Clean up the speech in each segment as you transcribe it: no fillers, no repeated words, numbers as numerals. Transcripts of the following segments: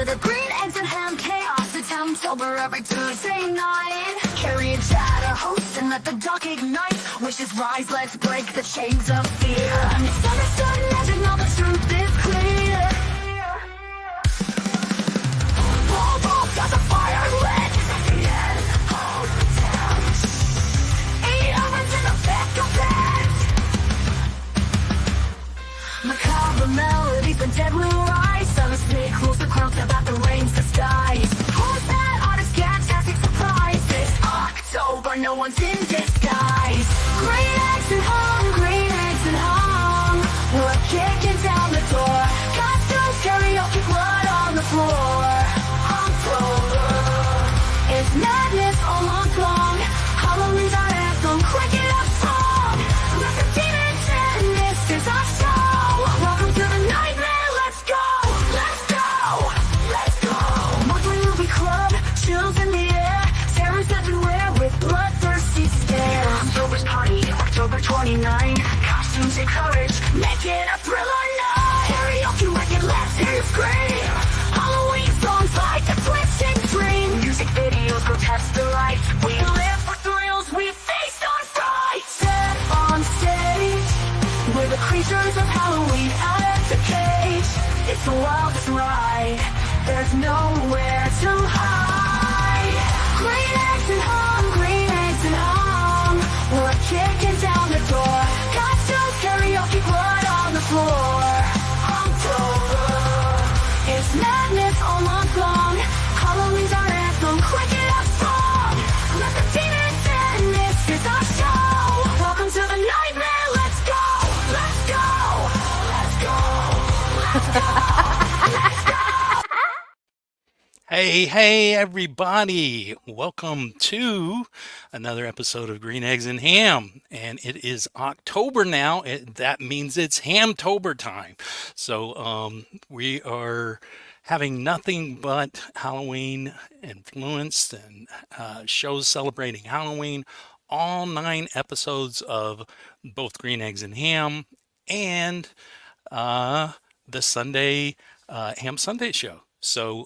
the green eggs and ham chaos. It's Hamtober every Tuesday night. Carry a chatter host and let the dark ignite. Wishes rise, let's break the chains of fear. Misunderstood legend, all the truth is clear. Ball, got the fire lit. The end of the town. Eight ovens in the back of it. Macabre melodies, the dead will rise. Sun snake rules the clouds about the rains, the skies. Who's that artist? Fantastic surprise. This October, no one's in disguise. Green eggs and hum, green eggs and hum. We're kicking down the door. Costumes, karaoke, blood on the floor. October, it's madness all month long. Halloween's our anthem, cricket up song. Let the demons in, this is our show. Welcome to the nightmare, let's go, let's go, let's go. Monthly movie club, chills in the air. Terrors everywhere with bloodthirsty stares. October's party, October 29. Costumes and courage, make it a thriller night. Karaoke record, let's hear you scream. Halloween songs like a twisted dream. Music videos grotesque delight. We live for thrills, we feast on fright. Set on stage, we're the creatures of Halloween out of the cage. It's the wildest ride, there's nowhere to hide. Green eggs and hum, green eggs and hum. We're kicking down the door. Costumes, karaoke, blood on the floor. October, it's madness all month long. Halloween's our anthem, cricket up song. Let the demons in, this is our show. Welcome to the nightmare, let's go, let's go, let's go, let's go, let's go. Hey, everybody. Welcome to another episode of Green Eggs and Ham. And it is October now. That means it's Hamtober time. So we are having nothing but Halloween influenced and shows celebrating Halloween. All 9 episodes of both Green Eggs and Ham and the Sunday Ham Sunday show. So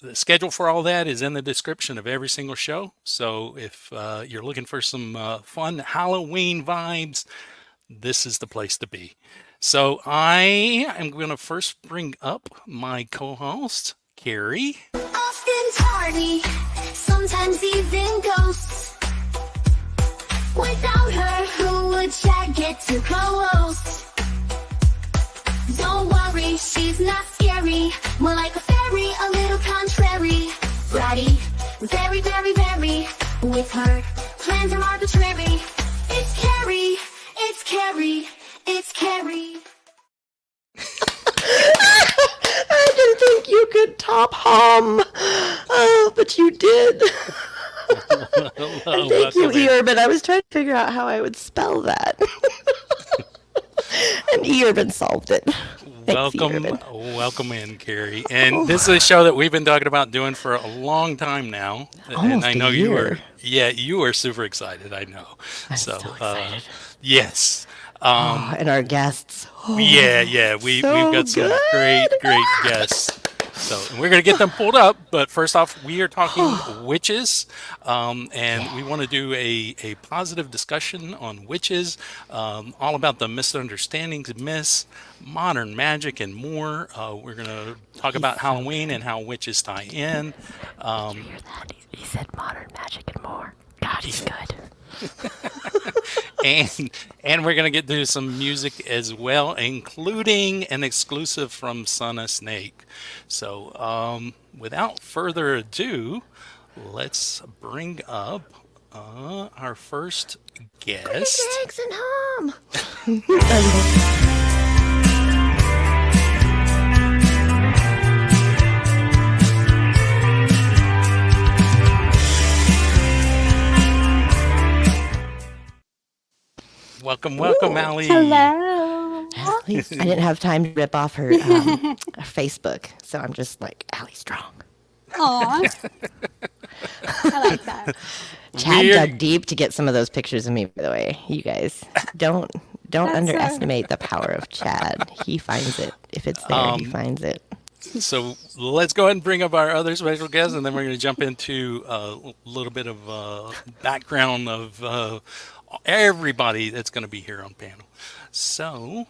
the schedule for all that is in the description of every single show. So if you're looking for some fun Halloween vibes, this is the place to be. So I am going to first bring up my co-host, Carrie. Often tardy, sometimes even ghosts. Without her, who would chat get too close? Don't worry, she's not scary. More like a fairy, a little contrary. Bratty, very, very, very. With her, plans are arbitrary. It's Carrie, it's Carrie, it's Carrie. I didn't think you could top hum. Oh, but you did. And thank you, Earban. I was trying to figure out how I would spell that. And Earban solved it. Thanks, Welcome in, Carrie. And this is a show that we've been talking about doing for a long time now. Almost and I know a year. you are super excited, I know. I'm so excited. Yes. And our guests. Yeah. We've got some great guests. So we're going to get them pulled up, but first off, we are talking witches, and we want to do a positive discussion on witches, all about the misunderstandings, myths, modern magic, and more. We're going to talk about Halloween and how witches tie in. Did you hear that? He said modern magic and more. God, he's good. and we're going to get to some music as well, including an exclusive from Sundae. So without further ado, let's bring up our first guest. Eggz and HaM. Welcome, Allie. Hello. I didn't have time to rip off her Facebook, so I'm just like, Allie's strong. Aw. I like that. Chad dug deep to get some of those pictures of me, by the way. You guys, don't underestimate the power of Chad. He finds it. If it's there, he finds it. So let's go ahead and bring up our other special guest, and then we're going to jump into a little bit of background of everybody that's going to be here on panel. So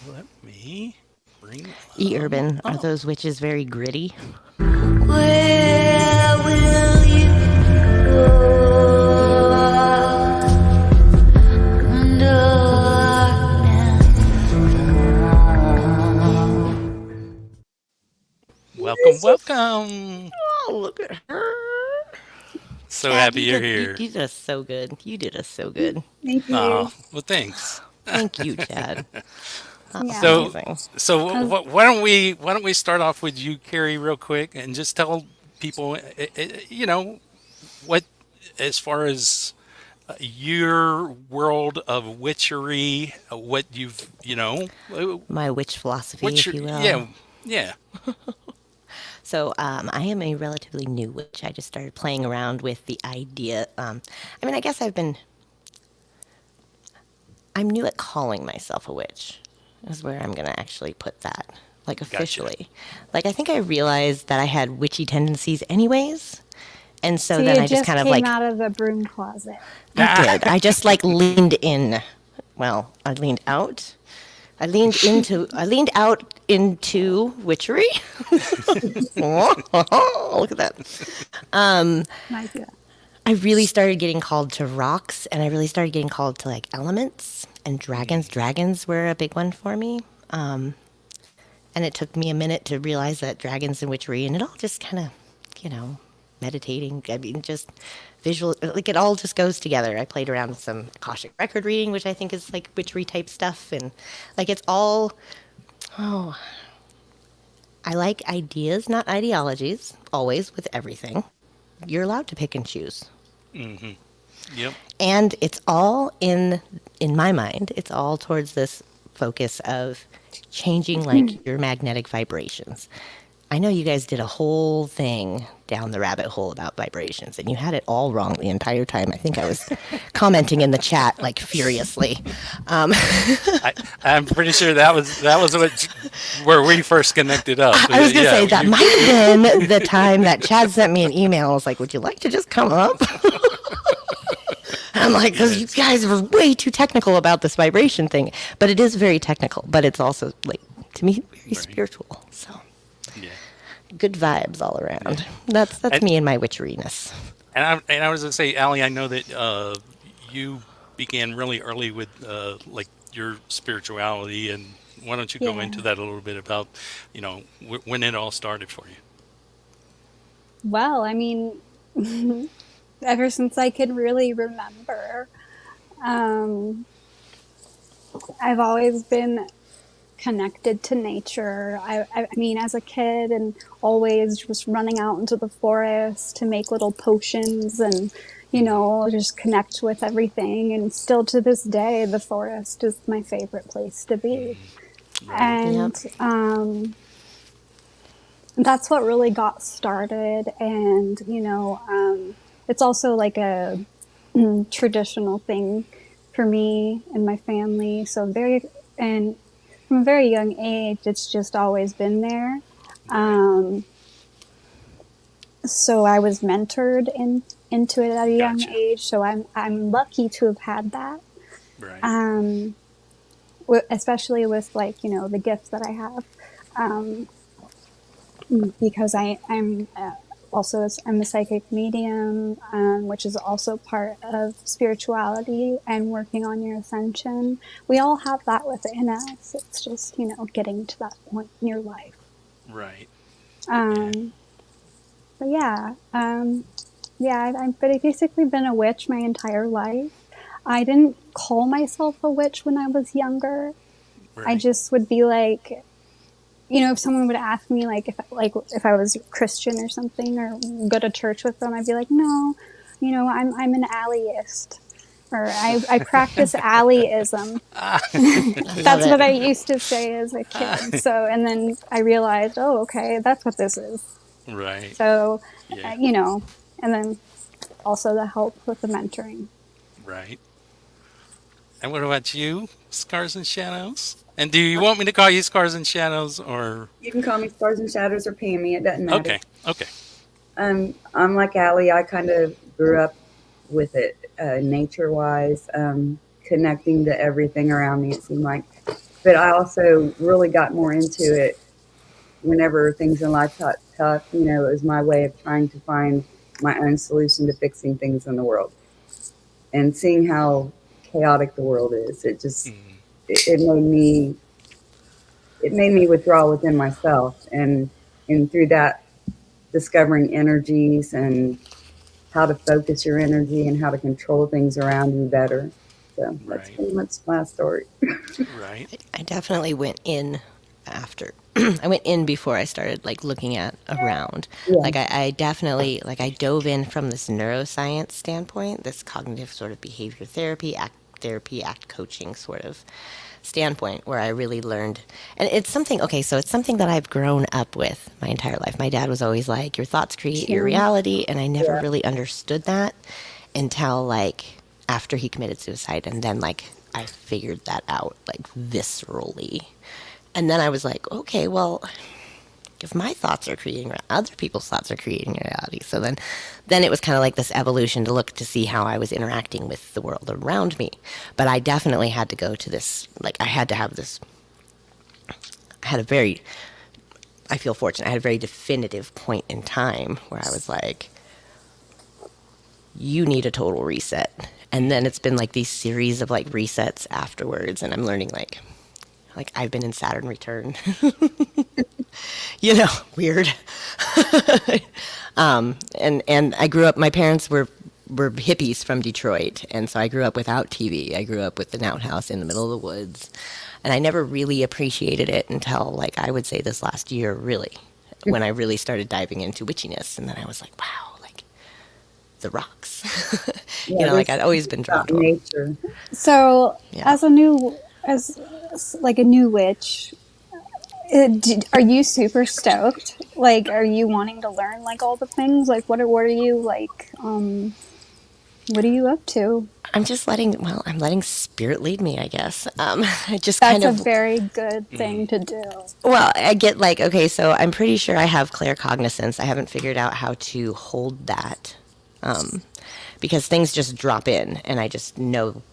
let me bring Urban, are up. those witches very gritty? Where will you go? Welcome, welcome. Oh, look at her. So Chad, happy you're here. You did us so good. You did us so good. Thank Oh, you. well, thanks. Thank you, Chad. That was Yeah. So, amazing. so why don't we start off with you, Carrie, real quick, and just tell people, what as far as your world of witchery, what you've, My witch philosophy, what's if your, you will. yeah, So I am a relatively new witch. I just started playing around with the idea. I guess I'm new at calling myself a witch, is where I'm going to actually put that, like gotcha. officially. Like, I think I realized that I had witchy tendencies anyways. And so So then you I just just kind of came like, out of the broom closet. I did. I just like leaned in. Well, I leaned out. I leaned out into witchery. Look at that. Nice. Yeah. I really started getting called to rocks, and I really started getting called to like elements and dragons. Dragons were a big one for me. And it took me a minute to realize that dragons and witchery, and it all just kind of, meditating. I mean, just visual, like it all just goes together. I played around with some Akashic record reading, which I think is like witchery type stuff. And like it's all, oh, I like ideas, not ideologies, always with everything. You're allowed to pick and choose. Yep, And it's all in my mind, it's all towards this focus of changing like your magnetic vibrations. I know you guys did a whole thing down the rabbit hole about vibrations, and you had it all wrong the entire time. I think I was commenting in the chat like furiously. I'm pretty sure that was where we first connected up. I was going to Yeah, say that might have been the time that Chad sent me an email. I was like, would you like to just come up? I'm like, because you guys were way too technical about this vibration thing. But it is very technical, but it's also, like, to me, very Right. spiritual. So yeah. good vibes all around. That's And, me and my witcheriness. and I was gonna say, Allie, I know that you began really early with like your spirituality, and why don't you go Yeah. into that a little bit about, when it all started for you? Well, I mean, ever since I can really remember, um, I've always been connected to nature. I mean, as a kid, and always just running out into the forest to make little potions and, just connect with everything. And still to this day, the forest is my favorite place to be. Right. Yep. And that's what really got started. And, it's also like a traditional thing for me and my family. So and from a very young age, it's just always been there. Right. So I was mentored into it at a young Gotcha. age. So I'm lucky to have had that. Right. Especially with the gifts that I have. Because I'm a psychic medium, which is also part of spirituality and working on your ascension. We all have that within us. It's just, getting to that point in your life. Right. Yeah. But yeah, I've basically been a witch my entire life. I didn't call myself a witch when I was younger. I Right. just would be like, if someone would ask me if I was Christian or something, or go to church with them, I'd be like, no, I'm an alleyist, or I practice alleyism. That's what I used to say as a kid. So, and then I realized, oh, okay, that's what this is. Right. So, Yeah. And then also the help with the mentoring. Right. And what about you, Scars and Shadows? And do you want me to call you Scars and Shadows or? You can call me Stars and Shadows or Pammy. It doesn't matter. Okay, okay, I'm like Allie. I kind of grew up with it, nature-wise, connecting to everything around me. It seemed like, but I also really got more into it whenever things in life got tough. You know, it was my way of trying to find my own solution to fixing things in the world, and seeing how chaotic the world is. It just it made me withdraw within myself, and through that, discovering energies and how to focus your energy and how to control things around you better. So that's right, pretty much my story. right. I definitely went in after. I went in before I started like looking at around. Yeah. Like I definitely like I dove in from this neuroscience standpoint, this cognitive sort of behavior therapy, act coaching sort of standpoint where I really learned. And it's something, okay, so it's something that I've grown up with my entire life. My dad was always like, your thoughts create your reality. And I never Yeah. really understood that until like after he committed suicide. And then like I figured that out like viscerally. And then I was like, okay, well, if my thoughts are creating other people's thoughts are creating reality. So then it was kind of like this evolution to look to see how I was interacting with the world around me. But I definitely had to go to this, like I had to have this, I had a very, I feel fortunate, I had a very definitive point in time where I was like, you need a total reset. And then it's been like these series of like resets afterwards, and I'm learning like I've been in Saturn return. You know, weird. And I grew up. My parents were hippies from Detroit, and so I grew up without TV. I grew up with an outhouse in the middle of the woods, and I never really appreciated it until like I would say this last year, really, when I really started diving into witchiness, and then I was like, wow, like the rocks. Yeah, You know, like there's I'd always been drawn about to 'em. nature. So, Yeah. as like a new witch, are you super stoked? Like, are you wanting to learn like all the things? Like, what are you like? What are you up to? I'm just I'm letting spirit lead me, I guess. I just That's kind a of, very good thing to do. well, I get like, okay, so I'm pretty sure I have claircognizance. I haven't figured out how to hold that, because things just drop in, and I just know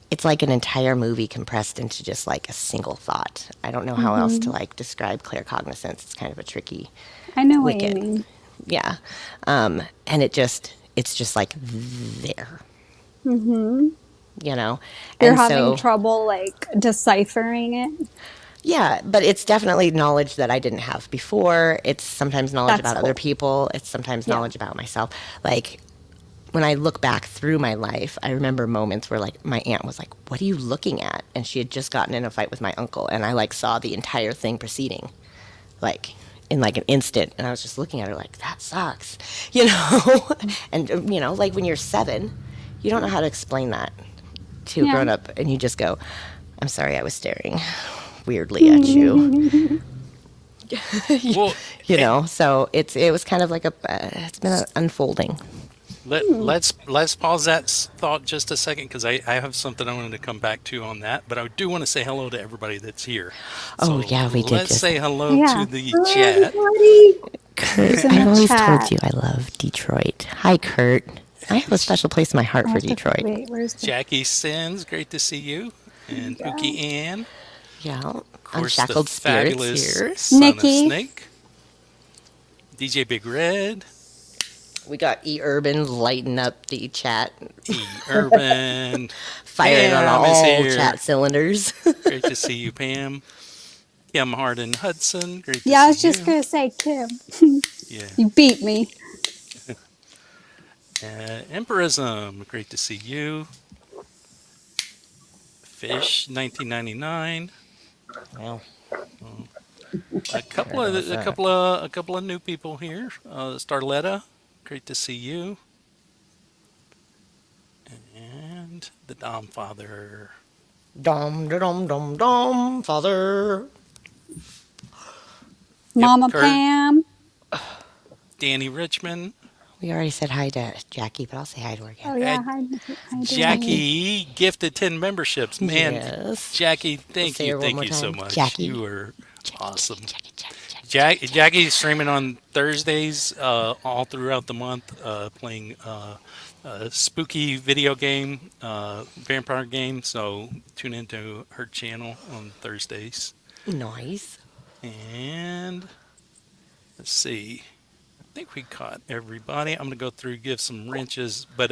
it's like an entire movie compressed into just like a single thought. I don't know how else to like describe claircognizance. It's kind of a tricky I know what you wicket. mean. Yeah. And it's just like there, you know? You're And having so, trouble like deciphering it. yeah, but it's definitely knowledge that I didn't have before. It's sometimes knowledge That's about cool. other people. It's sometimes Yeah. knowledge about myself. Like, when I look back through my life, I remember moments where like my aunt was like, "What are you looking at?" And she had just gotten in a fight with my uncle, and I like saw the entire thing proceeding, like in like an instant, and I was just looking at her like, "That sucks," you know. And you know, like when you're 7, you don't know how to explain that to a Yeah. grown up, and you just go, "I'm sorry, I was staring weirdly at you." Well, You know, so it was kind of like it's been unfolding. let's pause that thought just a second because I have something I wanted to come back to on that, but I do want to say hello to everybody that's here. Oh, So yeah, we did let's just- say hello Yeah. to the chat. Kurt, in I've the always chat? told you I love Detroit. Hi, Kurt. I have a special place in my heart I for have to- Detroit. Wait, where's the? Jackie Sins, great to see you. And Pookie Ann, Yeah, of course, the Unshackled Spirits fabulous here. Son Nikki. of Snake. DJ Big Red, We got E Urban lighting up the chat, E. Urban, firing on Pam is all here. chat cylinders. Great to see you, Pam. Kim Harden Hudson, great to Yeah, I was see just you. gonna say, Kim, Yeah. you beat me. Emperism, great to see you. Fish 1999. Well, A couple of new people here. Starletta, great to see you. And the Dom Father. dom dom dom dom, father. Mama Kurt. Pam. Danny Richmond, We already said hi to Jackie, but I'll say hi to her Oh again. yeah, Uh, hi, Danny. Jackie gifted 10 memberships. Man, Yes. Jackie, We'll say her one thank more you so time. much. Jackie. You are Jackie, Jackie, awesome. Jackie, Jackie, Jackie, Jackie, Jackie. Jackie's streaming on Thursdays, all throughout the month, playing a spooky video game, vampire game. So tune into her channel on Thursdays. Nice. And let's see. I think we caught everybody. I'm gonna go through, give some wrenches, but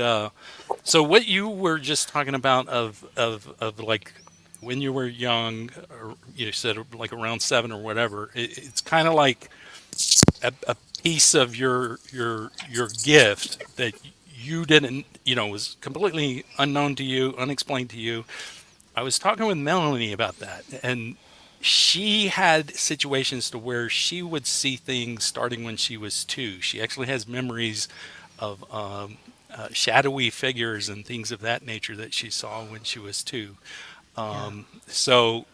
so what you were just talking about of like when you were young, or you said like around 7 or whatever. It's kind of like a piece of your gift that you didn't, was completely unknown to you, unexplained to you. I was talking with Melanie about that, and she had situations to where she would see things starting when she was 2. She actually has memories of shadowy figures and things of that nature that she saw when she was 2. Yeah. So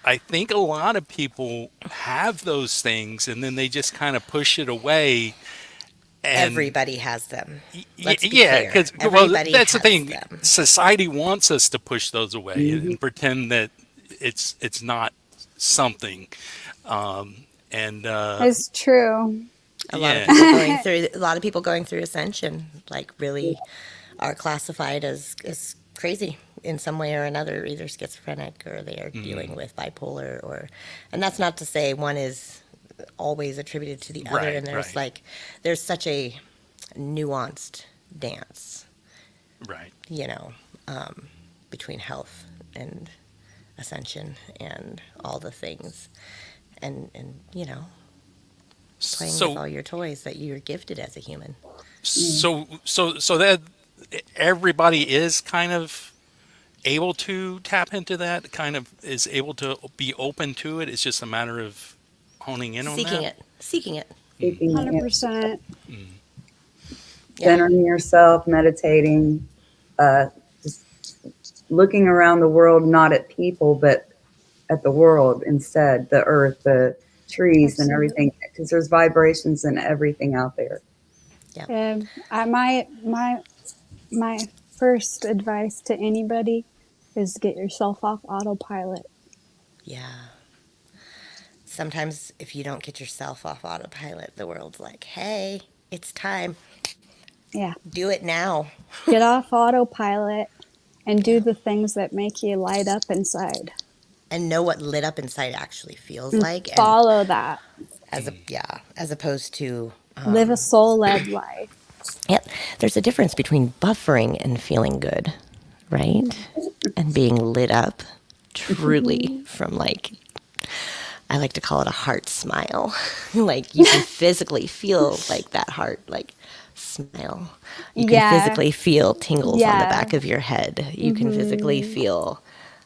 I think a lot of people have those things and then they just kind of push it away. And Everybody has them. Let's be yeah, clear. because Everybody that's the has thing. them. Society wants us to push those away Hmm. and pretend that it's not something. And It's true. A lot of yeah, people going through ascension, like really are classified as crazy in some way or another, either schizophrenic or they are dealing with bipolar or, and that's not to say one is always attributed to the other. right, And there's right, there's such a nuanced dance, right. you know, between health and ascension and all the things, and playing with So all your toys that you're gifted as a human. so that everybody is kind of able to tap into that, kind of is able to be open to it. It's just a matter of honing in on Seeking that. it, seeking it. Seeking it, 100%. Yeah. centering yourself, meditating, just looking around the world, not at people, but at the world instead, the earth, the trees, and everything, Absolutely. because there's vibrations and everything out there. Yeah. My first advice to anybody is get yourself off autopilot. Yeah. Sometimes if you don't get yourself off autopilot, the world's like, hey, it's time. Yeah. Do it now. Get off autopilot and do Yeah. the things that make you light up inside. And know what lit up inside actually feels And like. And follow that. as opposed to, Live a soul-led life. yeah, there's a difference between buffering and feeling good, right? And being lit up truly from I like to call it a heart smile. Like you can physically feel like that heart, like smile. You can Yeah. physically feel tingles on the Yeah. back of your head. You can physically feel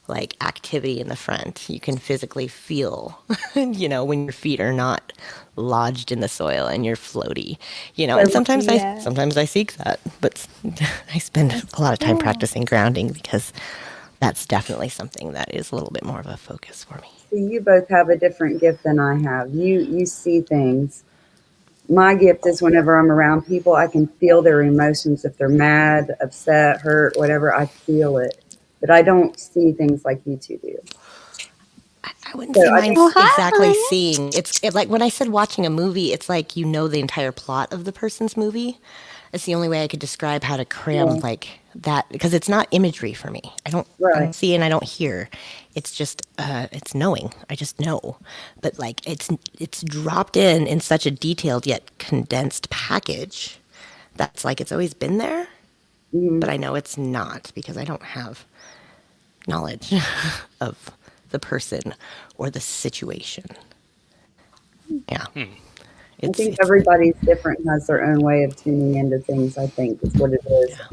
like activity in the front. You can physically feel, when your feet are not lodged in the soil and you're floaty, and Yeah. sometimes I seek that, but I spend a lot of time Cool. practicing grounding because that's definitely something that is a little bit more of a focus for me. See, you both have a different gift than I have. You see things. My gift is whenever I'm around people, I can feel their emotions. If they're mad, upset, hurt, whatever, I feel it. But I don't see things like you two do. I wouldn't So say I think, mine's Oh, exactly hi. seeing. Like when I said watching a movie, it's like the entire plot of the person's movie. It's the only way I could describe how to cram yeah, like that because it's not imagery for me. I don't right. see and I don't hear. It's just it's knowing. I just know. But like it's dropped in such a detailed yet condensed package that's like it's always been there, Hmm. but I know it's not because I don't have knowledge of the person or the situation. Yeah. I It's think it's everybody's different and has their own way of tuning into things, I think, is what it is. yeah.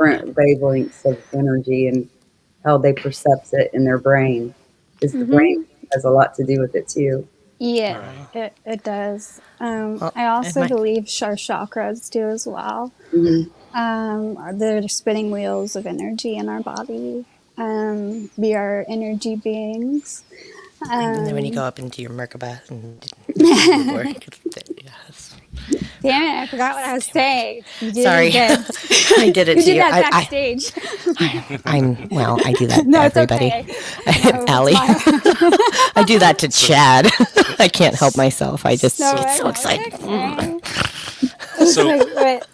Yeah. Different wavelengths of energy and how they perceive it in their brain. Because the brain Mm-hmm. has a lot to do with it too. Yeah, Right. it does. Well, I it also might believe our chakras do as well. Hmm. They're the spinning wheels of energy in our body. We are energy beings. and then when you Um, go up into your Merkaba and your board, yes. Damn it, I forgot what I was saying. You did Sorry. it again. I did it You to did you. that backstage. I do that No, to it's everybody. okay. No, it's Allie, fine. I do that to Chad. I can't help myself. I just No, get so no, excited. it's okay. It's So like, but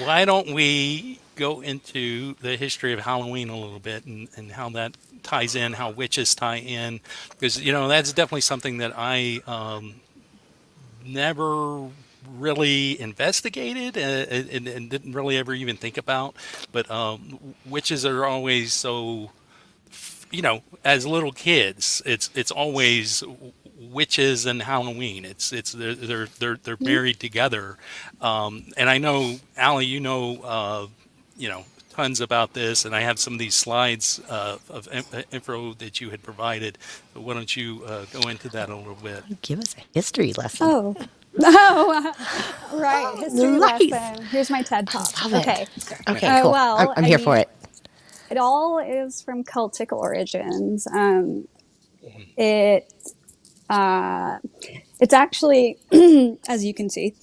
why don't we go into the history of Halloween a little bit and how that ties in, how witches tie in? Because, that's definitely something that I never really investigated and didn't really ever even think about. But witches are always so, as little kids, it's always witches and Halloween. It's they're married together. And I know, Allie, tons about this, and I have some of these slides of info that you had provided. So why don't you go into that a little bit? Give us a history lesson. oh. Oh, right. History Nice. lesson. Here's my TED Talk. Love it. Okay. Okay, cool. Well, I'm here for it. It all is from Celtic origins. It's actually, as you can see,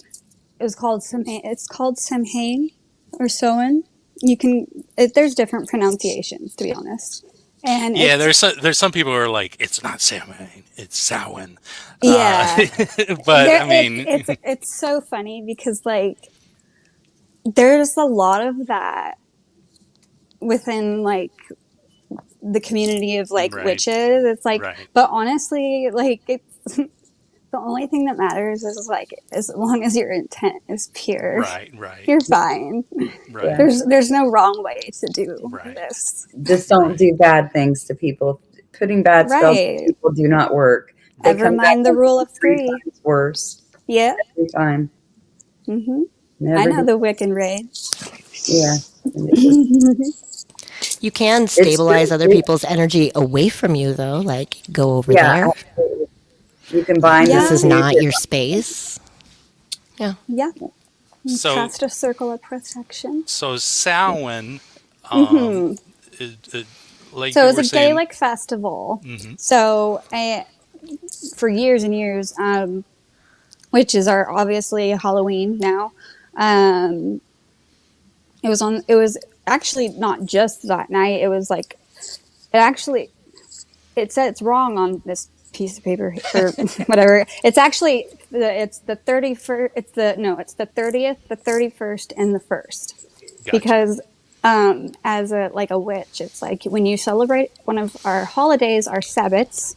it's called Samhain or Soin. There's different pronunciations, to be honest. And Yeah, there's some people who are like, it's not Samhain, it's Samhain. Yeah. But I mean, it's so funny because like there's a lot of that within like the community of like Right. witches. It's like, Right. but honestly, like it's the only thing that matters is like as long as your intent is pure, right, you're fine. right. There's no wrong way to do Right. this. Just don't Right. do bad things to people. Putting bad spells Right. on people do not work. They Ever come back mind the rule of three three. times worse Yeah. every time. hmm Never I know do- the Wiccan rage. Yeah. You can stabilize other people's energy away from you, though. Like, go over Yeah, there. absolutely. You can bind Yeah. This is them to not you. your space. Yeah. Yeah. So Cast a circle of protection. so Samhain, is, like So you it was were a saying, Gaelic festival. Mhm. So for years and years, witches are obviously Halloween now. It was actually not just that night. It was like, it said it's wrong on this piece of paper or whatever. It's actually, it's the 31st, it's the 30th, the 31st, and the 1st. Gotcha. Because as a witch, it's like when you celebrate one of our holidays, our Sabbats,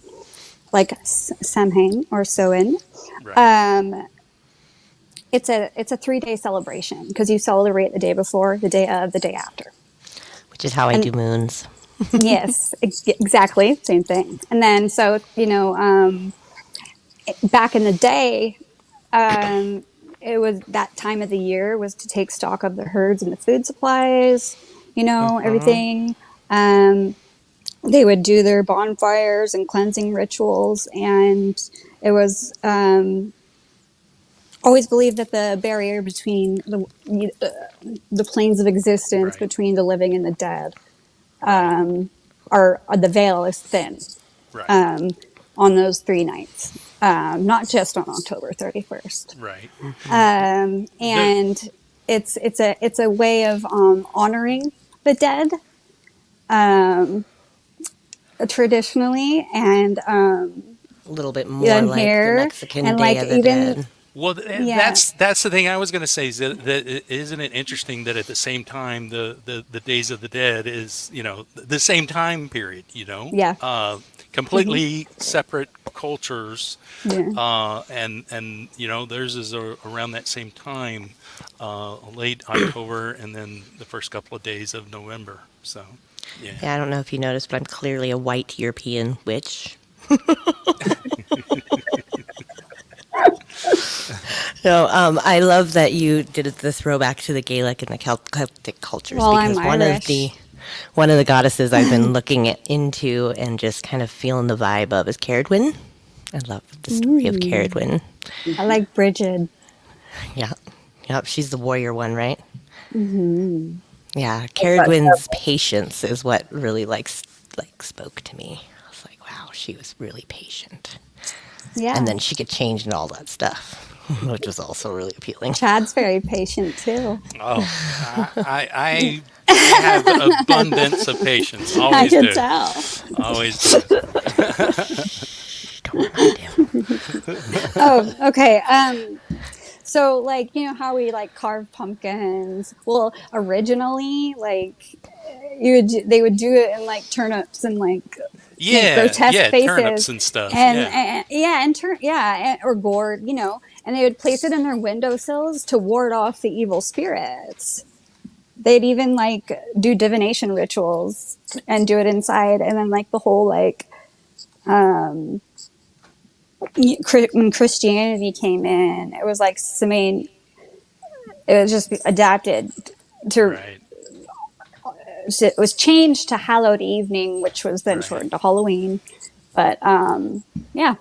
like Samhain or Soin, Right. it's a 3-day celebration because you celebrate the day before, the day of, the day after. Which is how I do moons. Yes, exactly, same thing. And then so back in the day, it was that time of the year was to take stock of the herds and the food supplies, everything. They would do their bonfires and cleansing rituals, and it was always believed that the barrier between the planes of existence Right. between the living and the dead, are the veil is thin Right. on those 3 nights, not just on October 31st. Right. And it's a way of honoring the dead traditionally, and A little bit more and like here, the Mexican and Day like of the even Dead. Well, Yeah. that's the thing I was going to say is that isn't it interesting that at the same time the Days of the Dead is the same time period, Yeah. completely separate cultures, Yeah. and theirs is around that same time, late October, and then the first couple of days of November. So yeah. Yeah, I don't know if you noticed, but I'm clearly a white European witch. No, I love that you did the throwback to the Gaelic and the Celtic cultures, Well, I'm because Irish. one of the goddesses I've been looking into and just kind of feeling the vibe of is Caradwyn. I love the story of Caradwyn. I like Bridget. Yeah, yep, she's the warrior one, right? Mm-hmm. Yeah, Caradwyn's patience is what really spoke to me. I was like, wow, she was really patient. Yeah. And then she could change and all that stuff. which was also really appealing. Chad's very patient too. Oh, I have abundance of patience. I Always can do. tell. Always do. Don't mind him. Oh, okay. So like, you know how we like carve pumpkins? Well, originally, like they would do it in like turnips and like Yeah, grotesque yeah, faces turnips and stuff. and, Yeah, or gourd, you know, and they would place it in their windowsills to ward off the evil spirits. They'd even like do divination rituals and do it inside, and then like the whole like when Christianity came in, it was like it was just adapted to right. it was changed to hallowed evening, which was then Right. shortened to Halloween. But yeah,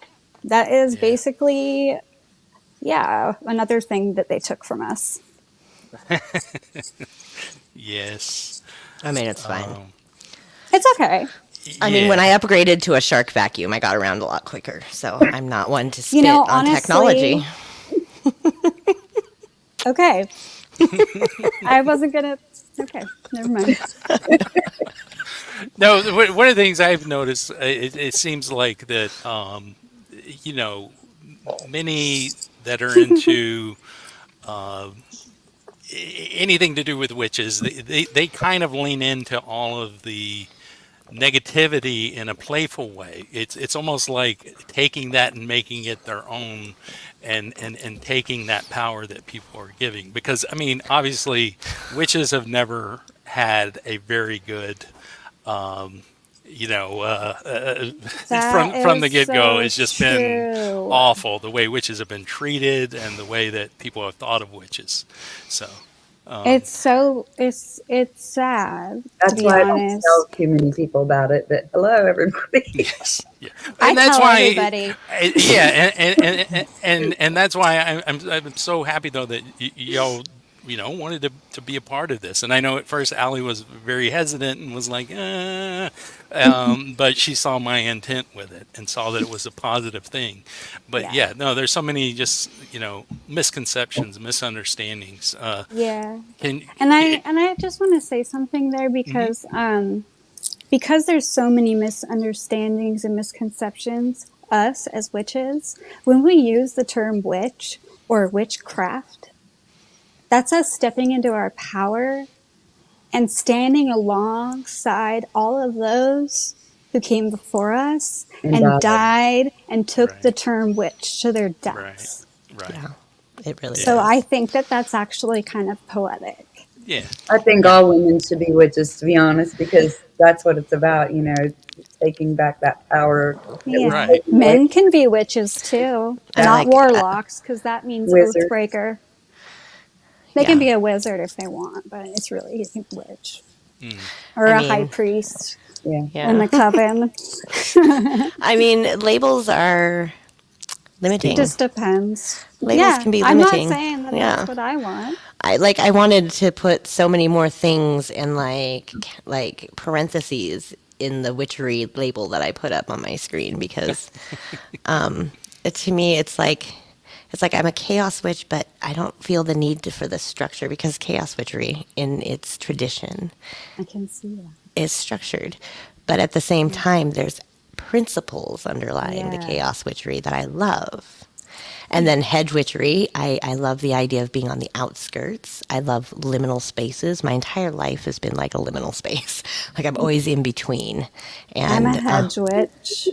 that is basically another thing that they took from us. Yes. I mean, it's fine. It's okay. I mean, when I upgraded to a shark vacuum, I got around a lot quicker. So I'm not one to spit on honestly, technology. Okay. I wasn't gonna. Okay, never mind. No, one of the things I've noticed, it seems like that, you know, many that are into anything to do with witches, they kind of lean into all of the negativity in a playful way. It's almost like taking that and making it their own, and taking that power that people are giving. Because I mean, obviously, witches have never had a very good, you know, from the get go. It's just been awful the way witches have been treated and the way that people have thought of witches. So. It's sad. That's to be why I don't honest. tell too many people about it. But hello, everybody. Yes, yeah, I and that's tell why, everybody. yeah, and that's why I'm so happy though that y'all, you know, wanted to be a part of this. And I know at first Allie was very hesitant and was like, but she saw my intent with it and saw that it was a positive thing. But yeah, no, there's so many just, you know, misconceptions, misunderstandings. Yeah. And I just want to say something there because there's so many misunderstandings and misconceptions, us as witches, when we use the term witch or witchcraft, that's us stepping into our power and standing alongside all of those who came before us and died and took the term witch to their deaths. right. Yeah, it really So is. I think that that's actually kind of poetic. Yeah. I think all women should be witches, to be honest, because that's what it's about, you know, taking back that power. Yeah. Right. Men can be witches too, I not like- warlocks, because that means Wizards. oathbreaker. They can be a wizard if they want, but it's really a witch or I a high mean- priest Yeah. Yeah. in the coven. I mean, labels are limiting. It just depends. Labels can be I'm not limiting. saying that Yeah. that's what I want. I wanted to put so many more things in like parentheses in the witchery label that I put up on my screen because to me it's like I'm a chaos witch, but I don't feel the need for the structure because chaos witchery in its tradition I can see that. is structured. But at the same time, there's principles underlying the Yeah. chaos witchery that I love. And then hedge witchery, I love the idea of being on the outskirts. I love liminal spaces. My entire life has been like a liminal space. Like I'm always in between. And I'm a hedge witch.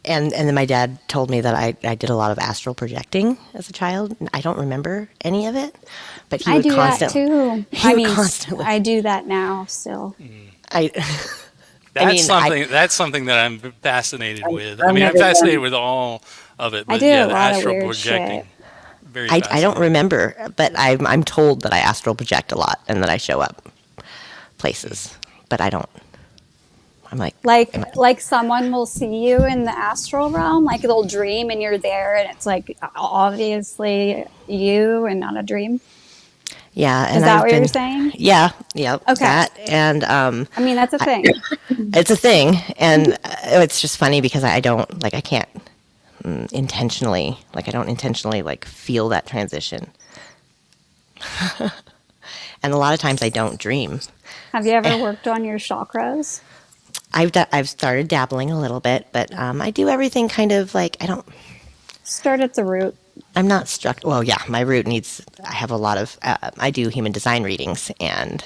and then my dad told me that I did a lot of astral projecting as a child. I don't remember any of it, but he I would do that constantly. too. He would constantly. I do that now still. That's something that I'm fascinated with. I I've mean, I'm never fascinated done- with all of it, I but do yeah, a the lot of astral weird projecting. shit. Very I don't fascinating. remember, but I'm told that I astral project a lot and that I show up places, but I don't. I'm Like someone will see you in the astral realm, like they'll dream and you're there, and it's like obviously you and not a dream. yeah. And Is that I've what been, you're saying? Yeah, yeah. Okay. That and I mean, that's a thing. it's a thing, and it's just funny because I don't I can't intentionally, like I don't intentionally like feel that transition. And a lot of times I don't dream. Have you ever worked on your chakras? I've started dabbling a little bit, but I do everything kind of like Start at the root. I'm not struck. Well, yeah, my root needs. I have a lot of. I do human design readings, and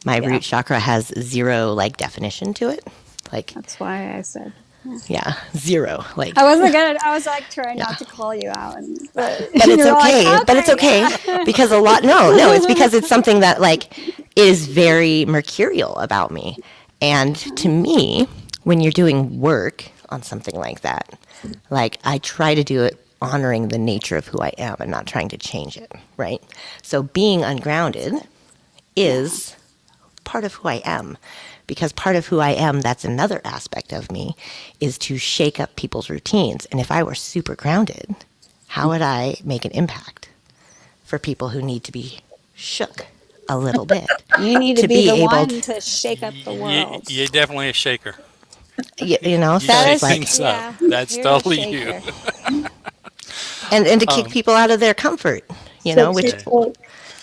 my root chakra has zero like definition to it. Like That's why I said. yeah, zero. Like I wasn't gonna. I was like trying not to call you out, but but it's you're okay. like, But it's okay because a lot. No, it's because it's something that like is very mercurial about me, and to me, when you're doing work on something like that, like I try to do it honoring the nature of who I am and not trying to change it, right? So being ungrounded is part of who I am, because part of who I am, that's another aspect of me, is to shake up people's routines. And if I were super grounded, how would I make an impact for people who need to be shook a little bit? You need to be the able one to shake up the world. You're definitely a shaker. you know, so Shake it's like, things up. yeah, That's you're a totally you. shaker. and to kick people out of their comfort, you know, which Well,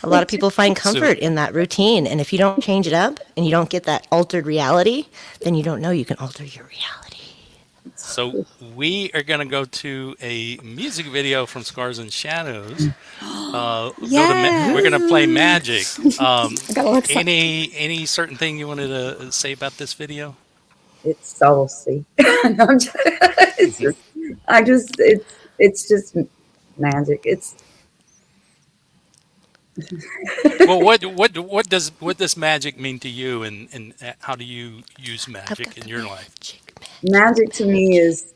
a lot of people find comfort in that routine. And if you don't change it up and you don't get that altered reality, then you don't know you can alter your reality. So we are going to go to a music video from Scars and Shadows. We're going to play Magic. gotta look Any certain thing you wanted to say about this video? it's saucy. It's just magic. It's Well, what does magic mean to you, and how do you use magic in your life? magic to me is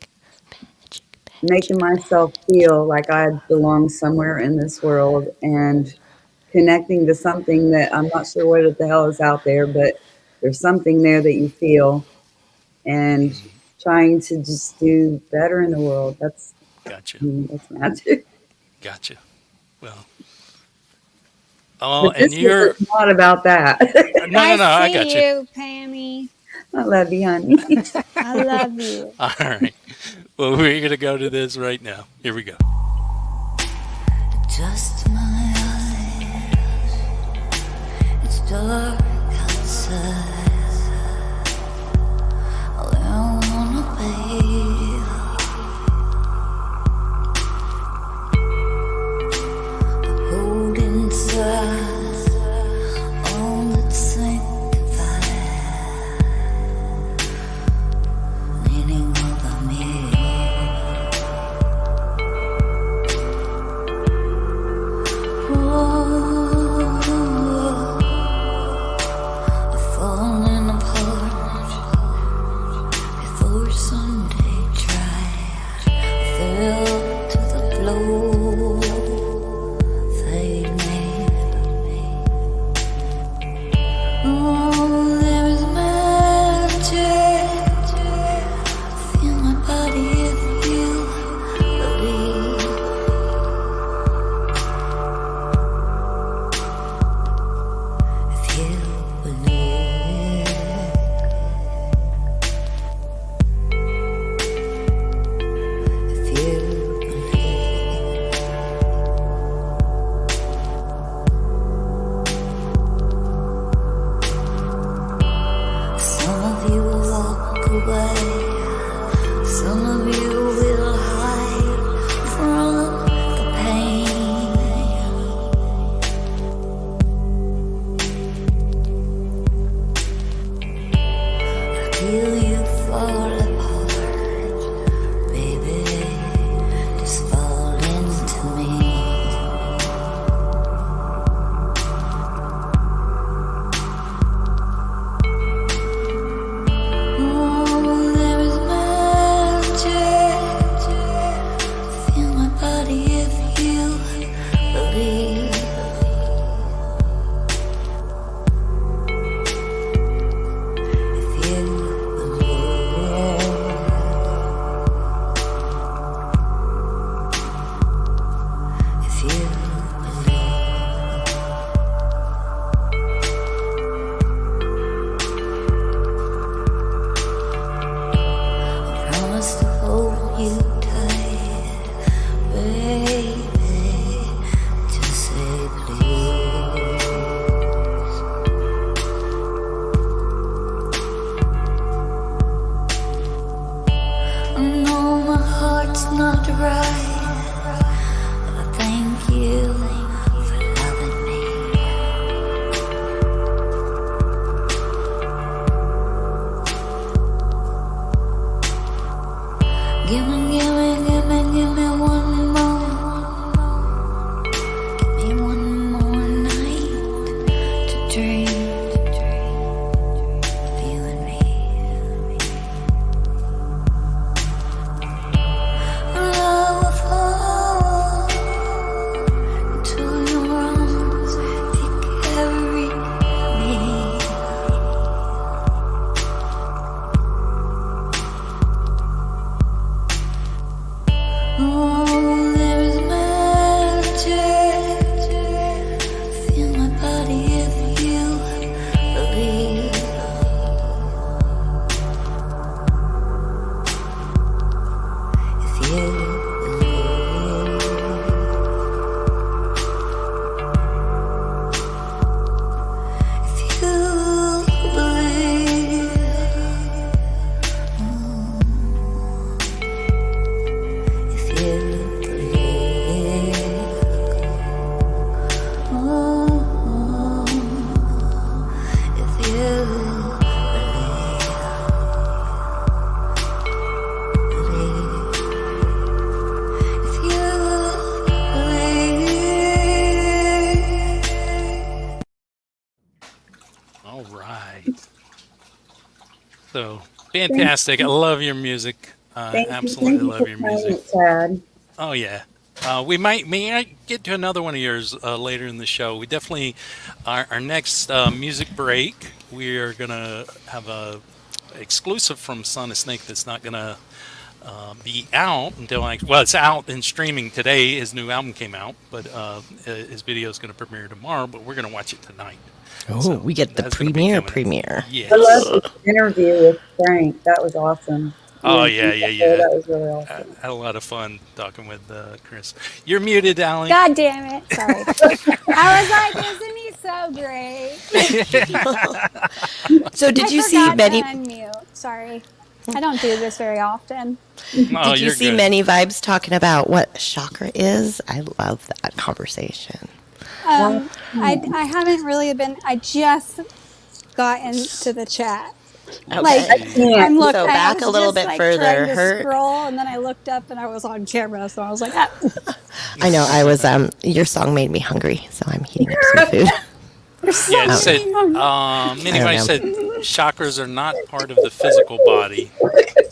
making myself feel like I belong somewhere in this world and connecting to something that I'm not sure what the hell is out there, but there's something there that you feel, and trying to just do better in the world. That's Gotcha. that's magic. Gotcha. Well. Oh, But this and you're is not about that. no. I see got you. you, Pammy. I love you, honey. I love you. All right. Well, we're gonna go to this right now. Here we go. Just my eyes. It's dark outside. All I wanna be. Hold inside all that's sanctified. Leaning over me. Falling apart before Sunday tried. Fell to the floor, fade me. Oh, there is magic. Feel my body if you believe. If you believe, if you believe, some of you will walk away, some of you will hide from the pain. Till you fall apart, baby, just fall into me. Oh, there is magic. Feel my body if you believe. If you believe. All right. So fantastic. I love your music. Thank you. Absolutely Thank you love for your playing music. it, Chad. Oh yeah. We may get to another one of yours later in the show. We definitely our next music break. We are gonna have a exclusive from Son of Snake that's not gonna be out until well, it's out and streaming today. His new album came out, but his video is gonna premiere tomorrow. But we're gonna watch it tonight. Oh, So we get the that's gonna be premiere coming out. premiere. Yes. I love this interview with Frank. That was awesome. Oh You and yeah. That was really I awesome. had a lot of fun talking with Chris. You're muted, Allie. God damn it. Sorry. I was like, isn't he so great? So did I you see forgot many? to unmute. Sorry. I don't do this very often. Oh, Did you you're see good. many vibes talking about what chakra is? I love that conversation. I haven't really been, I just got into the chat. Like, Yeah. I'm looking. So back a little bit further. Trying to Her- scroll, and then I looked up, and I was on camera, so I was like, ah. I know. I was. Your song made me hungry, so I'm heating up some food. Yeah, it said, anybody know. said chakras are not part of the physical body.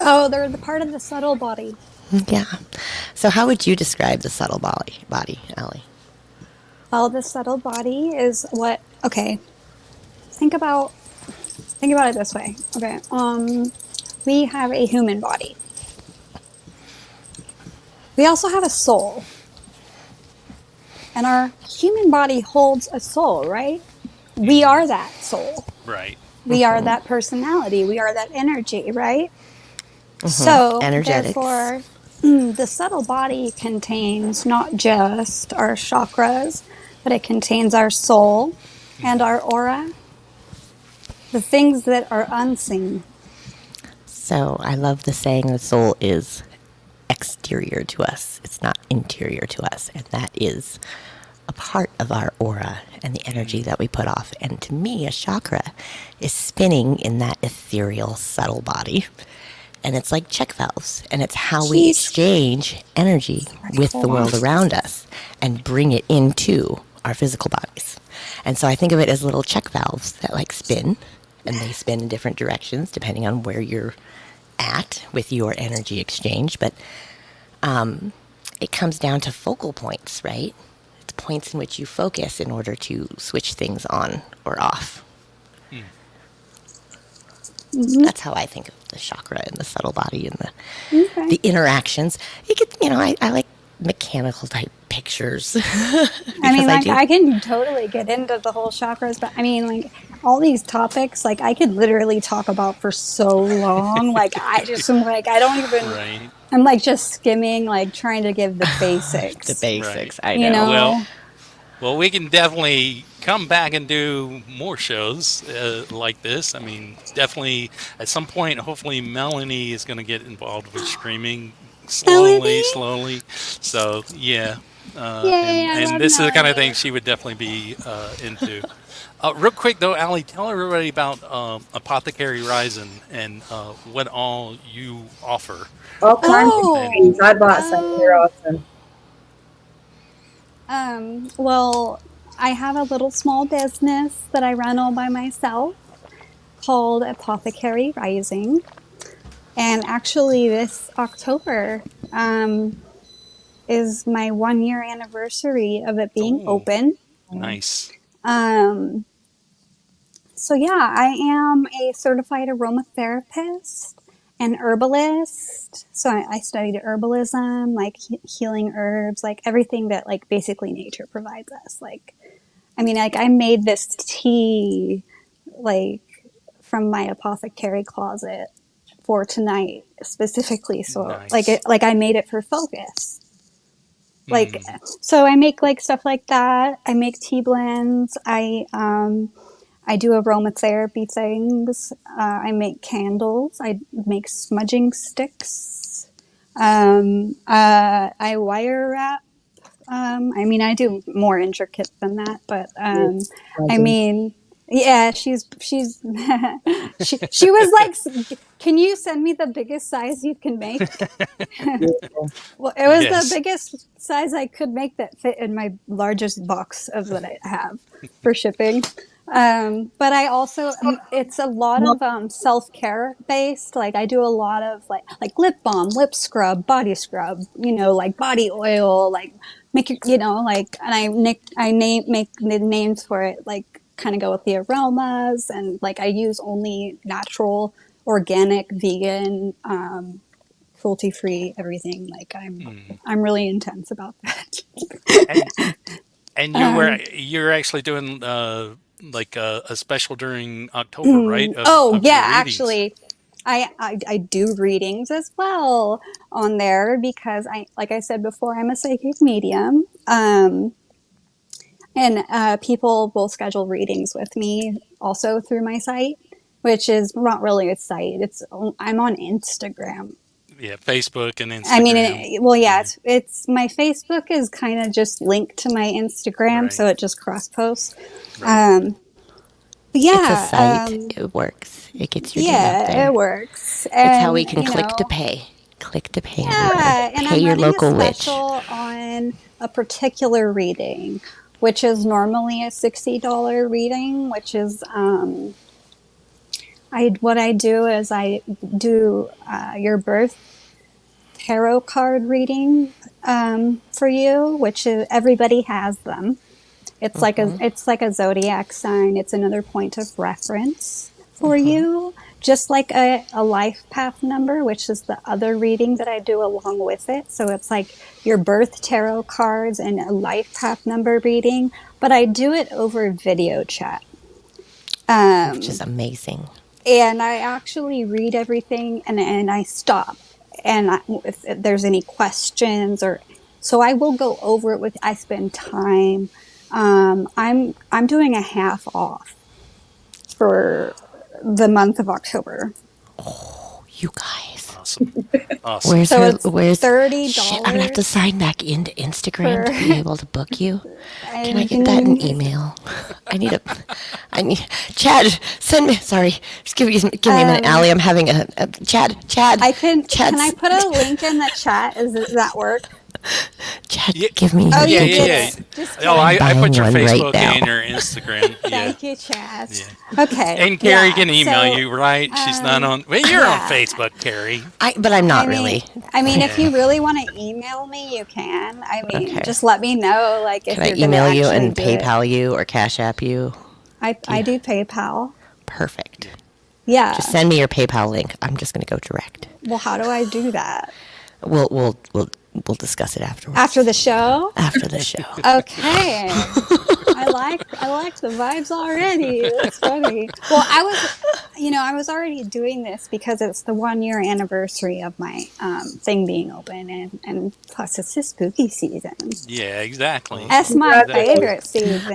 Oh, they're the part of the subtle body. Yeah. So how would you describe the subtle body, Allie? Well, the subtle body is what. Okay, think about it this way. Okay, we have a human body. We also have a soul, and our human body holds a soul, right? We are that soul. Right. We are that personality. We are that energy, right? So, Energetics. therefore, the subtle body contains not just our chakras, but it contains our soul and our aura, the things that are unseen. So I love the saying the soul is exterior to us. It's not interior to us. And that is a part of our aura and the energy that we put off. And to me, a chakra is spinning in that ethereal, subtle body. And it's like check valves. And it's how we exchange energy with the world around us and bring it into our physical bodies. And so I think of it as little check valves that like spin, and they spin in different directions depending on where you're at with your energy exchange. But it comes down to focal points, right? It's points in which you focus in order to switch things on or off. That's how I think of the chakra and the subtle body and the interactions. You could, I like mechanical type pictures. I mean, like, I can totally get into the whole chakras, but I mean, like, all these topics, like, I could literally talk about for so long. Like, I just am like, I don't even, Right. I'm like just skimming, like, trying to give the basics. The basics, Right. I know. You know? Well, we can definitely come back and do more shows like this. I mean, definitely at some point, hopefully Melanie is going to get involved with streaming slowly. So, yeah. And this is the kind of thing she would definitely be into. Real quick, though, Allie, tell everybody about Apothecary Rising and what all you offer. All kinds of things. I bought some. They're awesome. Well, I have a little small business that I run all by myself called Apothecary Rising. And actually, this October is my 1 year anniversary of it being Oh, open. nice. Um, so, yeah, I am a certified aromatherapist and herbalist. So, I studied herbalism, like healing herbs, like everything that, like, basically nature provides us. Like, I mean, like, I made this tea, like, from my apothecary closet for tonight specifically. So, Nice. like I made it for focus. Like, Mm, so I make like stuff like that. I make tea blends. I do aromatherapy things. I make candles. I make smudging sticks. I wire wrap. I mean, I do more intricate than that, but Yes, I legend. mean, yeah, she's she was like, "Can you send me the biggest size you can make?" Beautiful. Well, it was the yes. biggest size I could make that fit in my largest box of that I have for shipping. But I also, it's a lot of self care based. Like I do a lot of like lip balm, lip scrub, body scrub. You know, like body oil, like make it. You know, like and make the names for it. Like kind of go with the aromas and like I use only natural, organic, vegan. Cruelty free everything. Like Mm. I'm really intense about that. And and um, you're actually doing like a special during October, right? oh Of your yeah, readings. actually, I do readings as well on there because I like I said before I'm a psychic medium. And people will schedule readings with me also through my site, which is not really a site. I'm on Instagram. Yeah, Facebook and I mean, Instagram. well, yeah, Yeah, it's my Facebook is kind of just linked to my Instagram, right, so it just cross posts. right. Um, but It's a yeah, site. It works. It gets your name out yeah, there. it works, It's how we and can click to pay. Click to pay, everyone. yeah, and Pay I'm your running a local witch. special on a particular reading, which is normally a $60 reading, which is I what I do is I do your birth tarot card reading for you, which is everybody has them. It's like a zodiac sign. It's another point of reference for you, just like a life path number, which is the other reading that I do along with it. So it's like your birth tarot cards and a life path number reading, but I do it over video chat. Which is Um, amazing. and I actually read everything and I stop. And if there's any questions or so I will go over it with, I spend time. I'm doing a half off for the month of October. You guys. Awesome, awesome. Where's So her? it's Where's. $30 Shit, I'm gonna have to sign back into Instagram for, to be able to book you. Can I and get that in email? I need a. I need. Chad, send me. Sorry. Just give me a minute, um, Allie. I'm having a. Chad. can I Chad's. put a link in the chat? Does that work? Chad, Yeah, give me Oh, your yeah, you yeah, did digits. yeah. it. Just Oh, I'm kidding. I buying put your one right Facebook now. and your Instagram. Yeah, Thank you, Chad. yeah. Okay. And Carrie Yeah. can email So, you, right? She's not on. Well, you're on yeah. Facebook, Carrie. But I'm I not mean, really. if Yeah. you really want to email me, you can. I mean, Okay. just let me know, like, if Can I you're going to email you actually and do it. PayPal you or Cash App you? Do I you? do PayPal. Perfect. Just Yeah. send me your PayPal link. I'm just going to go direct. Well, how do I do that? We'll discuss it After afterwards. the show? After the show. Okay. I like the vibes already. That's funny. Well, I was already doing this because it's the 1 year anniversary of my thing being open, and plus it's the spooky season. Yeah, exactly. That's my Exactly. favorite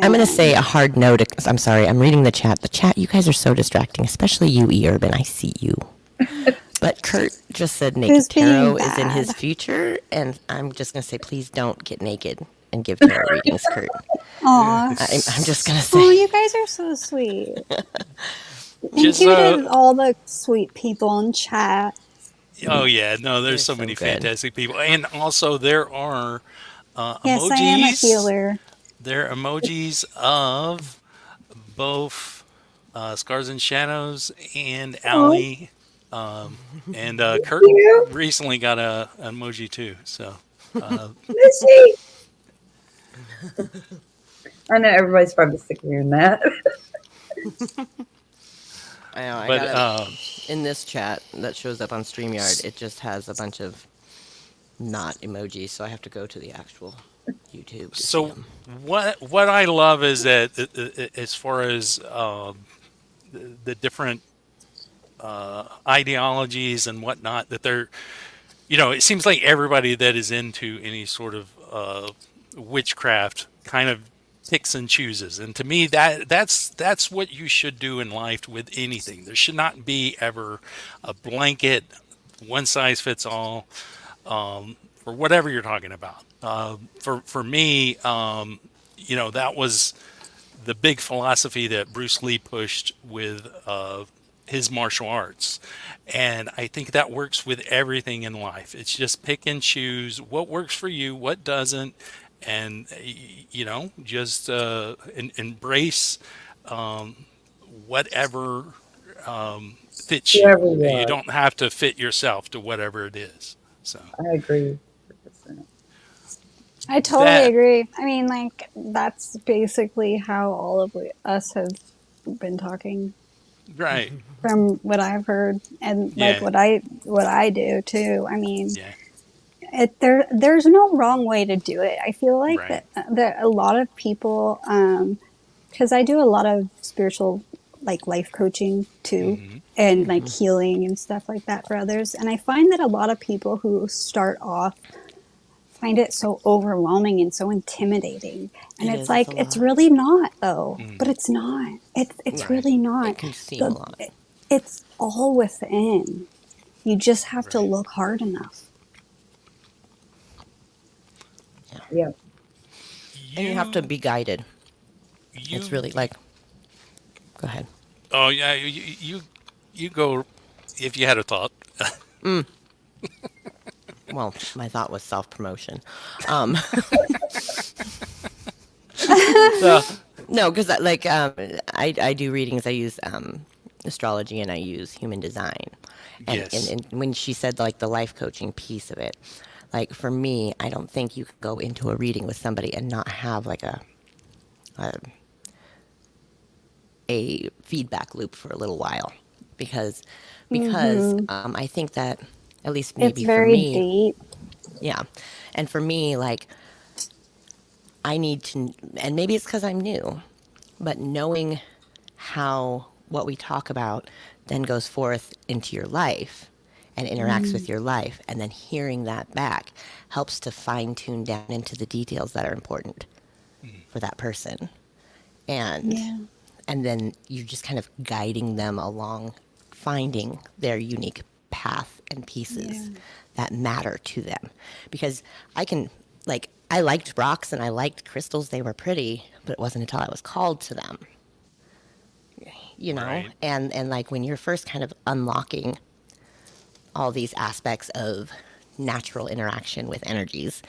I'm going to say season. a hard no to. I'm sorry. I'm reading the chat. The chat, you guys are so distracting, especially you, E. Urban. I see you. But Kurt just said naked Who's being tarot is in his bad? future, and I'm just going to say, please don't get naked and give tarot readings, Kurt. Aw. I'm just going to Oh, say. you guys are so sweet. Thank Just you to all the sweet people in chat. oh yeah, no, there's They're so so many good. fantastic people, and also there are Yes, I am a emojis healer. they're emojis of both Scars and Shadows and Oh, Allie. And Kurt you, recently got an emoji too. So, uh, Missy. I know everybody's probably sick of hearing that. I know, I but got it in this chat that shows up on StreamYard. It just has a bunch of not emojis, so I have to go to the actual YouTube to see so them. what I love is that as far as the different ideologies and whatnot, that they're, it seems like everybody that is into any sort of witchcraft kind of picks and chooses. And to me, that's what you should do in life with anything. There should not be ever a blanket, one size fits all, for whatever you're talking about. For me, that was the big philosophy that Bruce Lee pushed with his martial arts. And I think that works with everything in life. It's just pick and choose what works for you, what doesn't, and just embrace whatever fits you. Whoever you You are. don't have to fit yourself to whatever it is. So I agree. 100%. I totally that agree. I mean, like, that's basically how all of us have been talking right, from what I've heard, and like yeah, what I do too. I mean, yeah, there's no wrong way to do it. I feel like right, that a lot of people, because I do a lot of spiritual, like, life coaching too, hmm and like Hmm. healing and stuff like that for others. And I find that a lot of people who start off find it so overwhelming and so intimidating. And It it's is. It's like, a it's lot. really not though. But hmm it's not. It's Right. really not. It can seem a The, lot. it's all within. You just have to right. look hard enough. Yeah. Yeah. And you have to You be guided. It's you really like, go ahead. oh yeah, you go if you had a thought. Mm. Well, my thought was self promotion. Um, So no, because I do readings. I use astrology and I use human design. yes. And when she said like the life coaching piece of it, like for me, I don't think you could go into a reading with somebody and not have like a, a feedback loop for a little while because Hmm. I think that at least It's maybe for very me, deep. yeah, and for me like I need to, and maybe it's because I'm new, but knowing how what we talk about then goes forth into your life and interacts with Mm, your life, and then hearing that back helps to fine tune down into the details that are important for that person. And yeah, then you're just kind of guiding them along finding their unique path and yeah, pieces that matter to them, because I can, like, I liked rocks and I liked crystals, they were pretty, but it wasn't until I was called to them, Right. and like when you're first kind of unlocking all these aspects of natural interaction with energies,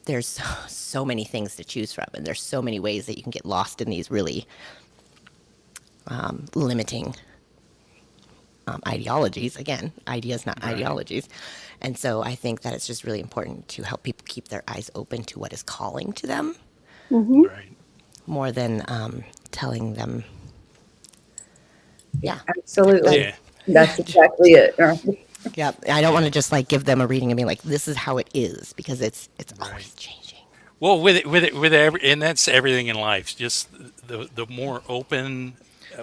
there's so many things to choose from, and there's so many ways that you can get lost in these really limiting ideologies. Again, ideas, not Right. ideologies. And so I think that it's just really important to help people keep their eyes open to what is calling to them hmm, Right. more than telling them, yeah, that, Absolutely. Yeah. That's exactly it. yeah. I don't want to just like give them a reading and be like, this is how it is, because it's Right. always changing. Well, with every, and that's everything in life. Just the more open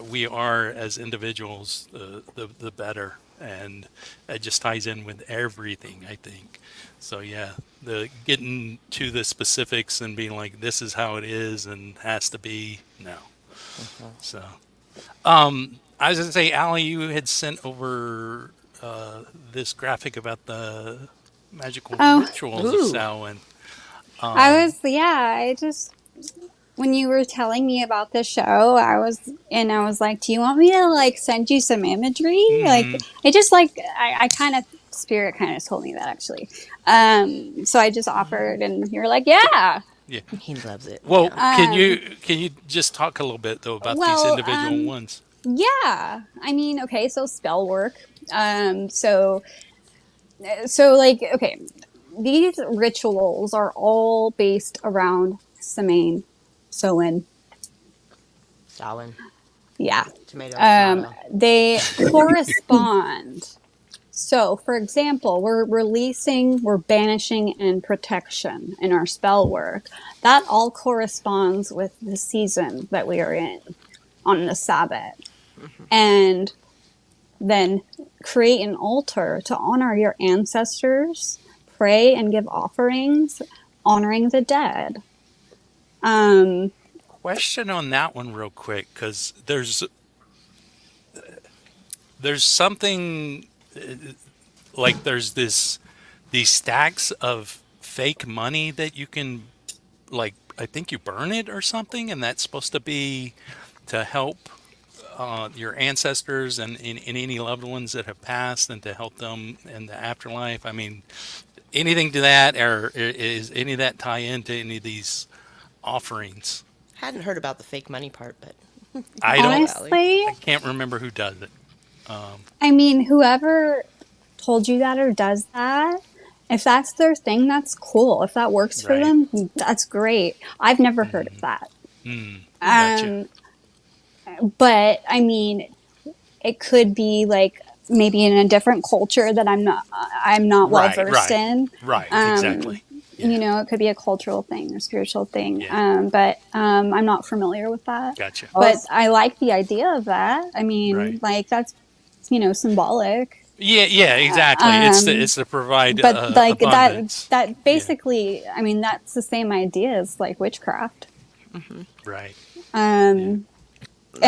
we are as individuals, the better, and it just ties in with everything, I think. So yeah, the getting to the specifics and being like, this is how it is and has to be. No. So I was gonna say, Allie, you had sent over this graphic about the magical oh, rituals of Ooh. Samhain. I Um, was, yeah, I just, when you were telling me about the show, I was like, do you want me to like send you some imagery? Like, mhm. it just like, I kind of, spirit kind of told me that actually. So I just offered and you were like, yeah. Yeah. He loves it. Well, Yeah. can you just talk a little bit though about these Well, individual ones? yeah. I mean, okay, so spell work. So like, okay, these rituals are all based around Samhain. Soin. Stalin. Yeah. Tomato. Tomato. They correspond. So, for example, we're banishing and protection in our spell work. That all corresponds with the season that we are in on the Sabbath. And then create an altar to honor your ancestors, pray and give offerings, honoring the dead. Question on that one real quick, because there's something like there's these stacks of fake money that you can, like, I think you burn it or something, and that's supposed to be to help your ancestors and any loved ones that have passed, and to help them in the afterlife. I mean, anything to that, or is any of that tie into any of these offerings? Hadn't heard about the fake money part, but I don't. Honestly, I can't remember who does it. I mean, whoever told you that or does that, if that's their thing, that's cool. If that works for Right. them, that's great. I've never heard of that. Gotcha. But I mean, it could be like maybe in a different culture that I'm not well Right, versed right. in. Right. Exactly. You know, it could be a cultural thing or spiritual thing. Yeah. But I'm not familiar with that. Gotcha. But I like the idea of that. I mean, Right. like that's symbolic. Yeah. Exactly. It's to provide But like abundance. that basically, I mean, that's the same idea as like witchcraft. Right. And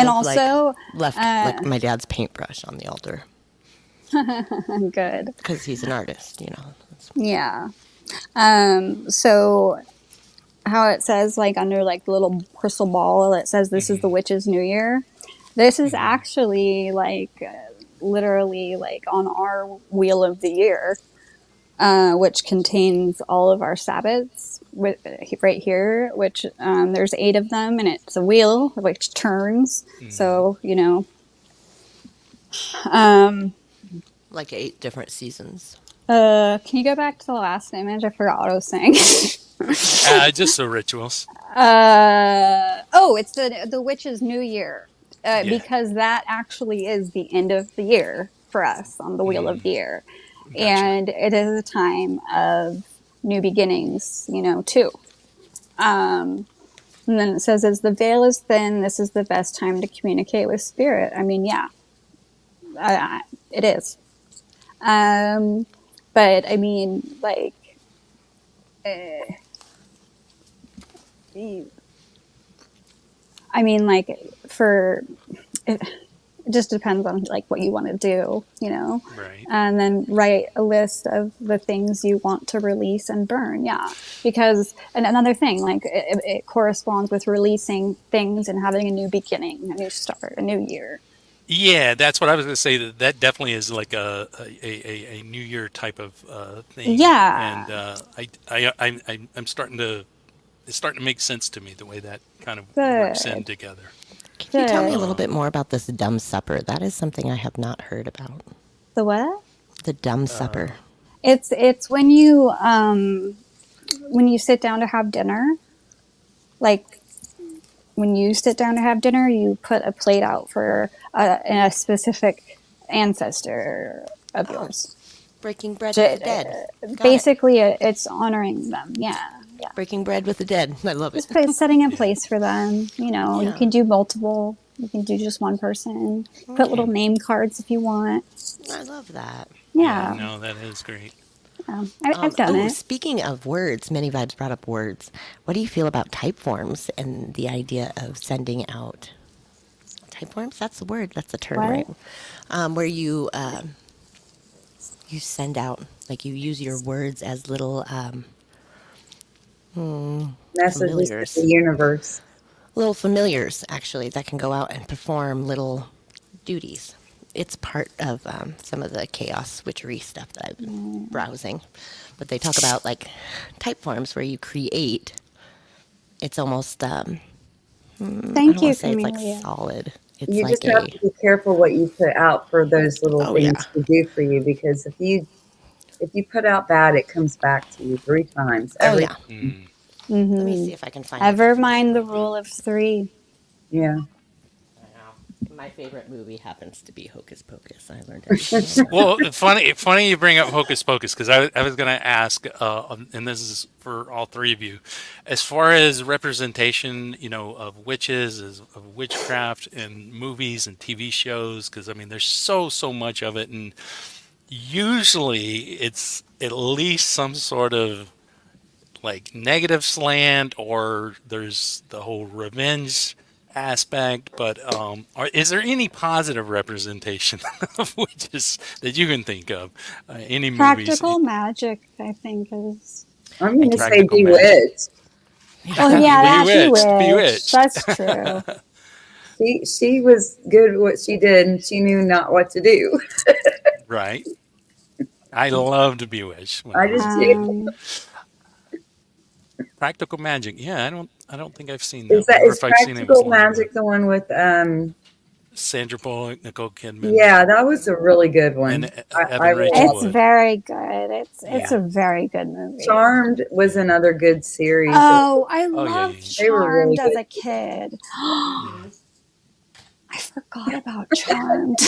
also, left like my dad's paintbrush on the altar good. because he's an artist, Yeah. So how it says like under like the little crystal ball, it says this is the witch's new year. This is actually like literally like on our wheel of the year, which contains all of our Sabbaths right here, which there's 8 of them, and it's a wheel which turns. So, like 8 different seasons. can you go back to the last image? I forgot what I was saying. Just the rituals. It's the witch's new year, because that actually is the end of the year for us on the wheel of the year. Gotcha. And it is a time of new beginnings, too. And then it says, as the veil is thin, this is the best time to communicate with spirit. I mean, yeah, it is. But I mean, like, it just depends on like what you want to do, Right. and then write a list of the things you want to release and burn. Yeah, because and another thing, like it corresponds with releasing things and having a new beginning, a new start, a new year. Yeah, that's what I was going to say. That definitely is like a New Year type of thing. Yeah. And I'm starting to. It's starting to make sense to me the way that kind of works in Good. together. Can you tell me a little bit more about this dumb supper? That is something I have not heard about. The what? The dumb supper. It's when you sit down to have dinner, like when you sit down to have dinner, you put a plate out for a specific ancestor of yours. Breaking bread with the dead. Got Basically, it's honoring them. Yeah. it. Breaking bread with the dead. I love it. Just setting a place for them. You Yeah. can do multiple. You can do just one person. Put little name cards if you want. I love that. Yeah. No, that is great. I've done it. Speaking of words, Many Vibes brought up words. What do you feel about type forms and the idea of sending out type forms? That's the word. That's the term, What? right? Where you send out, like you use your words as little Messages familiars. to the universe. Little familiars, actually, that can go out and perform little duties. It's part of some of the chaos witchery stuff that I've been browsing. But they talk about like type forms where you create It's almost I Thank don't want you, to say it's like Camellia. solid. It's You like just have a to be careful what you put out for those little oh yeah. things to do for you, because if you put out bad, it comes back to you 3 times Oh every yeah. time. Mm. Let me Mm-hmm. see if I can find a Ever reference mind for the you. rule of three. Yeah. I know. My favorite movie happens to be Hocus Pocus. I learned everything I know. Well, funny you bring up Hocus Pocus because I was going to ask, and this is for all three of you, as far as representation, of witches, of witchcraft in movies and TV shows, because I mean, there's so much of it, and usually it's at least some sort of like negative slant, or there's the whole revenge aspect. But is there any positive representation of witches that you can think of? Any movies? Practical magic, I think, is. I'm I going to do say like Practical magic. Bewitched. Oh, yeah, that Bewitched, bewitched. Bewitched. That's true. She was good at what she did, and she knew not what to do. Right. I loved Bewitched when I I was did a too. kid. Um, Practical magic. Yeah, I don't think I've seen Is that one, or if I've seen it, it was Practical long ago. Magic the one with Sandra Bullock, Nicole Kidman, Yeah, that was a really good and one. I Evan really Rachel liked it's it. Wood. very good. It's Yeah. a very good movie. Charmed was Yeah. another good series. Oh, I Oh yeah. loved Yeah. They were really Charmed as good. a kid. Yeah. I forgot about Charmed.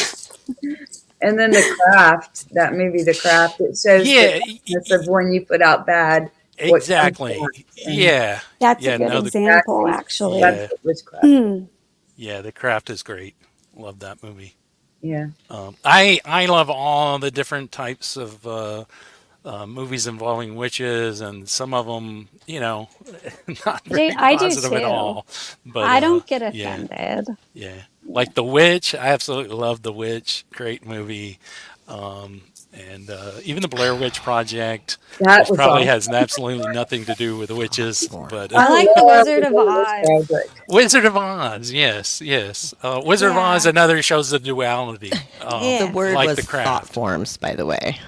And then The Craft, that movie, The Craft, it shows the Yeah, darkness of when you put out bad, what comes exactly. back. And Yeah. That's a Yeah, good no, example, exactly, actually. that's yeah, what witchcraft is. Mm. yeah, The Craft is great. Love that movie. Yeah. I love all the different types of movies involving witches, and some of them, not very I do positive at too. all. But I don't get yeah, offended. yeah, Yeah. like The Witch. I absolutely love The Witch. Great movie. And even the Blair Witch Project, That which was probably awesome. has absolutely nothing to do with witches, but I I like The love Wizard the of Blair Witch Oz. Project. Wizard of Oz, yes, yes. Wizard of Oz, Yeah. another shows the duality, The Yeah. word like The was thought Craft. forms, by the way.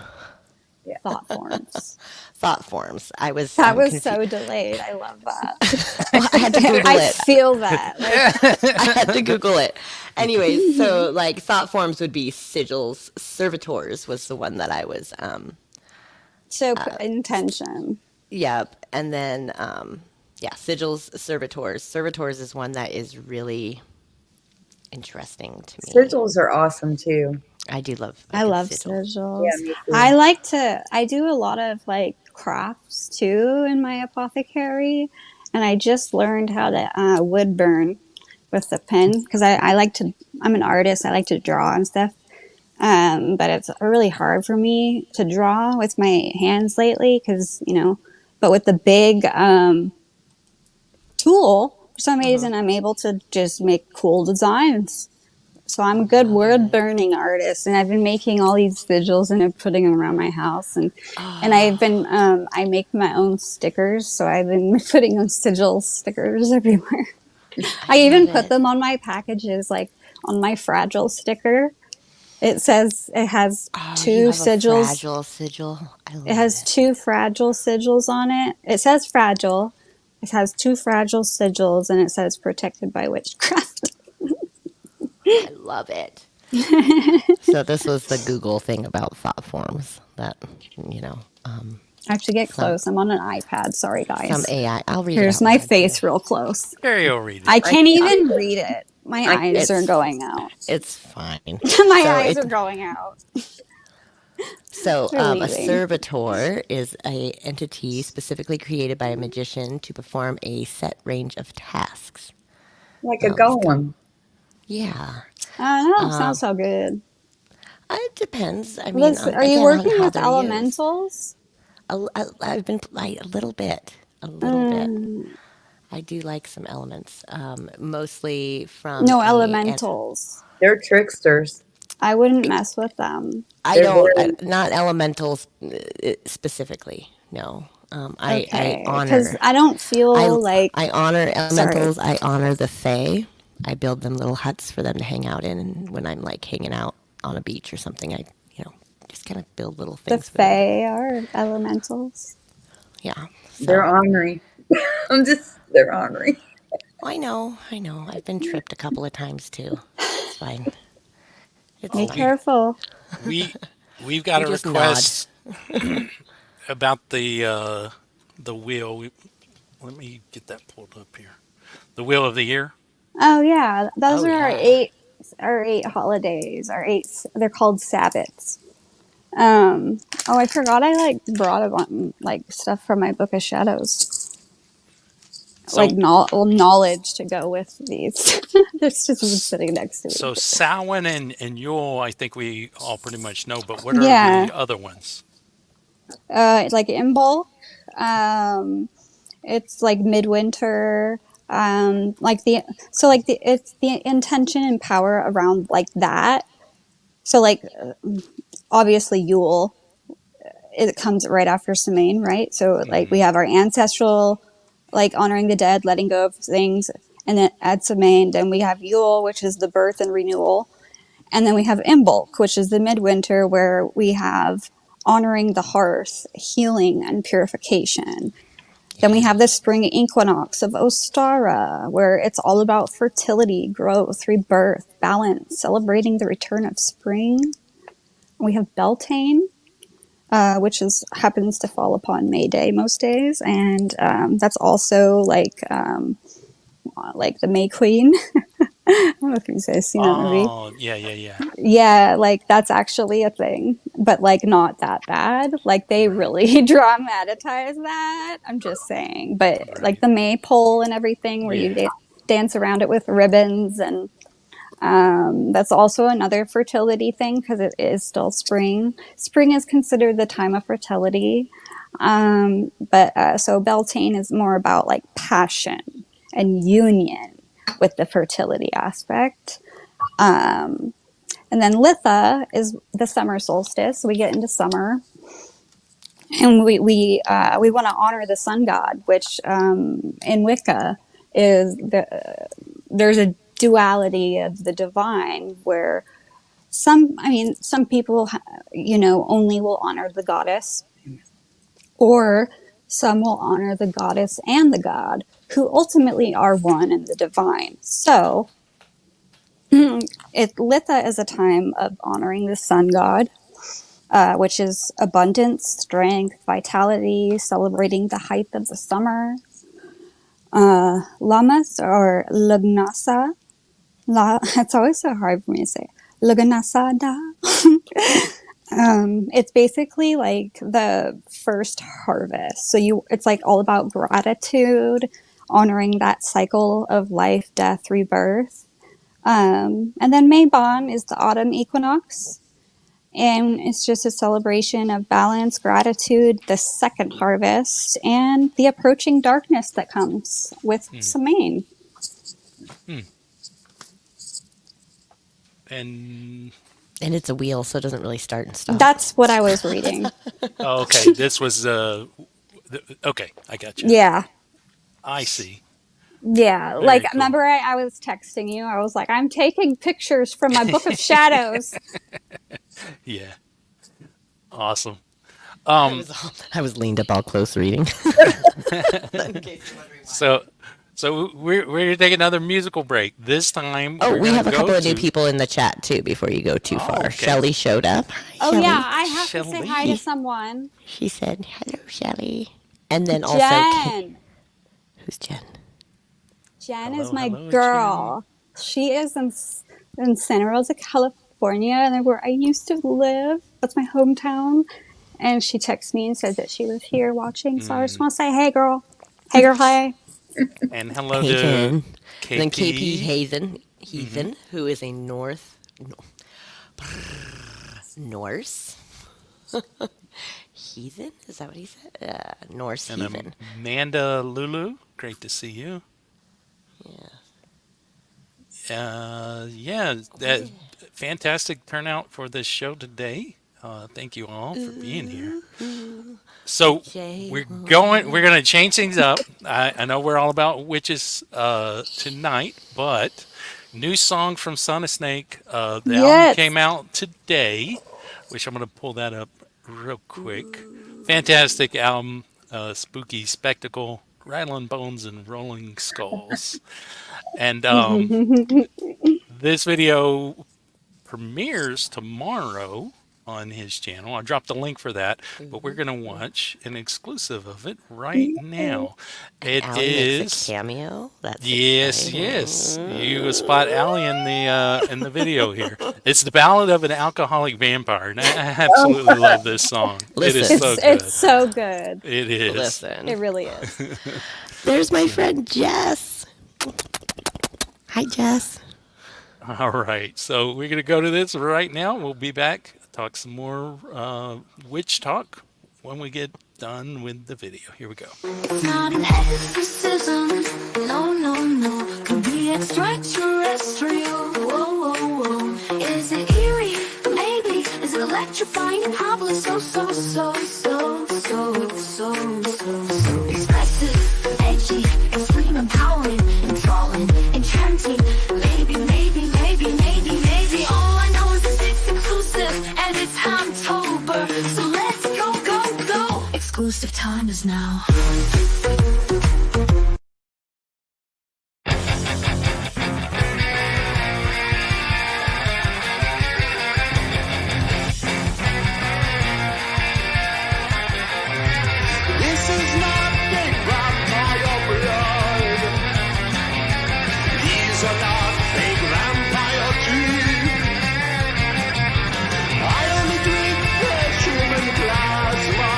Yeah. Thought forms. Thought forms. I was That was confused. so delayed. I love that. Well, I had to Google I it. feel that. Like, I had to Google it. Anyways, so like thought forms would be sigils. Servitors was the one that I was. so intention. Yep. And then yeah, sigils, servitors. Servitors is one that is really interesting to me. Sigils are awesome too. I do love a I good love sigil. sigils. Yeah, me too. I do a lot of like crafts too in my apothecary. And I just learned how to wood burn with the pen because I like to, I'm an artist. I like to draw and stuff. But it's really hard for me to draw with my hands lately because, but with the big tool, for some reason, I'm able to just make cool designs. So I'm a good word burning artist, and I've been making all these sigils and I'm putting them around my house, and I've been I make my own stickers, so I've been putting on sigil stickers everywhere. I even love put it. them on my packages, like on my fragile sticker. It says it has Oh, two you have a sigils. fragile sigil. I love It has it. two fragile sigils on it. It says fragile. It has two fragile sigils, and it says protected by witchcraft. I love it. So this was the Google thing about thought forms that, I have to get some close. I'm on an iPad. Sorry, some guys. AI. I'll read it Here's out my loud. face real close. Carrie will read it. I I can't can't even read it. read it. My I eyes are It's going out. it's fine. My So eyes it are going out. so They're a leaving. servitor is a entity specifically created by a magician to perform a set range of tasks. Like a It's kind golem. yeah. I don't know. Um, Sounds so good. it depends. I mean, Are you again, on working how with they're used. elementals? I've been like a little bit, a little bit. Mm, I do like some elements, mostly from no, and elementals. They're tricksters. I wouldn't mess with them. I They're don't, very, not elementals specifically. No, I Okay, because honor, I don't feel like. I honor Sorry. elementals. I honor the fae. I build them little huts for them to hang out in, and when I'm like hanging out on a beach or something, I just kind of build little The things for them. Fae are elementals. Yeah. they're So ornery. they're ornery. I know. I've been tripped a couple of times too. It's fine. It's Be Oh, fine. careful. we we've got We a just nod. request about the wheel. Let me get that pulled up here. The wheel of the year. Oh yeah, those Oh are yeah. our 8 holidays. They're called Sabbats. Oh, I forgot I like brought a bunch like stuff from my book of shadows, like So knowledge to go with these. It's just been s- sitting next to me. so Samhain and Yule, I think we all pretty much know. But what are Yeah, the other ones? like Imbolc. It's like midwinter. Like it's the intention and power around like that. So like obviously Yule, it comes right after Samhain, right? So like we Hmm. have our ancestral, like honoring the dead, letting go of things, and then at Samhain, then we have Yule, which is the birth and renewal, and then we have Imbolc, which is the midwinter, where we have honoring the hearth, healing and purification. Then we Yeah. have the spring equinox of Ostara, where it's all about fertility, growth, rebirth, balance, celebrating the return of spring. We have Beltane, which is happens to fall upon May Day most days, and that's also like the May Queen. I don't know if you guys seen that movie. Oh, yeah, yeah, yeah. Yeah, like that's actually a thing, but like not that bad. Like they Right, really dramatize that. I'm just saying, but like right. the maypole and everything, where Yeah. you dance around it with ribbons, and that's also another fertility thing because it is still spring. Spring is considered the time of fertility, but so Beltane is more about like passion and union with the fertility aspect. Um, and then Litha is the summer solstice. We get into summer, and we want to honor the sun god, which in Wicca is there's a duality of the divine where some people only will honor the goddess, or some will honor the goddess and the god, who ultimately are one in the divine. So Litha is a time of honoring the sun god, which is abundance, strength, vitality, celebrating the height of the summer. Lamas or Lugnasa. It's always so hard for me to say. Lugnasada. It's basically like the first harvest. So it's like all about gratitude, honoring that cycle of life, death, rebirth. And then Mabon is the autumn equinox. And it's just a celebration of balance, gratitude, the second harvest, and the approaching darkness that comes with Hmm. Samhain. Hmm. And And it's a wheel, so it doesn't really start and stop. That's what I was reading. oh, okay, this was okay. I got you. Yeah. I see. Yeah. Like, Very cool. remember I was texting you? I was like, I'm taking pictures from my book of shadows. Yeah. Awesome. I was leaned up all close reading. So we're gonna take another musical break. This time Oh, we're we gonna have a go couple of new to. people in the chat too before you go too Oh, far. okay. Shelly showed up. Hi, Oh, yeah. Shelly. I have to say hi to Shelley. someone. She said, "Hello, Shelly." And then also, Jen. who's Jen? Jen is Hello, my hello, Jen. girl. She is in Santa Rosa, California, and where I used to live. That's my hometown. And she texted me and said that she was here watching. So I just want to say, hey, girl. Hey, girl, hey. And hello Hey, to Jen. And then KP KP. Heathen, who is a Norse. Heathen? Is that what he said? Norse And heathen. Amanda Lulu. Great to see you. Yeah, that fantastic turnout for this show today. Thank you all for being here. So we're gonna change things up. I know we're all about witches tonight, but new song from Son Snake. The album Yes. came out today, which I'm gonna pull that up real quick. Fantastic album, spooky spectacle, rattling bones and rolling skulls. And this video premieres tomorrow on his channel. I dropped the link for that, but we're going to watch an exclusive of it right now. It Allie makes is a cameo. That's yes, exciting. yes. You will spot Allie in the video here. It's the Ballad of an Alcoholic Vampire, and I absolutely love this song. It is Listen. so good. It's so good. It is. Listen. It really is. There's my friend Jess. Hi, Jess. All right, so we're going to go to this right now. We'll be back, talk some more witch talk when we get done with the video. Here we go. It's not an exorcism, no, no, no. Could be extraterrestrial, whoa, whoa, whoa. Is it eerie? Maybe. Is it electrifying? Probably so, so, so, so, so, so, so expressive, edgy, extreme, empowering, enthralling, enchanting. Maybe, maybe, maybe, maybe, maybe. All I know is this it's exclusive and it's Hamtober. So let's go, go, go. Exclusive time is now. This is not big vampire blood. These are not fake vampire teeth. I only drink fresh human plasma.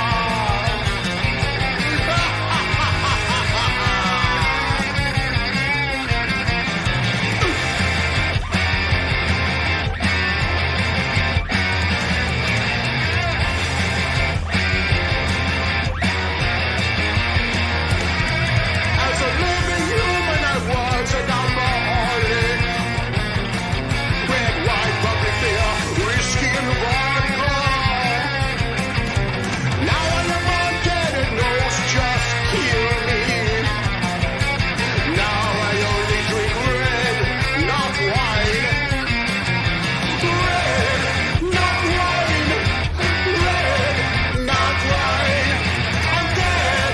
As a living human, I was an alcoholic. Red, white, bubbly fear, whiskey and vodka. Now I am on dead and knows just kill me. Now I only drink red, not wine. Red, not wine. Red, not wine. I'm dead.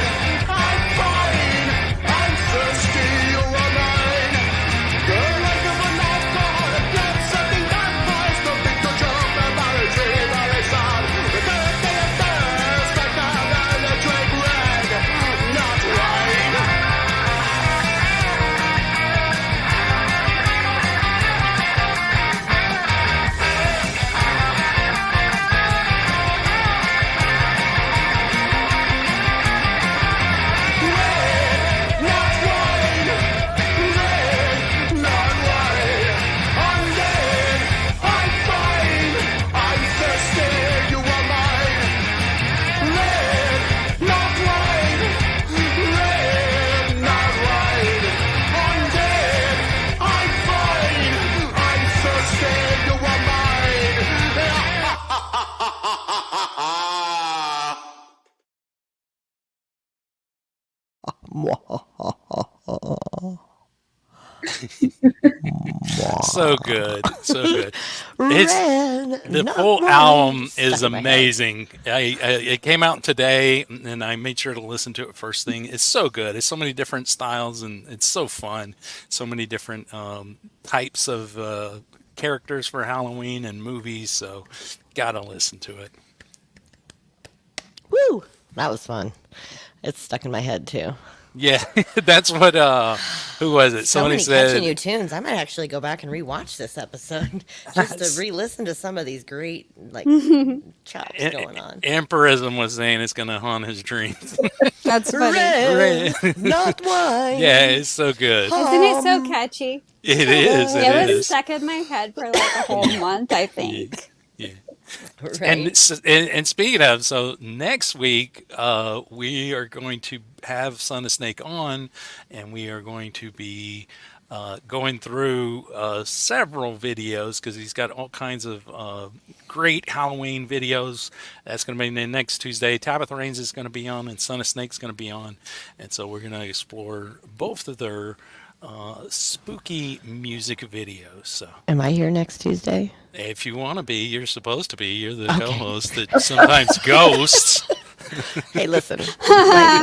I'm fine. I'm thirsty. You are mine. The life of an alcoholic, that's something that was the big to jump about a tree, very sad. The birthday of thirst, like that, and I drink red, not wine. Not wine. Red, not wine. I'm dead. I'm fine. I'm thirsty. You are mine. Red, not wine. Red, not wine. I'm dead. I'm fine. I'm thirsty. You are mine. So good. So good. It's, Red, the not full wine. album Stuck is in my head. amazing. It came out today, and I made sure to listen to it first thing. It's so good. It's so many different styles, and it's so fun. So many different types of characters for Halloween and movies. So, gotta listen to it. Woo! That was fun. It's stuck in my head too. Yeah, that's what. Who was it? So Somebody many said. catchy new tunes. I might actually go back and rewatch this episode just to re-listen to some of these great like chops going on. Emperism was saying it's gonna haunt his dreams. That's funny. Red, not wine. Yeah, it's so good. Isn't it so catchy? It is. It It was is. stuck in my head for like a whole month, I think. Yeah. Right. And speaking of, so next week we are going to have Son of Snake on, and we are going to be going through several videos because he's got all kinds of great Halloween videos. That's going to be next Tuesday. Tabitha Rains is going to be on, and Son of Snake's going to be on, and so we're going to explore both of their spooky music videos. So Am I here next Tuesday? if you want to be, you're supposed to be. You're the co-host that sometimes ghosts. Hey, listen,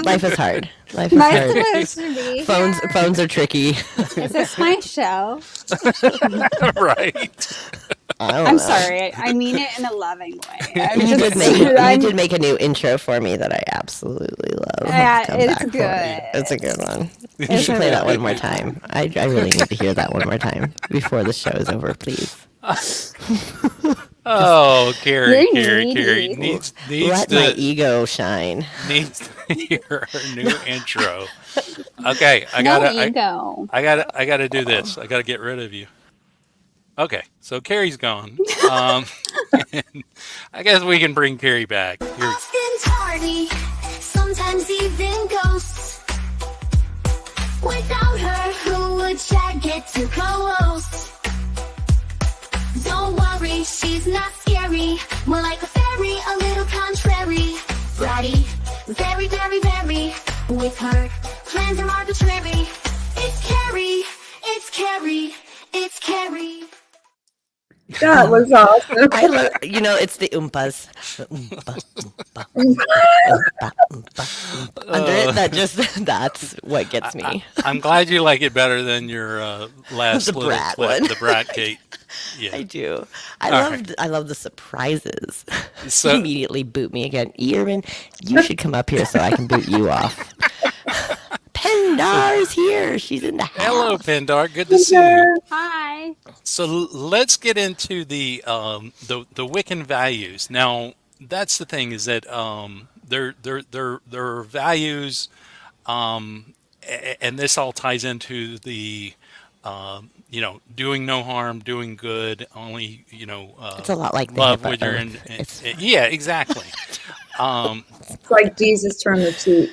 life is hard. Life is Am I hard. supposed to be Phones here? are tricky. Is this my show? Right. I don't I'm know. sorry. I mean it in a loving way. I'm You did just, make you I'm, did make a new intro for me that I absolutely love. yeah, Come it's back for good. it. It's a good one. You It's should a play that really one more good time. I really need to hear that one more time before the show is over, please. Oh, Carrie, You're Carrie needy. needs Let my to ego shine. hear our new intro. Okay, No ego. I gotta do this. I gotta get rid of you. Okay, so Carrie's gone. And I guess we can bring Carrie back. Here. Often tardy, sometimes even ghosts. Without her, who would chat get too close? Don't worry, she's not scary. More like a fairy, a little contrary. Bratty, very, very, very. With her, plans are arbitrary. It's Carrie, it's Carrie, it's Carrie. That was awesome. I love, it's the oompas. The oompa, oompa, oompa, oompa. Under it, that's what gets me. I'm glad you like it better than your last The little brat clip, one. the brat Kate. Yeah. I do. All right. I love the surprises. So- Immediately boot me again. Earman, you should come up here so I can boot you off. Pendar's here. She's in the house. Hello, Pendar. Good to see you. Hi. So let's get into the Wiccan values. Now, that's the thing is that their values, and this all ties into the doing no harm, doing good, only It's a lot like the love HIPAA with your oath. yeah, exactly. It's like Jesus from the cheat.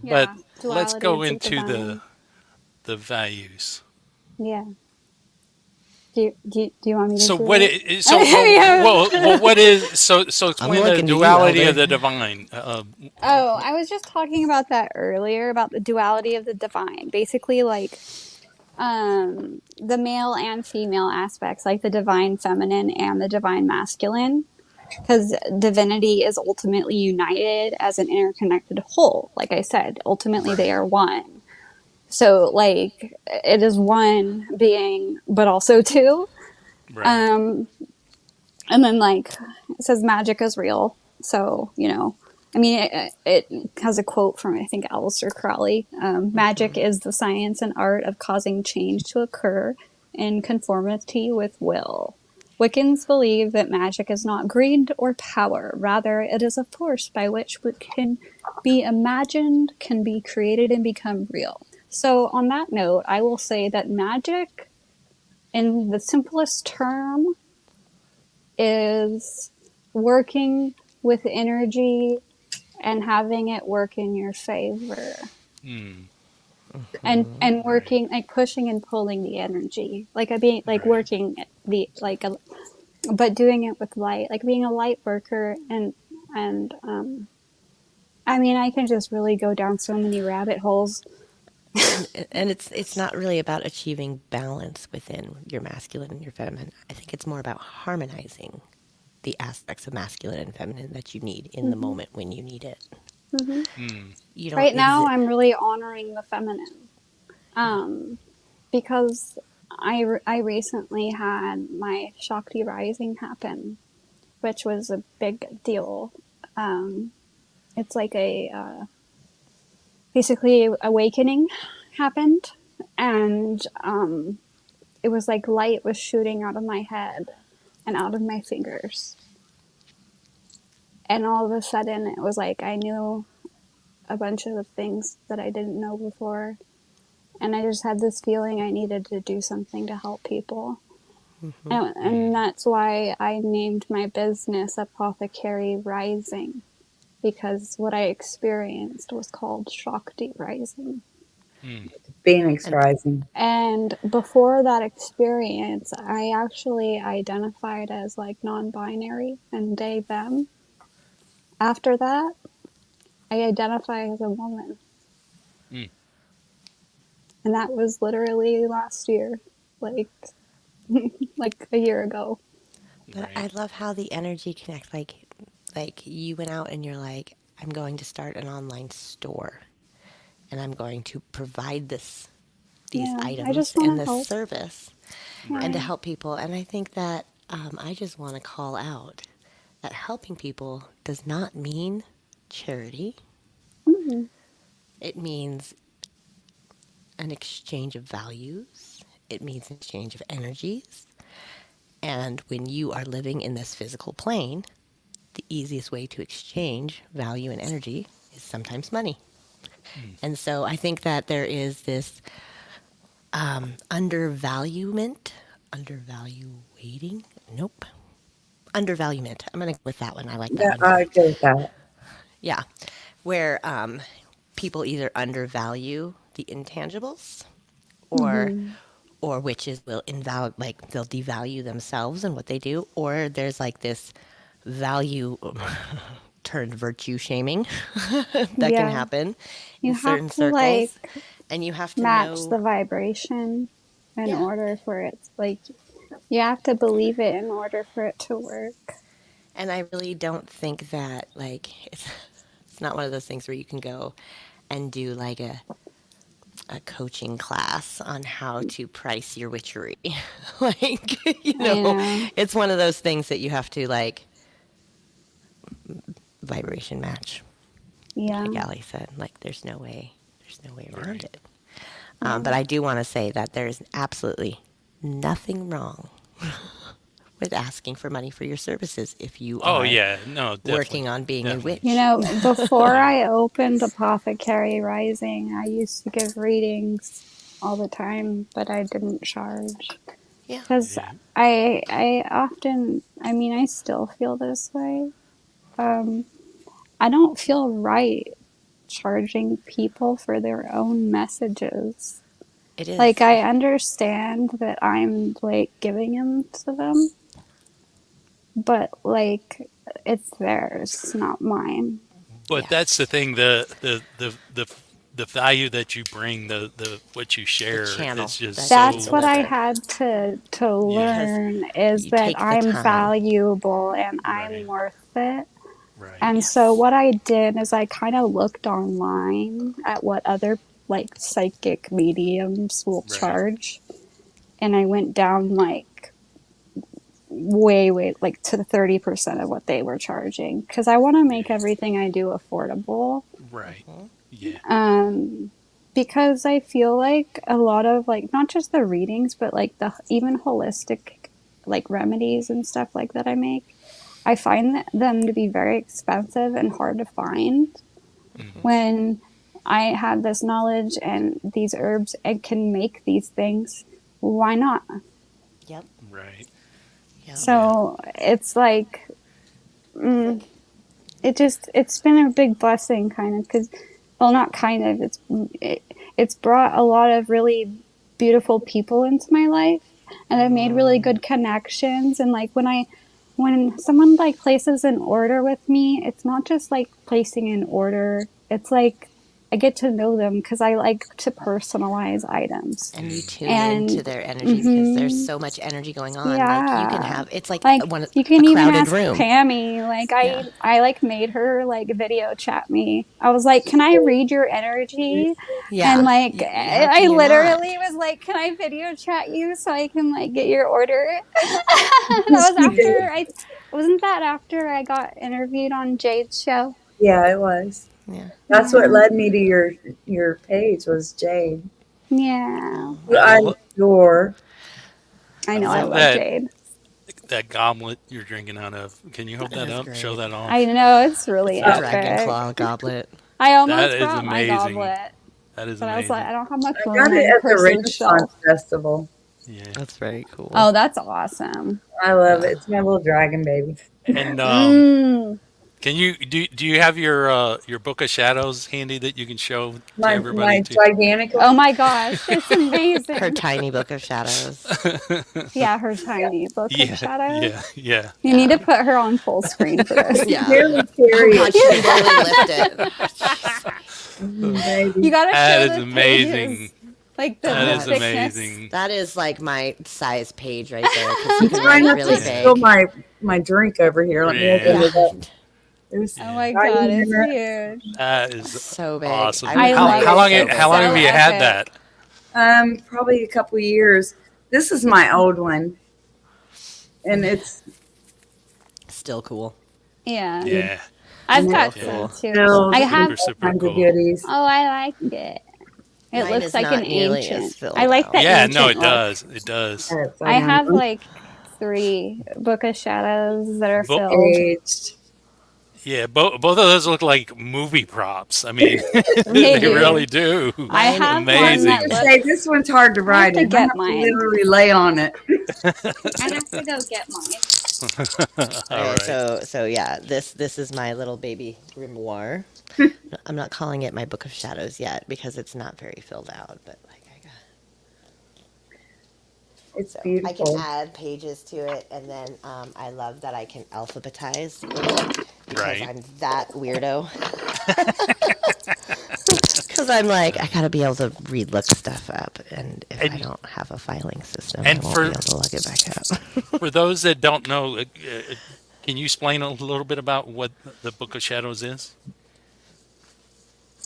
But Yeah, let's duality go is into divine. the values. Yeah. Do you want me to So do what? it? So what is so explain the looking to you, duality of Elder. the divine. Oh, I was just talking about that earlier about the duality of the divine. Basically, like the male and female aspects, like the divine feminine and the divine masculine, because divinity is ultimately united as an interconnected whole. Like I said, ultimately they are one. So, like, it is one being, but also two. Right. And then, like, it says magic is real. So, I mean, it has a quote from, I think, Aleister Crowley. Magic is the science and art of causing change to occur in conformity with will. Wiccans believe that magic is not greed or power. Rather, it is a force by which what can be imagined, can be created, and become real. So, on that note, I will say that magic, in the simplest term, is working with energy and having it work in your favor. And working, like pushing and pulling the energy, like being like working but doing it with light, like being a light worker. And I mean, I can just really go down so many rabbit holes. And it's not really about achieving balance within your masculine and your feminine. I think it's more about harmonizing the aspects of masculine and feminine that you need in the moment when you need it. You don't Right now, I'm really honoring the feminine, because I recently had my Shakti rising happen, which was a big deal. It's like basically awakening happened, and it was like light was shooting out of my head and out of my fingers. And all of a sudden, it was like I knew a bunch of things that I didn't know before. And I just had this feeling I needed to do something to help people. And that's why I named my business Apothecary Rising, because what I experienced was called Shakti Rising. Phoenix Rising. And before that experience, I actually identified as like non-binary and they, them. After that, I identify as a woman. And that was literally last year, like a year ago. But I love how the energy connects. Like, Like you went out and you're like, I'm going to start an online store and I'm going to provide these Yeah, I items just want and to this help. service and to Yeah. help people. And I think that I just want to call out that helping people does not mean charity. Mhm. It means an exchange of values. It means an exchange of energies. And when you are living in this physical plane, the easiest way to exchange value and energy is sometimes money. And so I think that there is this undervaluing, nope, undervaluement. I'm going to go with that one. I like that Yeah, one. I go with that. Yeah, where people either undervalue the intangibles, or Mhm. or witches will like they'll devalue themselves and what they do, or there's like this value turned virtue shaming that can Yeah. happen You in have certain to circles, like and you have to match know. the vibration in Yeah, order for it, like, you have to believe it in order for it to work. and I really don't think that like it's not one of those things where you can go and do like a coaching class on how to price your witchery. Like, I know. it's one of those things that you have to like vibration match. Yeah. Like Ali said, like there's no way around Right. it. Yeah. But I do want to say that there's absolutely nothing wrong with asking for money for your services if you Oh are yeah, no, working definitely, on being a definitely. You witch. know, before Yeah. I opened Apothecary Rising, I used to give readings all the time, but I didn't charge. Yeah. Because Yeah. I often, I mean, I still feel this way. Um, I don't feel right charging people for their own messages. It is. Like, I understand that I'm, like, giving them to them, but, like, it's theirs, not mine. But that's the Yes. thing, the value that you bring, the what you The share channel is just that you That's so what I deliver. had to yeah, Because learn, is you that take the I'm time. valuable and I'm right, worth it. right, And so Yes. what I did is I kind of looked online at what other like psychic mediums will right, charge, and I went down like way like to the 30% of what they were charging, because I want to make yeah, everything I do affordable. right, yeah, Um, because I feel like a lot of like not just the readings, but like the even holistic like remedies and stuff like that I make, I find them to be very expensive and hard to find. hmm, When I have this knowledge and these herbs and can make these things, why not? Yep. right, Yep. yeah, So it's like, mm, it's been a big blessing, kind of, because, well, not kind of, it's brought a lot of really beautiful people into my life, and I've made really good connections. And like when someone like places an order with me, it's not just like placing an order, it's like I get to know them because I like to personalize items. And you tune into And their energy because there's mhm, so much energy going on. Like you can yeah. have it's like Like you a can even crowded ask room. Pammy. Like Yeah. I like made her like video chat me. I was like, "Can I read your energy?" And Yeah. like How can I you not? literally was like, "Can I video chat you so I can like get your order?" That was after I wasn't that after I got interviewed on Jade's show. Yeah, it was. Yeah. That's what Yeah. led me to your page was Jade, Yeah. who I I lo- adore. I I know I love love that Jade. goblet you're drinking out of. Can you hold That that is up? Show great. that I off. know it's It's really a dragon epic. claw goblet. I That almost is brought my amazing. goblet, That is but I was like, I amazing. don't have much I got room it on at the Chris's Renaissance shelf. Festival. Yeah. That's very cool. Oh, that's awesome. I love it. Yeah. It's my little dragon baby. And Mm. can you do you have your book of shadows handy that you can show to everybody My too? gigantic Oh one. my gosh, it's Her amazing. tiny book of shadows. Yeah, her tiny book of Yeah, shadows. yeah, yeah. You need Yeah. to put her on full screen for this. I can Yeah. barely Oh carry God, it. she can barely lift it. Jeez. You Baby. gotta That show is the amazing. pages, like Oh, That the is thickness. amazing. that is like my size page right there because you I'm can trying write not to really Yeah, spill big. my drink over here. Let me open yeah. Yeah. it up. There's, Oh my I god, it's remember, huge. That is So big. awesome. I love How it. long? It's How long so have you had epic. that? probably a couple years. This is my old one, and it's Still cool. Yeah. Yeah, I've and got it's some too. filled I with have. super super all kinds of cool. goodies. Oh, I like it. It Mine looks is like not an nearly as ancient. filled I like out. the Yeah, ancient no, it look. does. It does. Yes, I have know. like 3 Book of Shadows that are Bo- filled. Aged. yeah, both of those look like movie props. I mean, They they really do. do. I Mine, have one I was that Amazing. gonna looks. say this one's hard to I have ride to in. I get have to mine. literally lay on it. I have to go get mine. All Okay, right. so yeah, this is my little baby grimoire. I'm not calling it my Book of Shadows yet because it's not very filled out, but like I got It's so I can beautiful. add pages to it, and then I love that I can alphabetize because Right. I'm that weirdo. Because I'm like I gotta be able to look stuff up, and if I And don't have a filing system, I and won't be able to look it back up. for those that don't know, can you explain a little bit about what the Book of Shadows is,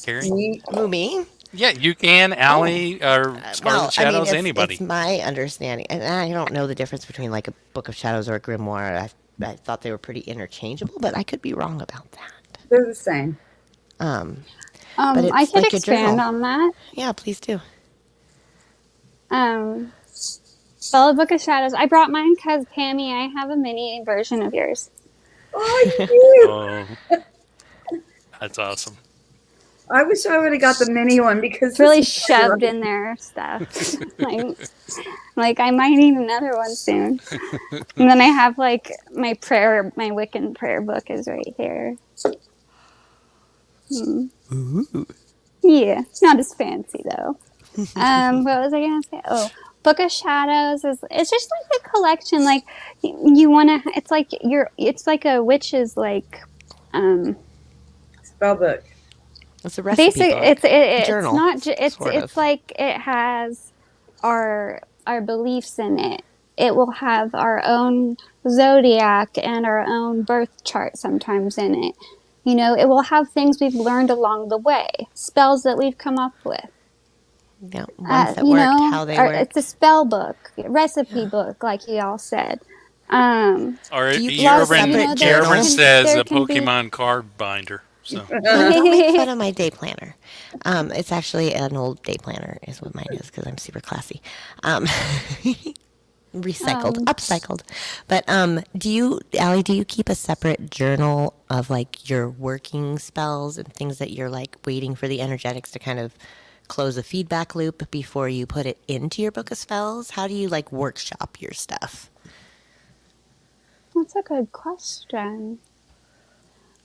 Carrie? Me, Moomy. Yeah, you can, Oh, Allie, or Scarlet well, I mean, Shadows, it's anybody. my understanding, and I don't know the difference between like a Book of Shadows or a grimoire. I thought they were pretty interchangeable, but I could be wrong about that. they're the same. Um, but I it's could like a expand journal. on that. Yeah, please do. Well, Book of Shadows. I brought mine because Pammy, I have a mini version of yours. Oh, you do. Oh, that's awesome. I wish I would have got the mini one because It's really this is hard to shoved ride. in there stuff. like I might need another one soon. And then I have like my Wiccan prayer book is right here. Yeah, not as fancy though. What was I gonna say? Oh, Book of Shadows it's just like a collection. Like you want to. It's like a witch's like Spell book. It's a recipe basic. book. It's Journal, not. It's sort it's of. like it has our beliefs in it. It will have our own zodiac and our own birth chart sometimes in it. You know, it will have things we've learned along the way, spells that we've come up with. Yeah, ones that worked, how they worked. It's a spell book, recipe book, like y'all said. Or Do you you keep a Irvin, separate there journal? Irvin says there a can be- Pokemon card binder. So Don't make fun of my day planner. It's actually an old day planner, is what mine is, because I'm super classy. Recycled, upcycled. But Allie, do you keep a separate journal of like your working spells and things that you're like waiting for the energetics to kind of close a feedback loop before you put it into your book of spells? How do you like workshop your stuff? That's a good question.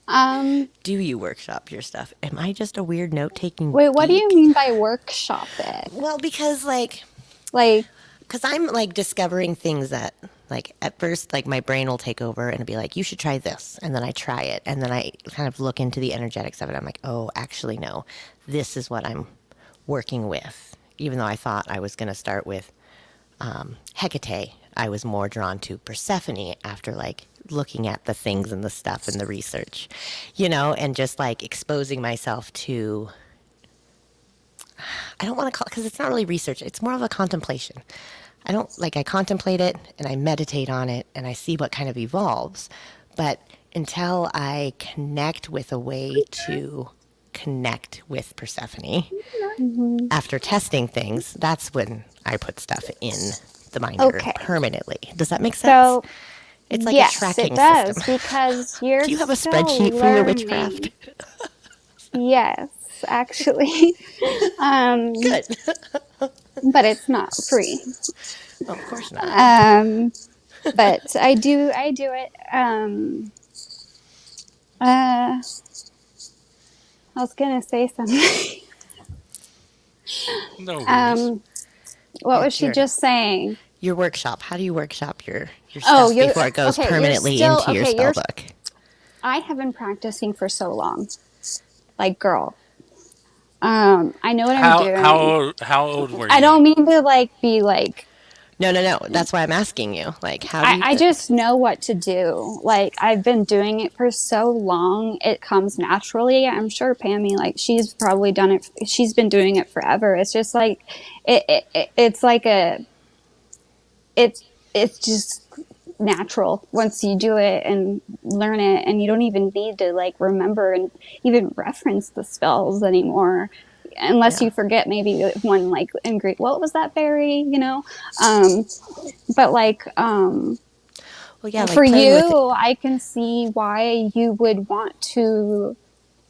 Do you workshop your stuff? Am I just a weird note-taking Wait, what do you geek? mean by workshop it? Well, because like Like, because I'm like discovering things that like at first like my brain will take over and be like, you should try this, and then I try it, and then I kind of look into the energetics of it. I'm like, oh, actually no, this is what I'm working with. Even though I thought I was going to start with Hecate, I was more drawn to Persephone after like looking at the things and the stuff and the research, and just like exposing myself to. I don't want to call it because it's not really research. It's more of a contemplation. I contemplate it and I meditate on it and I see what kind of evolves. But until I connect with a way to connect with Persephone, after testing things, that's when I put stuff in the binder Okay. permanently. Does that make sense? so It's like yes, a tracking it does system. because you're. Do you have a still spreadsheet for your learning. witchcraft? Yes, actually, Good. but it's not free. Well, of course not. But I do it. I was gonna say something. no worries. What was she Sure. just saying? Your workshop. How do you workshop your Oh, stuff before it goes okay, you're permanently still- into your okay, spell you're- book? I have been practicing for so long, like girl. I know what I'm doing. How old were you? I don't mean to like be like No. That's why I'm asking you. Like, how do you? I just know what to do. Like, I've been doing it for so long, it comes naturally. I'm sure Pammy, like, she's probably done it. She's been doing it forever. It's just like, it's like it's just natural once you do it and learn it, and you don't even need to like remember and even reference the spells anymore. Unless you forget maybe one like ingredient. What was that berry? You know, but like well, yeah, like for playing with it. you, I can see why you would want to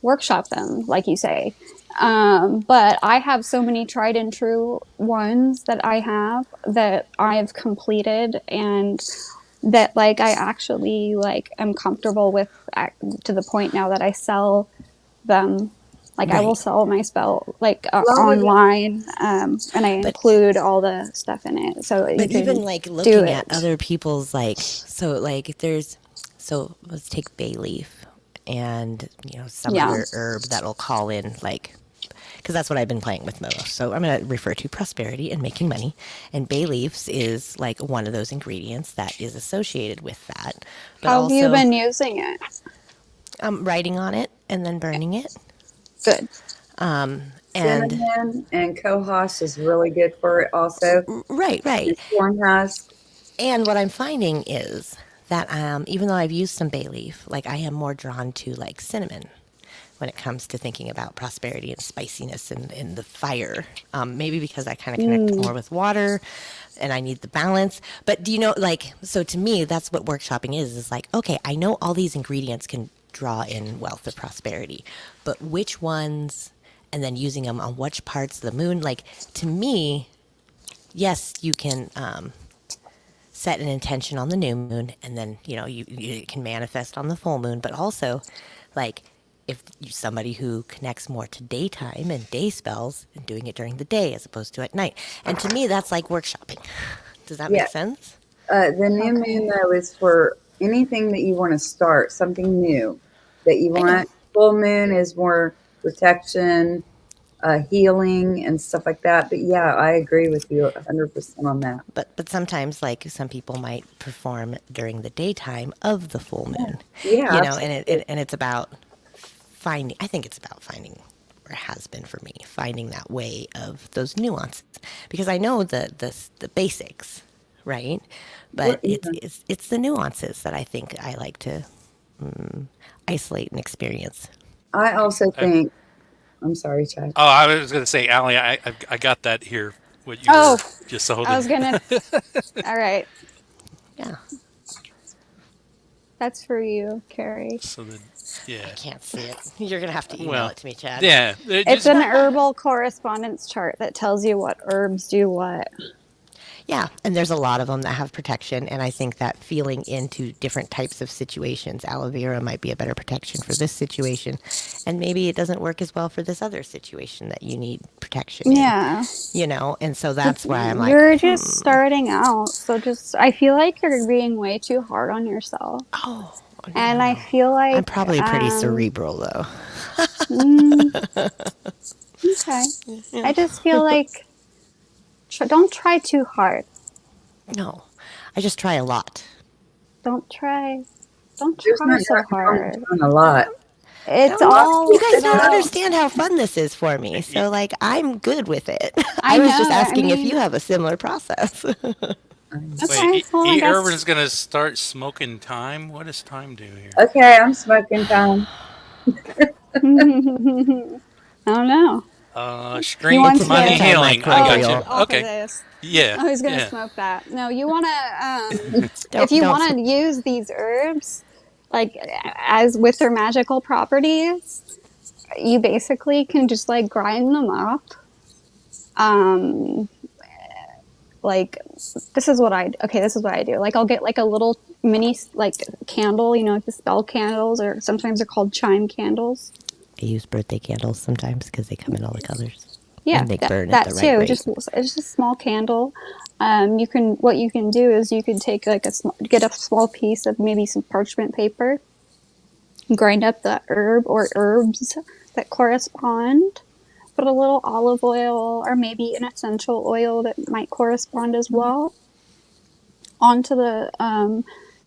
workshop them, like you say. But I have so many tried and true ones that I've completed, and that like I actually like am comfortable with, to the point now that I sell them. Like I will Right. sell my spell like Well, online, and I include all the stuff in it. So you But can even like do looking it. at other people's so let's take bay leaf and some Yeah. other herb that'll call in like, because that's what I've been playing with most. So I'm going to refer to prosperity and making money, and bay leaves is like one of those ingredients that is associated with that. But How have you also, been using it? I'm writing on it and then burning it. Good. And cinnamon and Cohost is really good for it also. right. And corn husk. And what I'm finding is that even though I've used some bay leaf, like I am more drawn to like cinnamon when it comes to thinking about prosperity and spiciness and the fire. Maybe because I kind of connect more with water and I need the balance. But do you know, like, so to me, that's what workshopping is like, okay, I know all these ingredients can draw in wealth or prosperity, but which ones, and then using them on which parts of the moon, like to me, yes, you can set an intention on the new moon, and then you can manifest on the full moon. But also, like if you're somebody who connects more to daytime and day spells and doing it during the day as opposed to at night, and to me that's like workshopping. Does that make Yeah. sense? The new moon though is for anything that you want to start, something new that you I know. want. Full moon is more protection, healing, and stuff like that. But yeah, I agree with you 100% on that. But sometimes like some people might perform during the daytime of the full moon, Yeah, and absolutely. it's about finding. I think it's about finding, or has been for me, finding that way of those nuances, because I know the basics, right? But Yeah. it's the nuances that I think I like to isolate and experience. I also think. I'm sorry, Chad. Oh, I was going to say, Allie, I got that here. What you Oh, were just holding. I was gonna. All right, Yeah, that's for you, Carrie. So that, yeah. I can't see it. You're gonna have to email Well, it to me, Chad. yeah. It's an herbal correspondence chart that tells you what herbs do what. Yeah, and there's a lot of them that have protection, and I think that feeling into different types of situations, aloe vera might be a better protection for this situation, and maybe it doesn't work as well for this other situation that you need protection in. Yeah. And so that's why I'm like, You're just starting out, so I feel like you're being way too hard on yourself. oh, And I feel like I'm probably pretty cerebral though. Okay. I just feel like don't try too hard. No, I just try a lot. Don't try There's so not hard. a lot. It's No, all you guys don't about- understand how fun this is for me. So like, I'm good with it. I I was just know, I asking if mean- you have a similar process. Okay, Wait, well, I guess- Irvin's going to start smoking time? What does time do here? Okay, I'm smoking time. I don't know. Strength, wants money, to- healing. I got you. Off of Okay. this. Yeah. Oh, he's gonna yeah. smoke that. No, you wanna Don't- if you don't wanna use these herbs, like as with their magical properties, you basically can just like grind them up. Like this is what I do. Like I'll get like a little mini like candle, like the spell candles, or sometimes they're called chime candles. I use birthday candles sometimes because they come in all the colors. Yeah, And they burn that at the too. right rate. Just it's just a small candle. What you can do is you can take like get a small piece of maybe some parchment paper, grind up the herb or herbs that correspond, put a little olive oil or maybe an essential oil that might correspond as well. onto the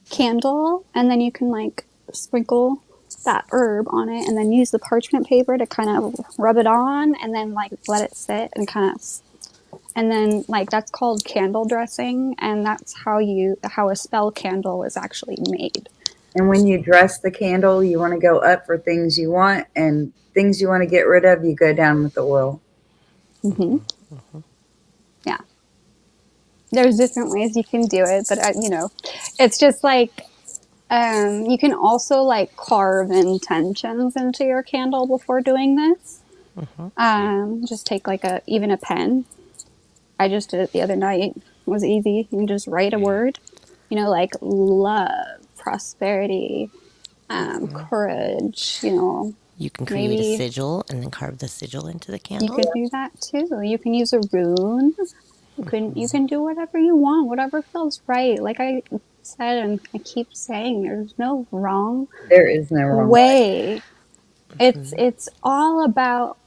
candle, and then you can like sprinkle that herb on it, and then use the parchment paper to kind of rub it on, and then like let it sit and kind of, and then like that's called candle dressing, and that's how a spell candle is actually made. And when you dress the candle, you want to go up for things you want, and things you want to get rid of, you go down with the oil. Yeah, there's different ways you can do it, but it's just like you can also like carve intentions into your candle before doing this. Just take like even a pen. I just did it the other night. It was easy. You can just write a word, like love, prosperity, courage, You can create a maybe sigil and then carve the sigil into the you candle. could do that too. You can use a rune. You can do whatever you want, whatever feels right. Like I said, and I keep saying, there's no wrong There is no wrong way. It's all about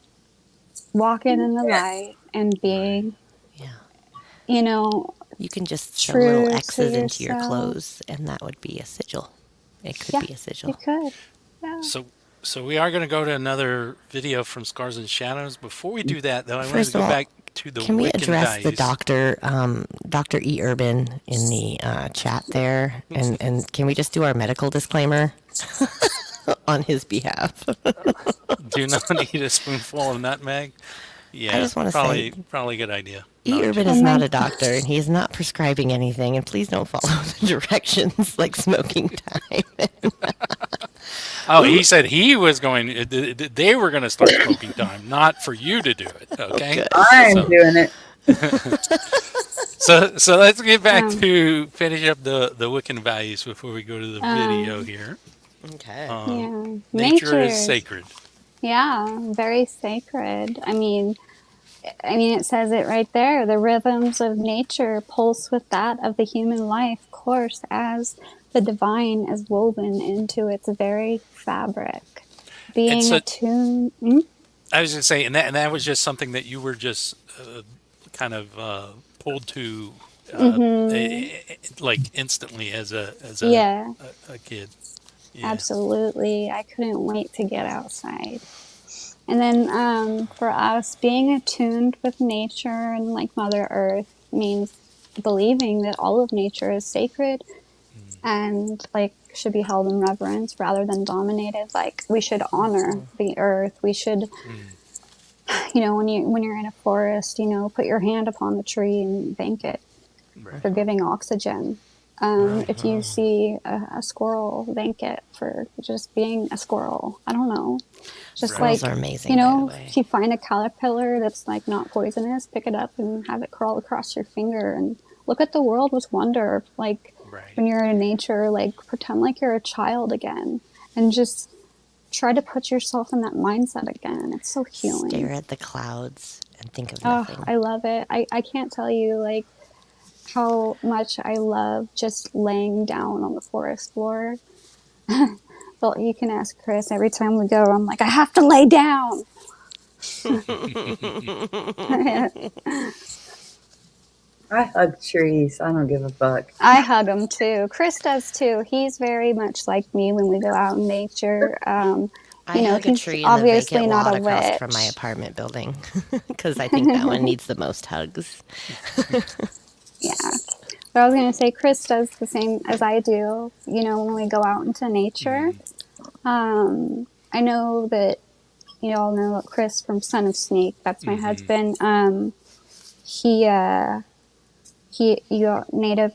walking in the light and being, Yeah. You can just sew little true to X's into your yourself. clothes, and that would be a sigil. It could Yeah, be a sigil. you could. Yeah. So we are going to go to another video from Scars and Shadows. Before we do that, though, I wanted First to of go all, back to the can we Wiccan address the values. Dr. E. Urban in the chat there? And can we just do our medical disclaimer on his behalf? Do not eat a spoonful of nutmeg. Yeah, I just want to probably say, probably a good idea. E. No, I'm Urban kidding. is Oh not my- a doctor, and he is not prescribing anything. And please don't follow the directions like smoking time. Oh, he said he was going. They were going to start smoking time, not for you to do it. Okay. good. I am So, doing it. so let's get back Um, to finish up the Wiccan values before we go to the video here. Okay. Yeah. Nature is sacred. Yeah, very sacred. I mean, it says it right there. The rhythms of nature pulse with that of the human life course as the divine is woven into its very fabric. And Being so attuned. I was going to say, and that was just something that you were just kind of pulled to, like instantly as Yeah, a kid. Yeah. absolutely. I couldn't wait to get outside. And then for us, being attuned with nature and like Mother Earth means believing that all of nature is sacred and like should be held in reverence rather than dominated. Like we should honor the earth. We should, when you're in a forest, put your hand upon the tree and thank it for giving oxygen. If you see a squirrel, thank it for just being a squirrel. I don't know. Just Squirrels like, are amazing, by the way. if you find a caterpillar that's like not poisonous, pick it up and have it crawl across your finger and look at the world with wonder. Like when you're in nature, like pretend like you're a child again and just try to put yourself in that mindset again. It's so healing. Stare at the clouds and think of Oh, nothing. I love it. I can't tell you like how much I love just laying down on the forest floor. Well, you can ask Chris every time we go. I'm like, I have to lay down. I hug trees. I don't give a fuck. I hug him too. Chris does too. He's very much like me when we go out in nature. I hug a he's tree in the obviously vacant not lot a across witch. from my apartment building because I think that one needs the most hugs. Yeah. But I was going to say, Chris does the same as I do, when we go out into nature. I know that you all know Chris from Son of Snake. That's my husband. He native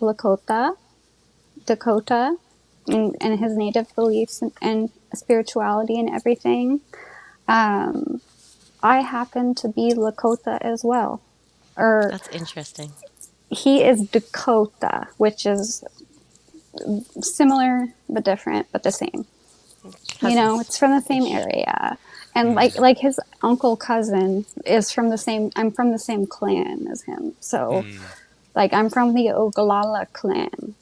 Dakota, and his native beliefs and spirituality and everything. I happen to be Lakota as well. That's interesting. He is Dakota, which is similar but different, but the same. Cousins. It's from the same area. And like his uncle cousin is from the same, I'm from the same clan as him. So like I'm from the Ogallala clan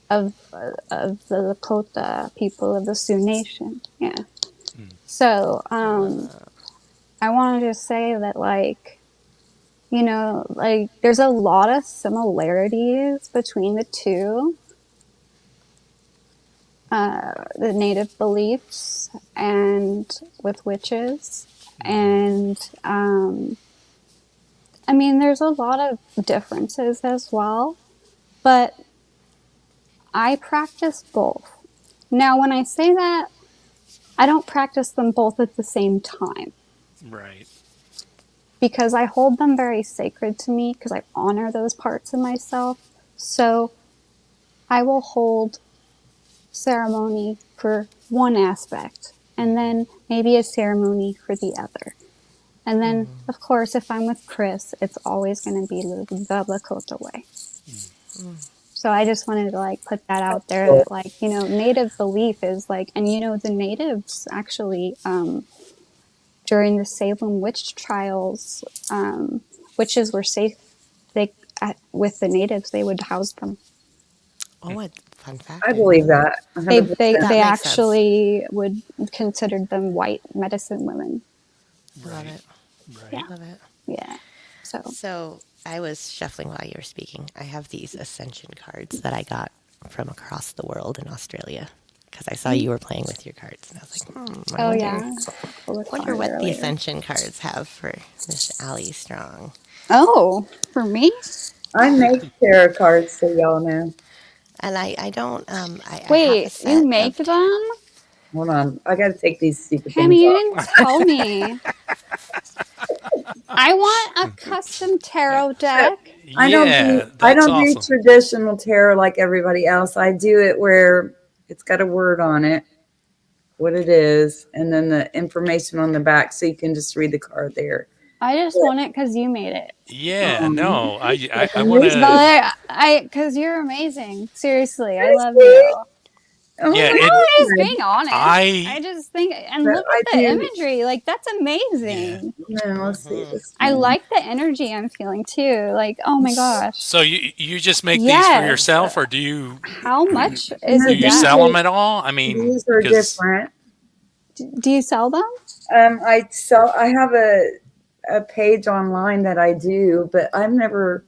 of the Lakota people of the Sioux Nation. Yeah. So I wanted to say that like You know, like there's a lot of similarities between the two, the native beliefs and with witches. And I mean, there's a lot of differences as well, but I practice both. Now, when I say that, I don't practice them both at the same time Right. because I hold them very sacred to me because I honor those parts of myself. So I will hold ceremony for one aspect and then maybe a ceremony for the other. And then, of course, if I'm with Chris, it's always going to be the Lakota way. So I just wanted to like put that out there that like, you know, native belief is like, and you know, the natives actually, during the Salem witch trials, witches were safe. With the natives, they would house them. Oh, what fun fact. I believe that. They 100%. they, That they makes actually would consider them white medicine women. Love it. Right. Love it. Yeah. So I was shuffling while you were speaking. I have these Ascension cards that I got from across the world in Australia because I saw you were playing with your cards, and I was like, Oh yeah. wonder what the Ascension cards have for Miss Allie Strong. Oh, for me? I make tarot cards, so y'all know. And I don't I have a Wait, set you of- make them? Hold on. I got to take these stupid Hammy, things you off. didn't tell me. I want a custom tarot deck. I Yeah, don't that's do awesome. traditional tarot like everybody else. I do it where it's got a word on it, what it is, and then the information on the back, so you can just read the card there. I just want it because you made it. Yeah, no, I want It's to. But because you're amazing. Seriously, I love you. Oh Yeah, my it- I'm just God. being honest. I just think, and But look I at the do- imagery. Like, that's amazing. Man, let's see this. I one. like the energy I'm feeling too. Like, oh my gosh. So you just make these for Yes. yourself, or do you How much is do a you deck? sell them at all? I mean, These are because different. Do you sell them? I have a page online that I do, but I never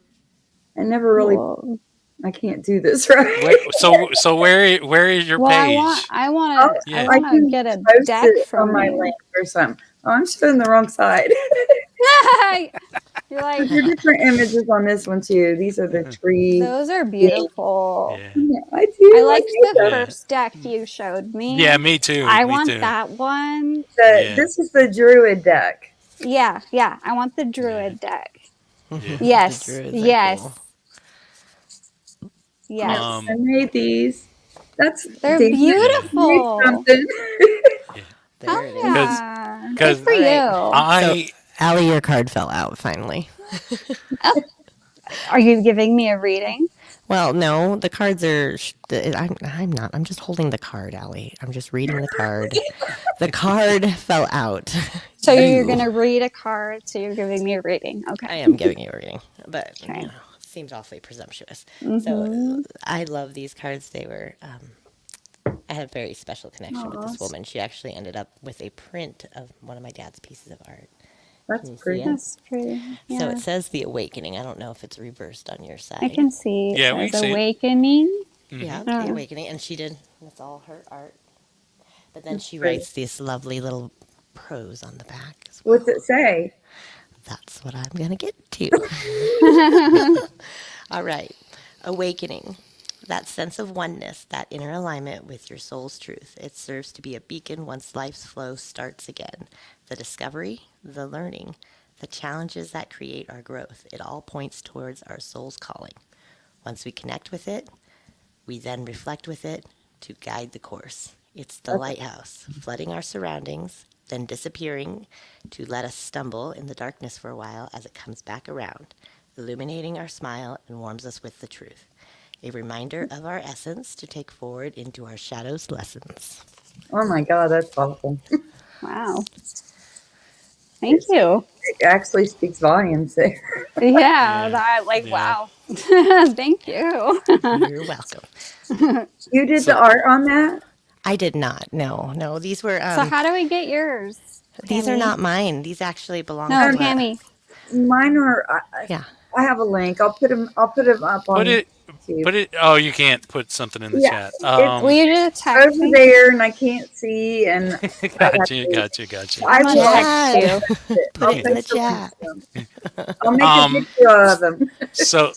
really. Well, I can't do this right. so where is your page? I want Yeah. to get a post deck it from on my you. link or something. Oh, I'm showing the wrong side. You're like, There are different images on this one too. These are the trees. those are beautiful. Yeah. Yeah, I do. I liked hate the that. first deck you showed me. Yeah, me too. I me want too. that one. Yeah. This is the Druid deck. Yeah, I want the Druid deck. Yeah. Yes, The Druids are yes, cool. yes. I made these. They're Dave, you beautiful. made something. There it is. Yeah, Because good for you. I Allie, your card fell out finally. Are you giving me a reading? Well, no, the cards are. I'm not. I'm just holding the card, Allie. I'm just reading the card. The card fell out. So you're going to read a card, so you're giving me a reading. I Okay. am giving you a reading, but Okay. you know, seems awfully presumptuous. So I love these cards. They were. I had a very special connection with this woman. She actually ended up with a print of one of my dad's pieces of art. That's Can you see pretty. it? That's pretty. Yeah. So it says the awakening. I don't know if it's reversed on your side. I can see Yeah, it we says can see it. awakening. Yeah, Oh. the awakening, and she did. That's all her art. But then she pretty. writes this lovely little prose on the back as well. What's it say? That's what I'm gonna get to. All right, awakening. That sense of oneness, that inner alignment with your soul's truth. It serves to be a beacon once life's flow starts again. The discovery, the learning, the challenges that create our growth. It all points towards our soul's calling. Once we connect with it, we then reflect with it to guide the course. It's the lighthouse, flooding our surroundings, then disappearing to let us stumble in the darkness for a while as it comes back around, illuminating our smile and warms us with the truth. A reminder of our essence to take forward into our shadows' lessons. Oh my God, that's awful. Wow. Thank you. It actually speaks volumes there. Yeah, Yeah. that like Yeah. wow. Thank you. You're welcome. You did the art on that? I did not. No. These were. So how do we get yours? These are Tammy? not mine. These actually belong No, to Tammy. Mine are. Yeah. I have a link. I'll put them. I'll put them up Put on it. YouTube. Put it. Oh, you can't put something in the Yeah, chat. it's Will you just text over me? there, and I can't see, and I have Gotcha. to. Gotcha. I I'm gonna will. text Chat. you. Put I'll it in the post a link chat. to them. I'll make a Um. picture of them. So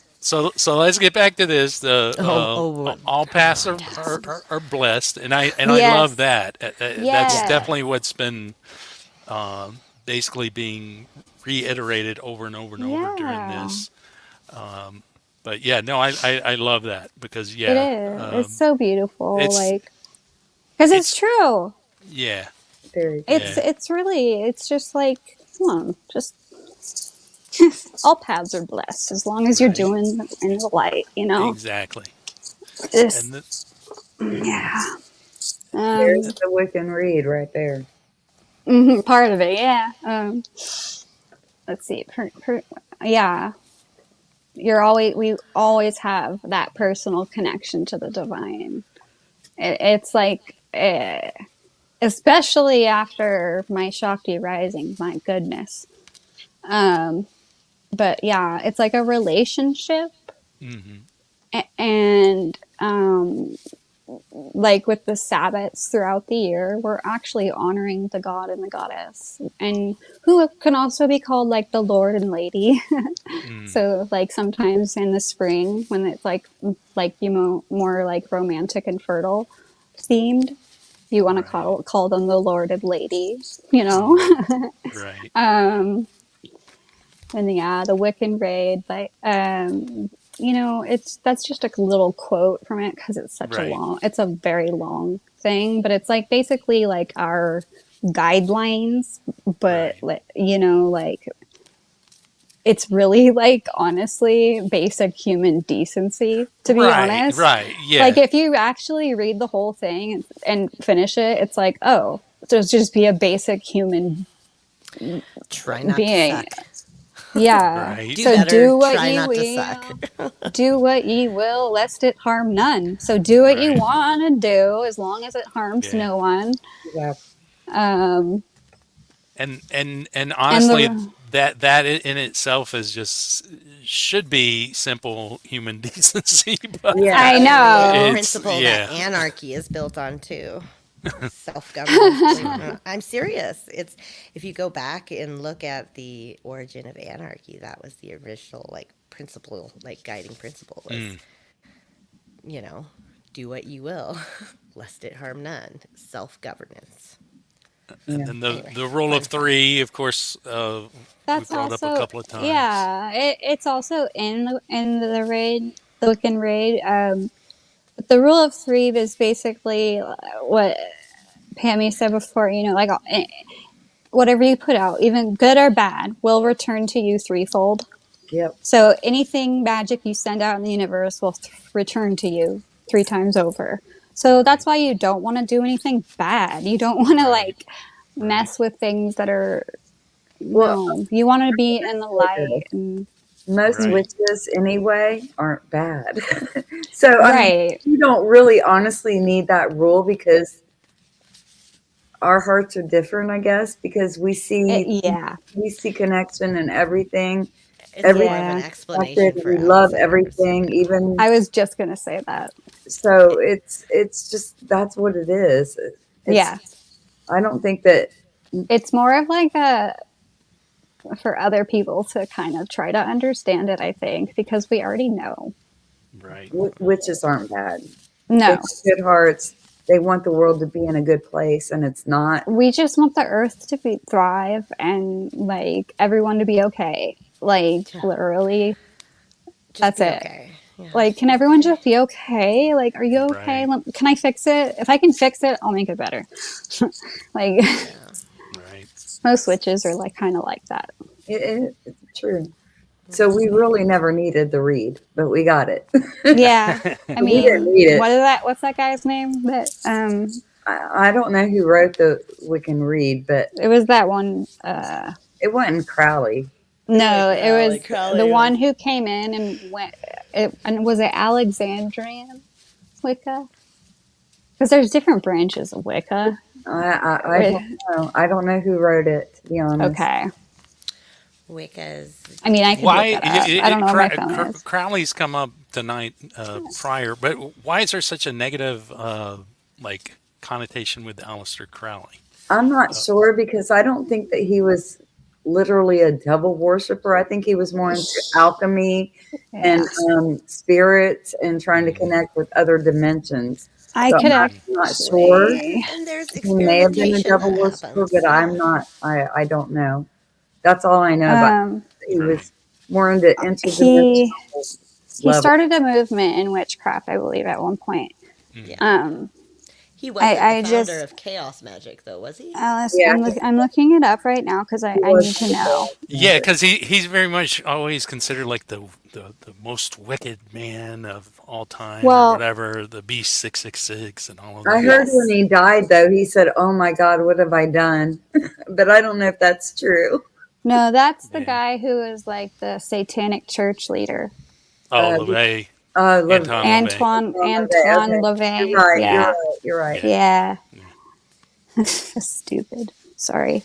let's get back to this. The Oh, all paths are, contest. are blessed, and I love Yes. that. That's Yes. definitely what's been basically being reiterated over and over and over during Yeah. this. But yeah, no, I love that because It is. It's so beautiful. it's Like, because it's it's true. yeah Very It's yeah it's really. It's just like, come on, just all paths are blessed as long as you're right doing them in the light. exactly, and Just yeah. There's Um. the Wiccan read right there. Part of it. Yeah. Let's see. Yeah. We always have that personal connection to the divine. It's like, especially after my Shakti rising, my goodness. But yeah, it's like a relationship, hmm and like with the Sabbats throughout the year, we're actually honoring the god and the goddess, and who can also be called like the Lord and Lady. So like sometimes in the spring when it's like more like romantic and fertile themed, you want to right call them the Lord and Lady, you know. right And yeah, the Wiccan raid, like that's just a little quote from it because right it's a very long thing, but it's like basically like our guidelines, but right like it's really like honestly basic human decency, to be honest. right Like yeah if you actually read the whole thing and finish it, it's like, oh, just be a basic human Try not to being. suck. Yeah. right Do So better. do what Try ye not to will. suck. Do what ye will, lest it harm none. So do what you right want to do, as long as it harms yeah no one. Yeah. Um, and and honestly the that in itself is just should be simple human decency, but Yeah. I And the know. it's principle that yeah anarchy is built on too. Self-governance. I'm serious. It's if you go back and look at the origin of anarchy, that was the original like principle, like guiding principle was, mm, you know, do what you will, lest it harm none. Self-governance. and Yeah. then Anyway, the rule fun of fact. three, of course, we That's brought up a also, couple of times. yeah. It's also in the raid, the Wiccan raid. But the rule of three is basically what Pammy said before. Like whatever you put out, even good or bad, will return to you threefold. Yep. So anything magic you send out in the universe will return to you 3 times over. So that's why you don't want to do anything bad. You don't want to Right, like right, mess with things that are Well, no. You want to be in the light and most right, witches anyway aren't bad. So I mean, right. you don't really honestly need that rule because our hearts are different, I guess, because Yeah. we see connection in everything. It's Everything more of an Yeah. connected. explanation for We love outsiders. everything, even I was just gonna say that. so. It's just that's what it is. It's Yeah. I don't think that It's more of like a for other people to kind of try to understand it, I think, because we already know. right, witches aren't bad. They have No. good hearts. They want the world to be in a good place, and it's not. We just want the earth to thrive and like everyone to be okay. Like literally, Just that's be it. okay. Yeah, Like, just can be everyone okay. just be okay? Like, are you okay? right, Can I fix it? If I can fix it, I'll make it better. Like, Yeah. right. most witches are like kind of like that. It's true. So we really never needed the read, but we got it. Yeah. I We didn't mean, need it. what's that guy's name? That I don't know who wrote the Wiccan read, but it was that one. it wasn't Crowley. No, it was Crowley the one was- who came in and went. And was it Alexandrian Wicca? Because there's different branches of Wicca. I don't know. I don't know who wrote it, to be honest. Okay. Wicca's. I mean, I could Why? look that up. I don't know where my phone is. Crowley's come up tonight prior, but why is there such a negative like connotation with Aleister Crowley? I'm not sure because I don't think that he was literally a devil worshiper. I think he was more into alchemy and spirits and trying to connect with other dimensions. I So could I'm actually. not sure. And there's He may have been a experimentation devil that worshiper, happens. but I'm not. I don't know. That's all I know about him. He was more into interdimensional He level. started a movement in witchcraft, I believe, at one point. Yeah. He wasn't I the just- founder of chaos magic, though, was he? Alice, Yeah. I'm looking it up right now because I need to know. Yeah, because he's very much always considered like the most wicked man of all time, Well- or whatever, the Beast 666 and all of that. I heard when he died, though, he said, "Oh my God, what have I done?" But I don't know if that's true. No, that's the Yeah. guy who is like the satanic church leader. LaVey. Look, Anton Anton okay. LaVey. You're right. Yeah. You're right. Yeah. Stupid. Sorry.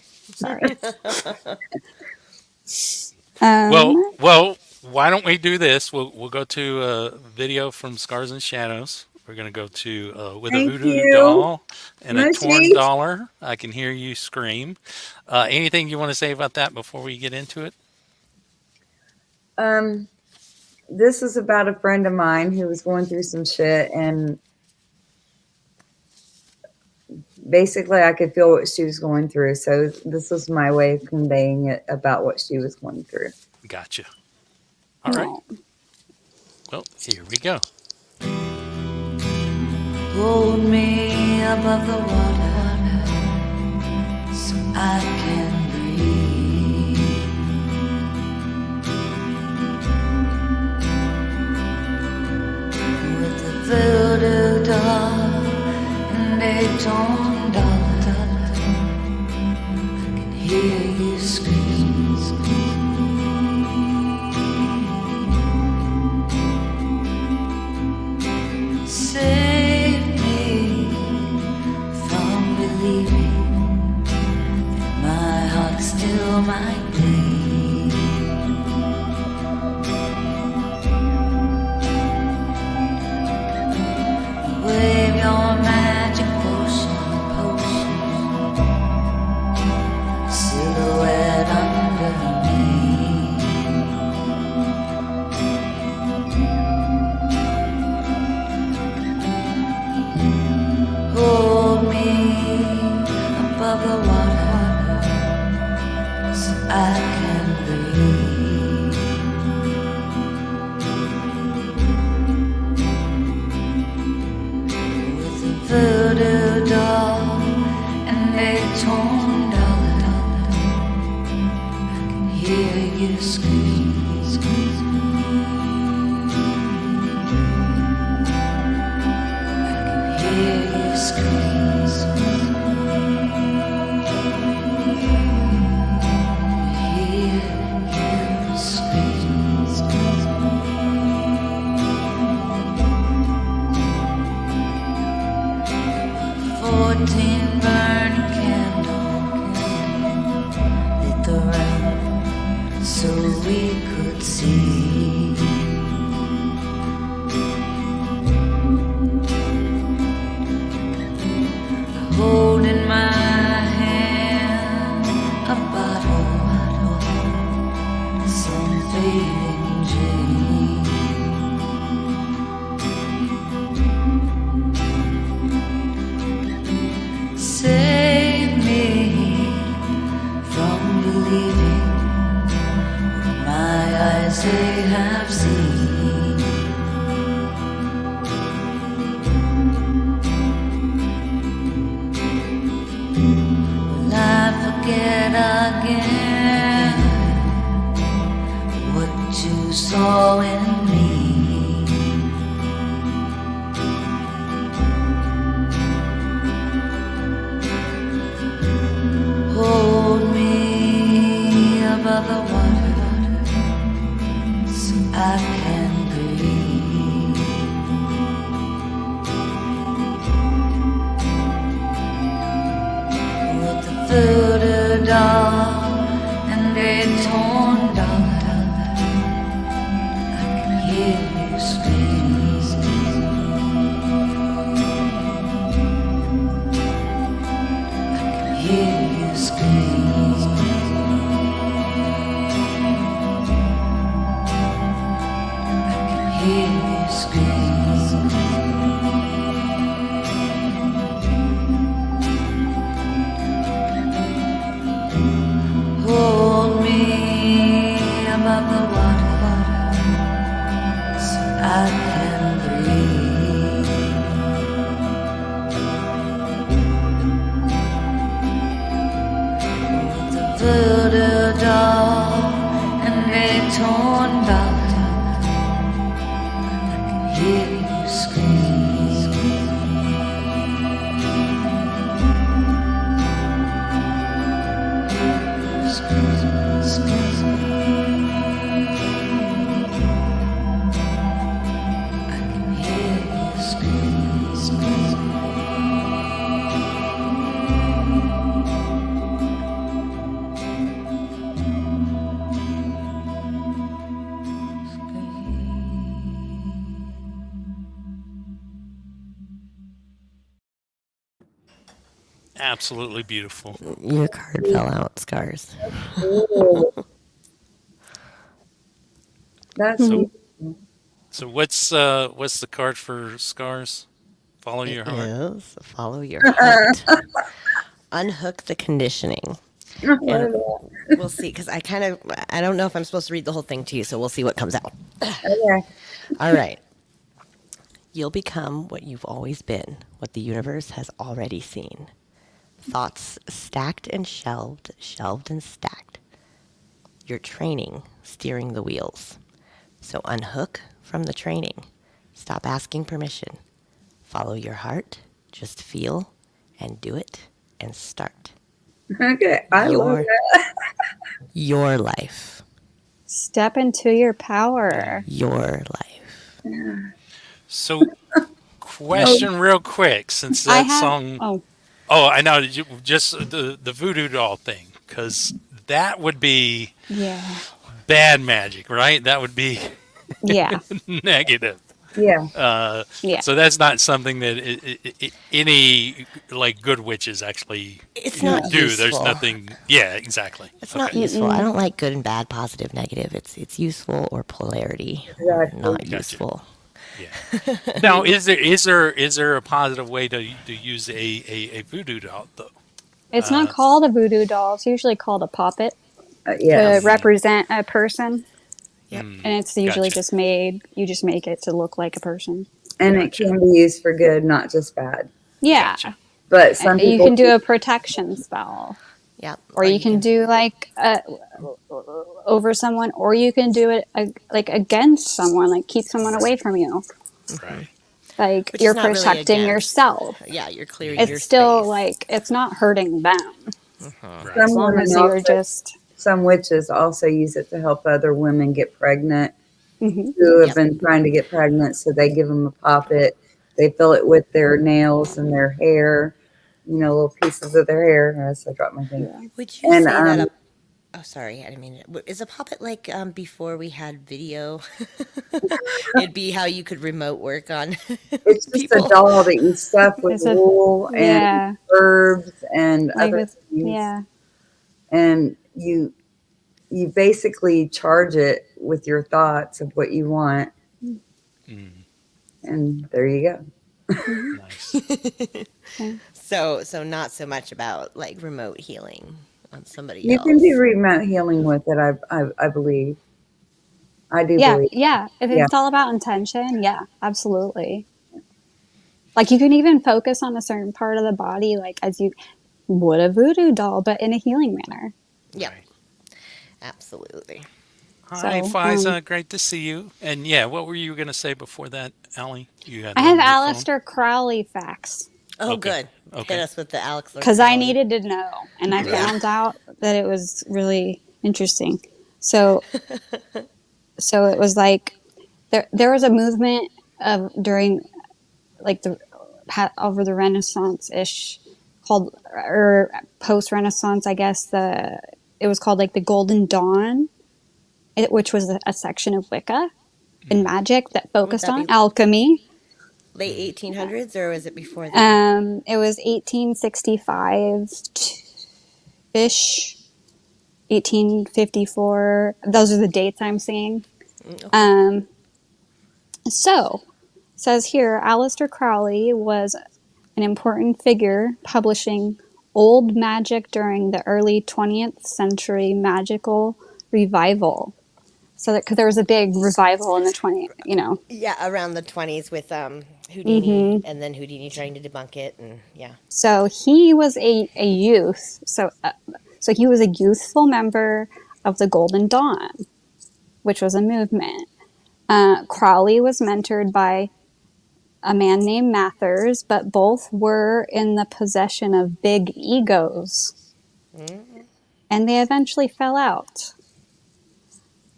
Well, why don't we do this? We'll go to a video from Scars and Shadows. We're gonna go to with Thank a voodoo you. doll and a No torn cheese. dollar. I can hear you scream. Anything you want to say about that before we get into it? This is about a friend of mine who was going through some shit, and basically I could feel what she was going through. So this was my way of conveying it about what she was going through. Gotcha. All right. Well, here we go. Hold me above the water so I can breathe. With the voodoo doll and a torn dollar, I can hear you scream. Save me from believing that my heart still might bleed. Wave your magic potion, silhouette under me. Hold me above the water so I can breathe. With a voodoo doll and a torn dollar, I can hear you scream. Hear you scream. Hear you scream. 14 burning candles lit the room so we could see. Hold in my hand a bottle, some fading dream. Save me from believing what my eyes they have seen. Will I forget again what you saw in me? Hold me above the water so I can breathe. With the voodoo doll and a torn Absolutely beautiful. Your card fell out, Scars. Cool. That's So beautiful. so what's the card for scars? Follow It your heart. is follow your heart. Unhook the conditioning. I And love that. we'll see, because I don't know if I'm supposed to read the whole thing to you, so we'll see what comes out. Okay. All right. You'll become what you've always been, what the universe has already seen. Thoughts stacked and shelved, shelved and stacked. Your training steering the wheels. So unhook from the training. Stop asking permission. Follow your heart. Just feel and do it and start. Okay. I love Your that. your life. Step into your power. Your life. So question real quick, since I that have. song. Oh, Oh, I know. Just the voodoo doll thing, because that would be yeah. bad magic, right? That would be Yeah. negative. Yeah. Yeah. So that's not something that any like good witches actually It's not do. There's useful. nothing. Yeah, exactly. It's not Okay. useful. I don't like good and bad, positive, negative. It's useful or polarity, or Exactly. not Gotcha. useful. Yeah. Now, is there a positive way to use a voodoo doll though? It's not called a voodoo doll. It's usually called a puppet Yes. to represent a person. Yep. And it's usually Gotcha. just made, you just make it to look like a person. And Gotcha. it can be used for good, not just bad. Yeah. Gotcha. But some You people can do a protection spell. Yep. Or you can do like over someone, or you can do it like against someone, like keep someone away from you. Right. Like Which is you're not really protecting against. yourself. Yeah, you're clearing It's your still space. like, it's not hurting them. Right. As some long women as you're also, just. some witches also use it to help other women get pregnant Mhm. who have Yep. been trying to get pregnant. So they give them a poppet. They fill it with their nails and their hair, little pieces of their hair. As I drop my thing. Yeah. Would you And say that a Oh, sorry, I didn't mean it. Is a puppet like before we had video? It'd be how you could remote work on it's just a people. doll that you stuff with It's a, wool and yeah, herbs and like other with, things. yeah. And you basically charge it with your thoughts of what you want. Mm, And there you go. nice. So not so much about like remote healing on somebody You can do else. remote healing with it, I believe. I do Yeah, believe. yeah. If Yeah. it's all about intention, yeah, absolutely. Like you can even focus on a certain part of the body, like as you would a voodoo doll, but in a healing manner. Yep, Right. absolutely. Hi, So, Fiza. Great to see you. And yeah, what were you going to say before that, Allie? You had I it have on your phone? Aleister Crowley facts Oh, Okay. good. Okay. Hit us with the Alex. because I needed to know, and I Yeah. found out that it was really interesting. So, so it was like there was a movement of during like over the Renaissance ish called, or post Renaissance, I guess it was called like the Golden Dawn, which was a section of Wicca and magic that focused that on be? alchemy. Late 1800s, or was it before that? It was 1865 ish, 1854. Those are the dates I'm seeing. Okay. So, says here, Aleister Crowley was an important figure publishing old magic during the early 20th century magical revival. So that, because there was a big revival in the 20s. Yeah, around the 20s with Houdini, and then Houdini trying to debunk it, and yeah. So he was a youth. So he was a youthful member of the Golden Dawn, which was a movement. Crowley was mentored by a man named Mathers, but both were in the possession of big egos, and they eventually fell out.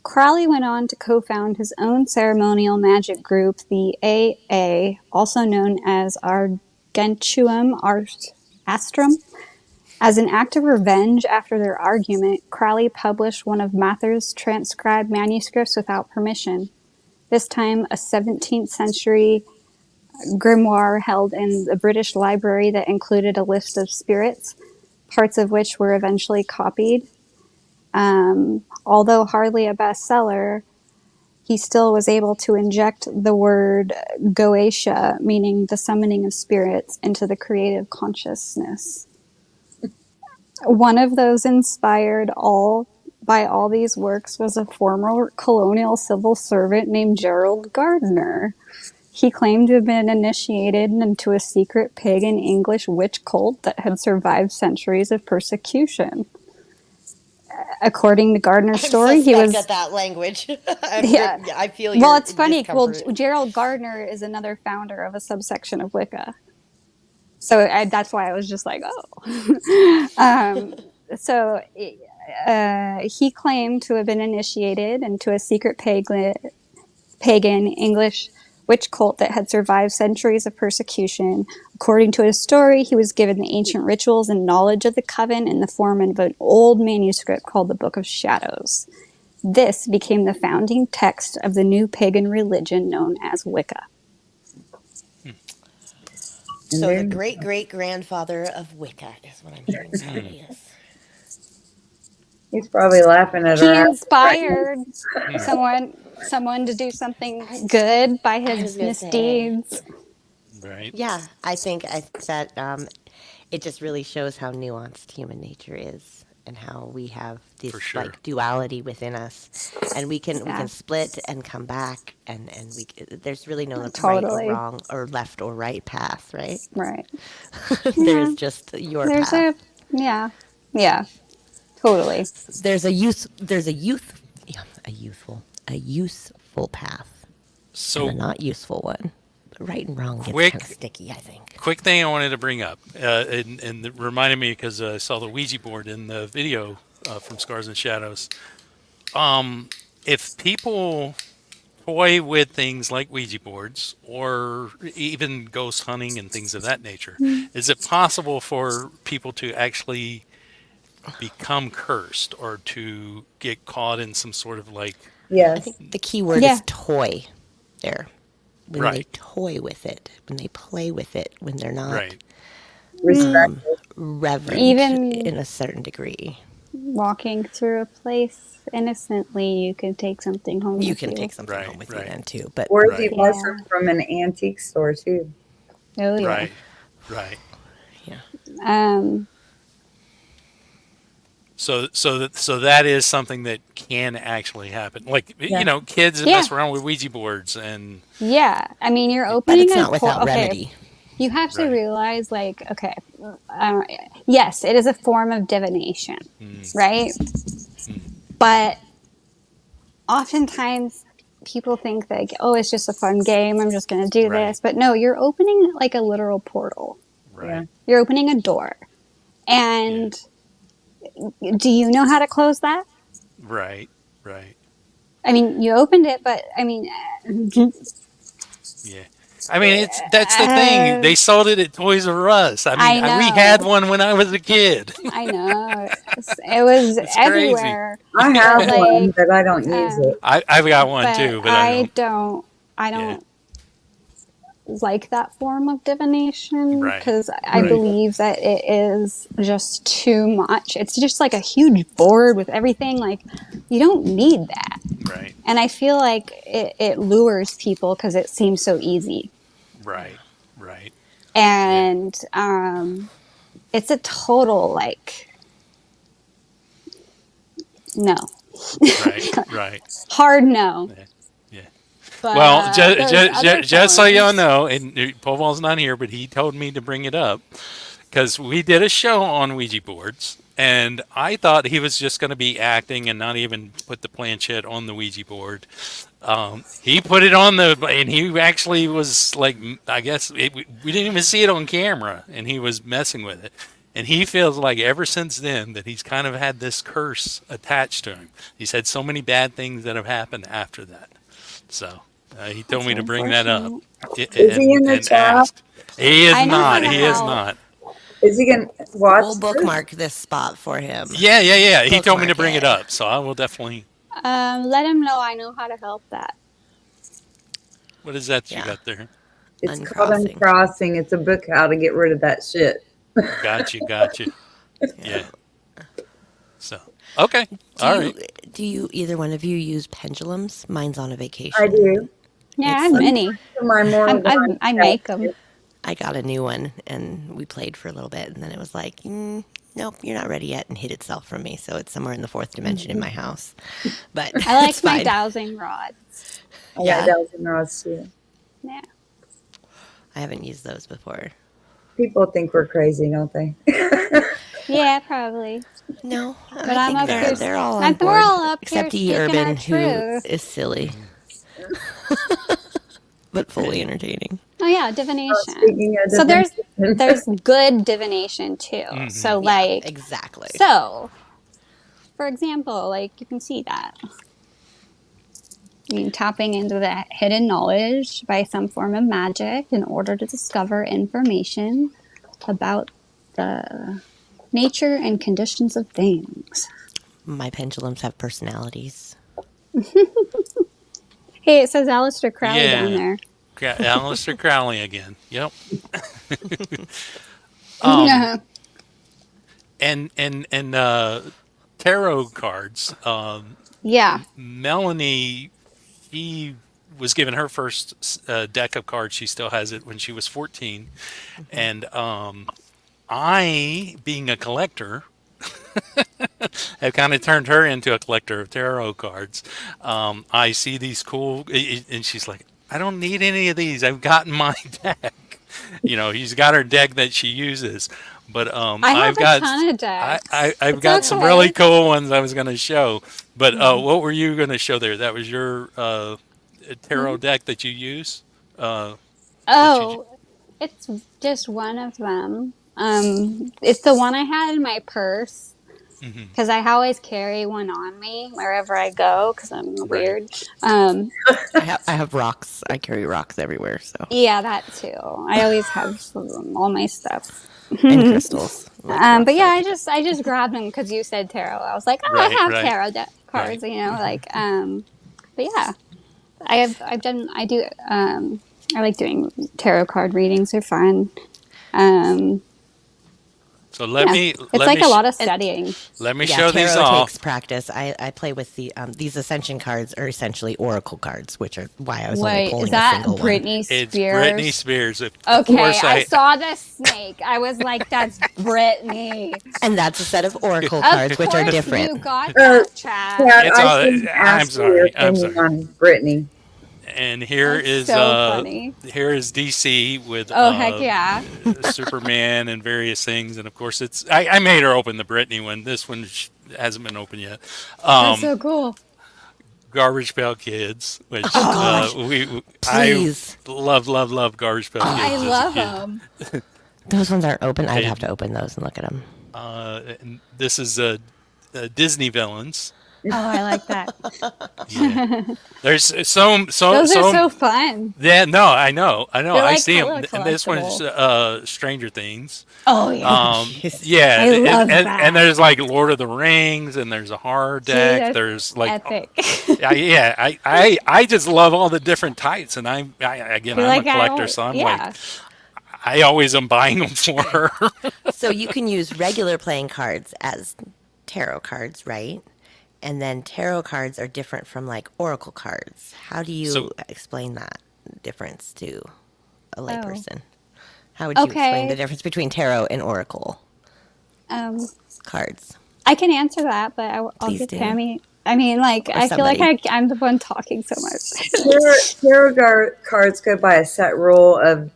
Crowley went on to co-found his own ceremonial magic group, the AA, also known as Argentuum Astrum. As an act of revenge after their argument, Crowley published one of Mathers' transcribed manuscripts without permission. This time, a 17th century grimoire held in the British Library that included a list of spirits, parts of which were eventually copied. Although hardly a bestseller, he still was able to inject the word Goetia, meaning the summoning of spirits, into the creative consciousness. One of those inspired by all these works was a former colonial civil servant named Gerald Gardner. He claimed to have been initiated into a secret pagan English witch cult that had survived centuries of persecution. According to Gardner's story, he was... at that language. Yeah. I feel Well, your it's funny. Well, discomfort. Gerald Gardner is another founder of a subsection of Wicca. So that's why I was just like, oh. So he claimed to have been initiated into a secret pagan English witch cult that had survived centuries of persecution. According to his story, he was given the ancient rituals and knowledge of the coven in the form of an old manuscript called the Book of Shadows. This became the founding text of the new pagan religion known as Wicca. So the great-great-grandfather of Wicca is what I'm hearing. There he is. He's probably laughing at He her. inspired someone to do something good by his misdeeds. Right. Yeah, I think that it just really shows how nuanced human nature is, and how we have this For sure. like duality within us, and we can Yeah. split and come back, and there's really no right Totally. or wrong or left or right path, right? Right. There's just your There's path. yeah, totally. There's a useful path, So and a not useful one. But right and wrong gets Quick- kind of sticky, I think. quick thing I wanted to bring up, and it reminded me because I saw the Ouija board in the video from Scars and Shadows. If people toy with things like Ouija boards or even ghost hunting and things of that nature, is it possible for people to actually become cursed or to get caught in some sort of like... I Yes. think the key word Yeah. is toy there. When they Right. toy with it, when they play with it, when they're not Right. Respect. reverent Even- in a certain degree. Walking through a place innocently, you can take something home You with can you. take something Right, home with right. you then too. But Or if Right. you buy some from an antique store too. Oh, yeah. Right. Right. Um, So that is something that can actually happen. Like, Yeah. you know, kids that Yeah. mess around with Ouija boards and... yeah. I mean, you're but opening it's a not without okay, remedy. you have to Right. realize, like, okay, yes, it is a form of divination, right? But oftentimes people think that, oh, it's just a fun game. I'm just going to do Right. this. But no, you're opening like a literal portal. Right. You're opening a door. And do you know how to close that? Right. Right. I mean, you opened it, but I mean, Yeah. I mean, that's the thing. They sold it at Toys R Us. I mean, I we know. had one when I was a kid. I know it was It's crazy. everywhere. I have Like, one, but I don't use it. I've got one But too, but I don't. I don't like that form of divination Right. because I Right. believe that it is just too much. It's just like a huge board with everything. Like, you don't need that. Right. And I feel like it lures people because it seems so easy. Right. Right. And it's a total, like, no. Right. Right. Hard no. Yeah. But, Well, there's other just so y'all forms. know, and Poval's not here, but he told me to bring it up because we did a show on Ouija boards, and I thought he was just going to be acting and not even put the planchette on the Ouija board. He put it on and he actually was like, I guess we didn't even see it on camera, and he was messing with it. And he feels like ever since then that he's kind of had this curse attached to him. He's had so many bad things that have happened after that. So he told me to bring that up. Is he in the and chat? asked. He is I know not. how to He is help. not. Is he gonna watch? We'll bookmark this spot for him. Yeah. He told me to Bookmark bring it it. up, so I will definitely. Let him know I know how to help that. What is that you Yeah. got there? It's called Uncrossing. Uncrossing. It's a book how to get rid of that shit. Got you. Yeah. So, okay. All right. Do you either one of you use pendulums? Mine's on a vacation. I do. Yeah, I It's- have many. For my moral I make them. I got a new one and we played for a little bit, and then it was like, nope, you're not ready yet, and hid itself from me. So it's somewhere in the fourth dimension in my house. But I like it's my fine. dowsing rods. I Yeah. got dowsing rods too. Yeah. I haven't used those before. People think we're crazy, don't they? Yeah, probably. No, But I I'm think up here. they're all on We're board, all up except here E. speaking Urban, our who truth. is silly, but fully entertaining. Oh yeah, divination. Speaking of So divination. there's good divination too. So like Exactly. so, for example, like you can see that. I mean, tapping into the hidden knowledge by some form of magic in order to discover information about the nature and conditions of things. My pendulums have personalities. Hey, it says Aleister Crowley Yeah. down there. Aleister Crowley again. Yep. Yeah. And tarot cards. Yeah. Melanie, she was given her first deck of cards. She still has it when she was 14. And I, being a collector, have kind of turned her into a collector of tarot cards. I see these cool, and she's like, I don't need any of these. I've gotten my deck. He's got her deck that she uses. But I have I've a got ton of decks. I've It's got some okay. really cool ones I was going to show. But what were you going to show there? That was your tarot deck that you use? Oh, it's just one of them. It's the one I had in my purse because I always carry one on me wherever I go because I'm weird. I have rocks. I carry rocks everywhere, so Yeah, that too. I always have all my stuff. and crystals. But yeah, I just grabbed them because you said tarot. I was like, oh, I Right, have right. tarot cards, But yeah, I like doing tarot card readings. They're fun. So let Yeah. me. It's let like me a sh- lot of studying. Let me Yeah, show these tarot off. takes practice. I play with these ascension cards are essentially oracle cards, which are why I was only Wait, pulling is that a single one. Britney It's Spears? Britney Spears. Of Okay, course I saw the snake. I was like, "That's Britney." And that's a set of oracle cards, Of which are course different. You got that, Chad. Chad, It's I all- can I'm ask you your sorry, I'm opinion sorry. on Brittany. And here That's is so funny. here is DC with Oh heck yeah! Superman and various things, and of course it's I made her open the Britney one. This one hasn't been open yet. That's so cool. Garbage Pail Kids, which gosh. Please. I love Garbage Pail Kids. I as a love kid. them. Those ones aren't open. I'd And- have to open those and look at them. And this is Disney villains. Oh, I like that. Yeah. There's Those are so fun. Yeah, no, I know. They're I like see them. color And this one's collectibles. Stranger Things. Oh yeah. Yeah, I love that. and there's like Lord of the Rings, and there's a horror deck. that's There's like, Epic. I just love all the different types, and I'm a collector, so I'm yeah. like, I always am buying them for her. So you can use regular playing cards as tarot cards, right? And then tarot cards are different from like oracle cards. How do you So- explain that difference to a layperson? How would you explain Okay. the difference between tarot and oracle Um, cards? I can answer that, but I'll Please give do. Tammy. I mean, like, I feel like somebody. I'm the one talking so much. Tarot cards go by a set rule of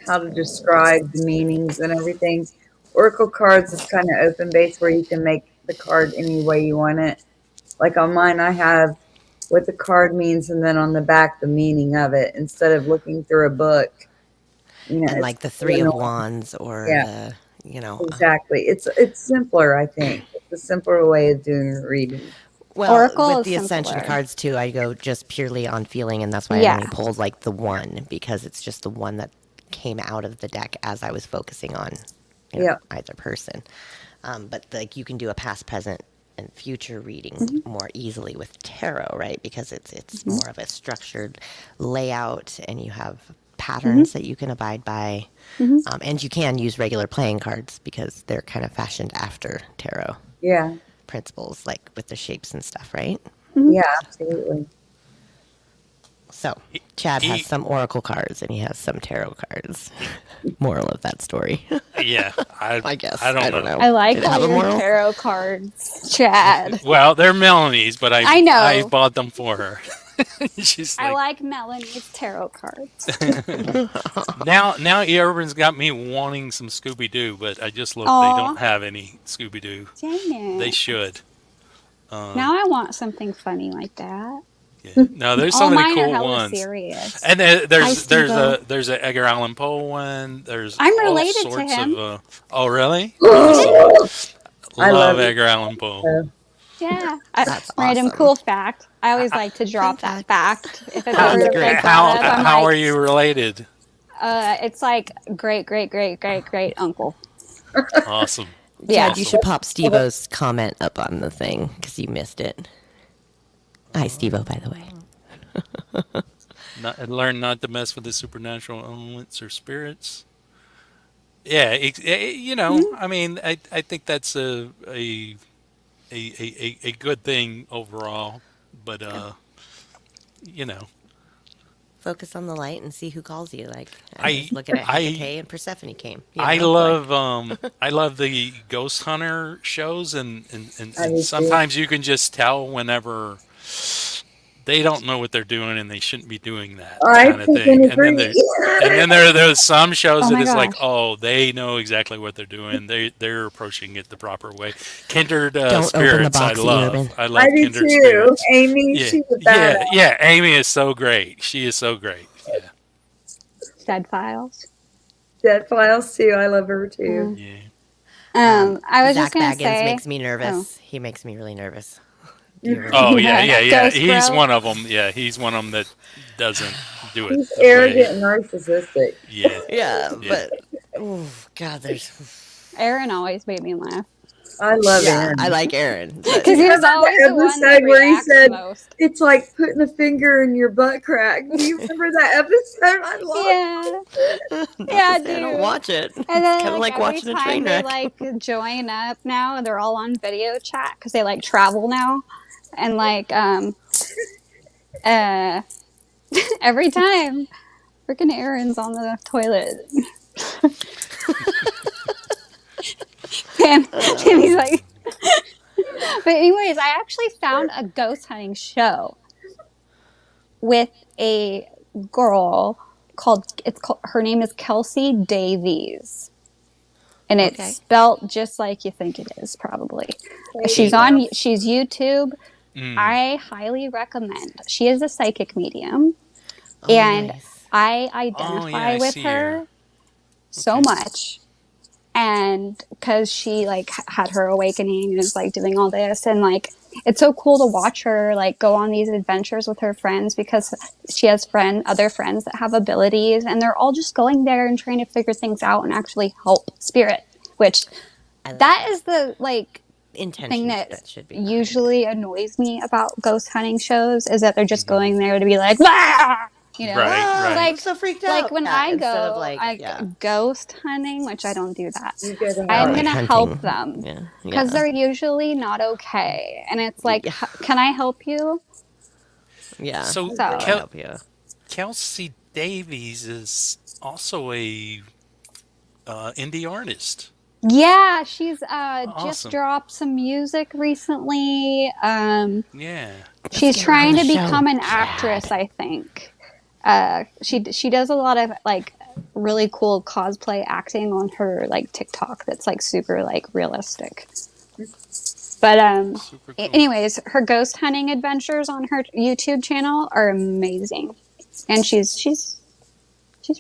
how to describe the meanings and everything. Oracle cards is kind of open base where you can make the card any way you want it. Like on mine, I have what the card means and then on the back the meaning of it instead of looking through a book. And like the Three of Wands or Yeah. the, Exactly. It's simpler, I think. It's a simpler way of doing reading. Well, Oracle with is the Ascension simpler. cards too, I go just purely on feeling, and that's why I Yeah. only pulled like the one, because it's just the one that came out of the deck as I was focusing on Yeah. either person. But like you can do a past, present, and future reading more easily with tarot, right? Because it's more of a structured layout, and you have patterns that you can abide by. Mhm. And you can use regular playing cards because they're kind of fashioned after tarot Yeah. principles, like with the shapes and stuff, right? Yeah, absolutely. So Chad has He- some oracle cards and he has some tarot cards. Moral of that story. Yeah, I guess. I don't know. I like Did it all have a your moral? tarot cards, Chad. Well, they're Melanie's, but I know. I bought them for her. She's I like, like Melanie's tarot cards. now everyone's got me wanting some Scooby Doo, but I just looked. Aw. They don't have any Scooby Doo. Dang They it. should. Now I want something funny like that. Yeah. No, there's so All many mine are cool hella ones. serious. And Hi, there's Steve-O. a Edgar Allan Poe one. There's I'm all related to sorts him. of. Oh, really? I Love love it. Edgar Allan Poe. Yeah. That's Random awesome. cool fact. I always like to drop Fun that fact. If it's That was ever great. like brought up, I'm How like, are you related? It's like great uncle. Awesome. Yeah. Chad, you should pop Steve-O's comment up on the thing because you missed it. Hi, Steve-O, by the way. Learn not to mess with the supernatural elements or spirits. Yeah, I mean, I think that's a good thing overall, but Focus on the light and see who calls you. Like I- I was looking at I- Hecate and Persephone came. You I know, like- love the ghost hunter shows, and I do too. sometimes you can just tell whenever they don't know what they're doing and they shouldn't be doing that I kind of thing. freaking And then agree. there's some shows Oh that my is like, gosh. oh, they know exactly what they're doing. They're approaching it the proper way. Kindred Don't open the spirits, box, I love. Urban. I love I do kindred too. spirits. Amy, Yeah, she's a yeah, badass. yeah. Amy is so great. She is so great. Yeah, Dead Files. Dead Files too. I love her too. yeah. I was Zach just gonna Baggins say. makes me nervous. He makes me really nervous. Do you ever- Oh yeah. Ghost He's Bro. one of them. Yeah, he's one of them that doesn't do it. He's the way- arrogant and narcissistic. Yeah. Yeah, Yeah. but oh god, there's Aaron always made me laugh I love yeah, Aaron. I like Aaron. but- because he was Remember always the the one that episode where he reacts said- most. It's like putting a finger in your butt crack. Do you remember that episode? I love it. Yeah, yeah, I don't dude. watch it. It's And then kind of like every watching a time train they wreck. like join up now, they're all on video chat because they like travel now, and like every time, freaking Aaron's on the toilet. and he's like, but anyways, I actually found a ghost hunting show with a girl her name is Kelsey Davies. And it's Okay. spelt just like you think it is, probably. She's YouTube. I highly recommend. She is a psychic medium. Oh, and nice. I identify I with see her her. so much. And because she like had her awakening and is like doing all this, and like it's so cool to watch her like go on these adventures with her friends because she has other friends that have abilities, and they're all just going there and trying to figure things out and actually help spirit, which I like that is the like intention thing that should be usually annoys me about ghost hunting shows is that they're just going there to be like, "Wah!" you know, Right, right. like I'm so freaked out. like when Yeah, I instead go of, like, I yeah. ghost hunting, which I don't do that. You guys are I'm not- gonna hunting. help them Yeah, because yeah. they're usually not okay, and it's like, can I help you? Yeah. So, So- I'll Kel- help you. Kelsey Davies is also a indie artist. Yeah, she's just Awesome. dropped some music recently. Yeah. She's get her trying on to the show, become an Chad. actress, I think. She does a lot of like really cool cosplay acting on her like TikTok that's like super like realistic. But Super cool. anyways, her ghost hunting adventures on her YouTube channel are amazing, and she's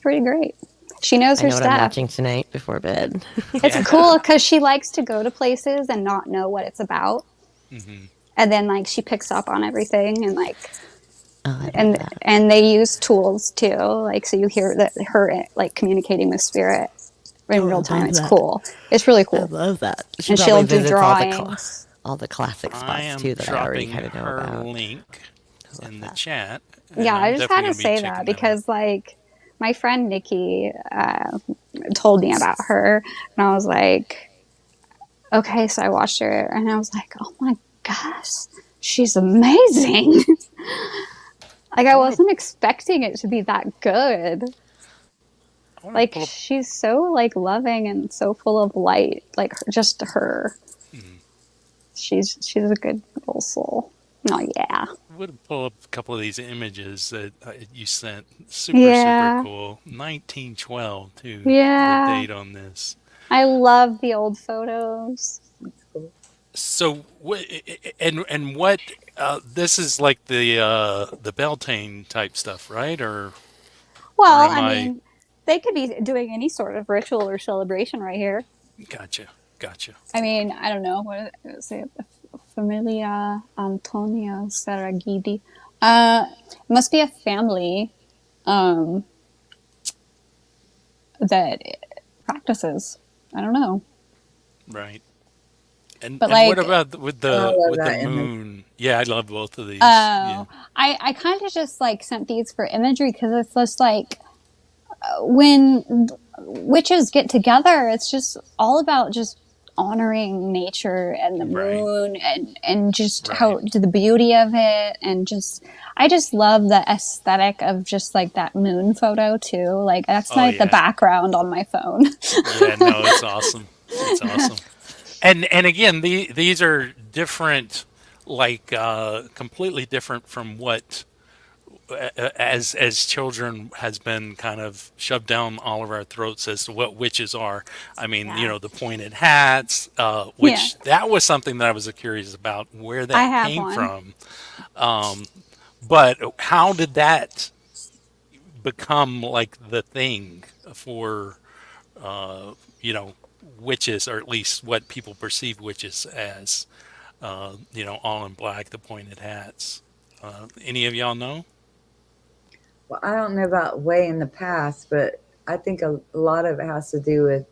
pretty great. She knows I her know what I'm stuff. watching tonight before bed. It's cool because she likes to go to places and not know what it's about, Mhm. and then like she picks up on everything and like. Oh, I love and that. and they use tools too, like so you hear that her like communicating with spirit in Oh, I real time. love It's that. cool. It's really I cool. love that. And probably she'll do visits drawings. all the classic I spots am too that I already dropping kind of know her about. link in the that. chat. and Yeah, I'm I just definitely had to gonna be say checking that out. because like my friend Nikki told me about her, and I was like, okay. So I watched her, and I was like, oh my gosh, she's amazing. Like, I wasn't expecting it to be that good. I want to Like, pull up. she's so like loving and so full of light. Like, just her. She's a good little soul. Oh yeah. Would pull up a couple of these images that you sent. Super Yeah. cool. 1912 too. Yeah. The date on this. I love the old photos. So and what this is like the Beltane type stuff, right? Or Well, am I I mean, they could be doing any sort of ritual or celebration right here. gotcha. I mean, I don't know what is it. Familia Antonio Saragidi. It must be a family that practices. I don't know. Right. And But what like, about with I love the that image. moon? Yeah, I love both of these. Yeah. oh, I kind of just like sent these for imagery because it's just like when witches get together, it's just all about just honoring nature and the Right. moon and just Right. how the beauty of it, and just I just love the aesthetic of just like that moon photo too. Like, that's Oh like the yeah. background on my phone. Yeah, no, it's awesome. It's awesome. And again, these are different, like completely different from what as children has been kind of shoved down all of our throats as to what witches are. I mean, you Yeah. know, the pointed hats, which that was something that I was curious about where I that have came one. from. But how did that become like the thing for you know, witches, or at least what people perceive witches as? You know, all in black, the pointed hats. Any of y'all know? Well, I don't know about way in the past, but I think a lot of it has to do with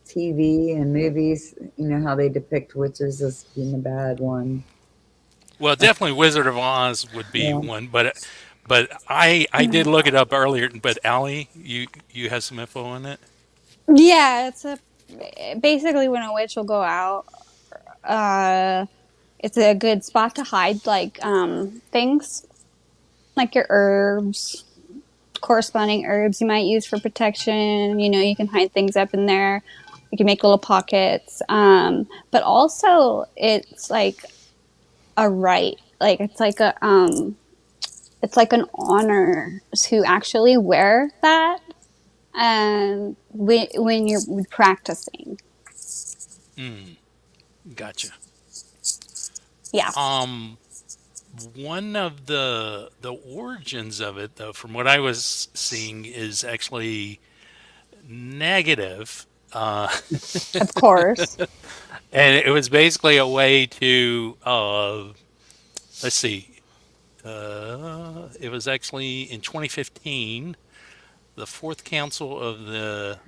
TV and movies. You know how they depict witches as being the bad one. Well, definitely Wizard of Oz would be Yeah. one, but I did look it up earlier. But Allie, you have some info on it? Yeah, it's basically when a witch will go out. It's a good spot to hide like things like your herbs, corresponding herbs you might use for protection. You know, you can hide things up in there. You can make little pockets. But also it's like a right. Like, it's like an honor to actually wear that when you're practicing. Gotcha. Yeah. One of the origins of it, though, from what I was seeing, is actually negative. Of course. And it was basically a way to, let's see, it was actually in 2015, the Fourth Council of the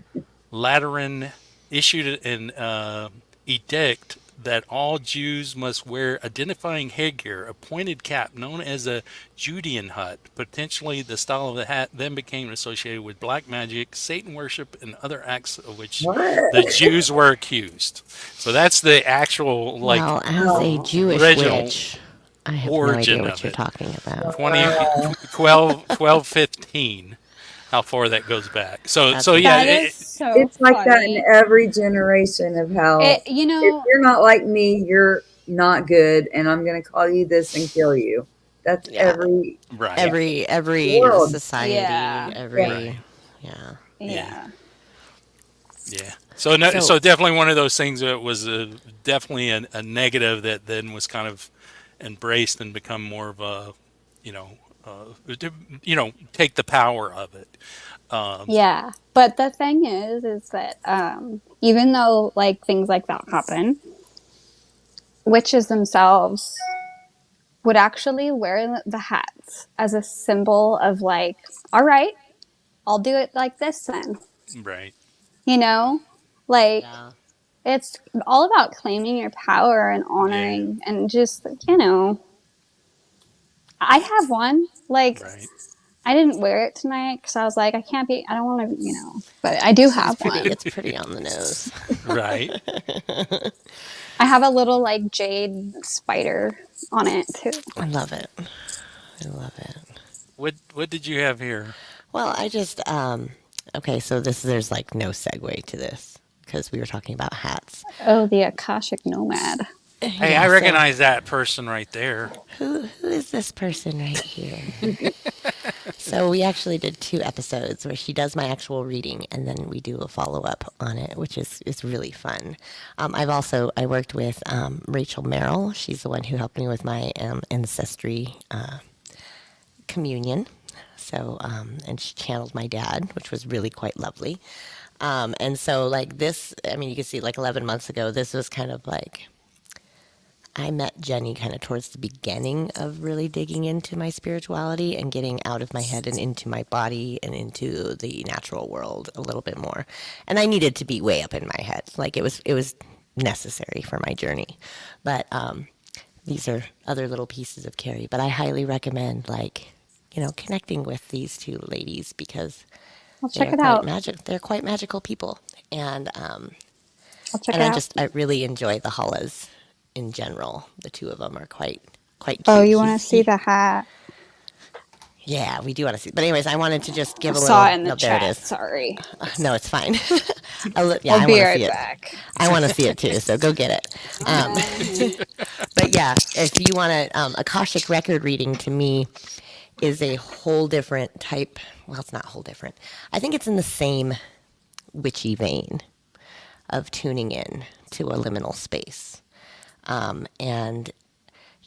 Lateran issued an edict that all Jews must wear identifying headgear, a pointed cap known as a Judean hat. Potentially, the style of the hat then became associated with black magic, Satan worship, and other acts of which What? the Jews were accused. So that's the actual, like, Well, as a Jewish original witch, I have no origin idea of what you're it. talking about. 12, 15. How far that goes back. So That's yeah, That is so It's like that funny. in every generation of how You if know, you're not like me, you're not good, and I'm going to call you this and kill you. That's Yeah. every right. Every World. society, Yeah. every Right. yeah. yeah. Yeah. So no, So- so definitely one of those things that was definitely a negative that then was kind of embraced and become more of a, take the power of it. Yeah. But the thing is that even though like things like that happen, witches themselves would actually wear the hats as a symbol of like, all right, I'll do it like this then. Right. You know, like Yeah. it's all about claiming your power and honoring and just, I have one. Like, Right. I didn't wear it tonight because I was like, I don't want to, but I do have one. It's pretty on the nose. Right. I have a little like jade spider on it too. I love it. I love it. What did you have here? Well, I just okay. So there's like no segue to this because we were talking about hats. Oh, the Akashic Nomad. Hey, Yeah, I so recognize that person right there. who is this person right here? So we actually did 2 episodes where she does my actual reading, and then we do a follow up on it, which is really fun. I worked with Rachel Merrill. She's the one who helped me with my ancestry communion. So and she channeled my dad, which was really quite lovely. And so like this, I mean, you can see like 11 months ago, this was kind of like I met Jenny kind of towards the beginning of really digging into my spirituality and getting out of my head and into my body and into the natural world a little bit more. And I needed to be way up in my head. Like it was necessary for my journey. But these are other little pieces of Carrie. But I highly recommend connecting with these 2 ladies because I'll check it out. They're quite magical people. And I'll check it out. I really enjoy the Hollas in general. The 2 of them are quite cute. Oh, you want to see the hat? Yeah, we do want to see. But anyways, I wanted to just give I a little. saw it in the no, chat. there it is. Sorry. No, it's fine. I'll I be want to right see it. back. I want to see it too. So go get it. But yeah, if you want Akashic record reading, to me is a whole different type. Well, it's not whole different. I think it's in the same witchy vein of tuning in to a liminal space. And,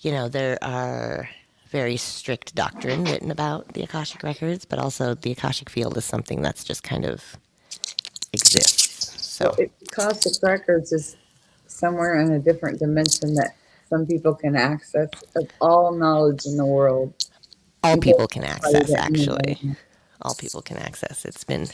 there are very strict doctrine written about the Akashic records, but also the Akashic field is something that's just kind of exists. So Akashic Records is somewhere in a different dimension that some people can access of all knowledge in the world. all people can access, that actually. anyway. All people can access. It's been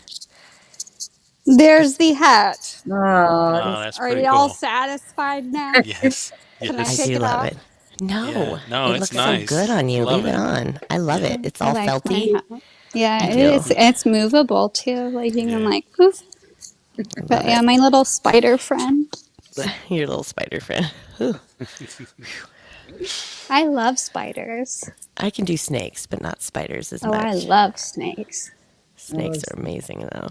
There's the hat. Oh, Oh, that's Are pretty y'all cool. satisfied now? Yes. Can I Take Yes. do it love off? it. No, Yeah. No, it it's looks nice. so good on you. Love Leave it it. on. I love it. It's I all like my felty. hat. Yeah, I it do. is. It's movable too. Like you can Yeah. like poof. But yeah, my little spider friend. Your little spider friend. Ooh. I love spiders. I can do snakes, but not spiders as Oh, much. I love snakes. Snakes are amazing, though.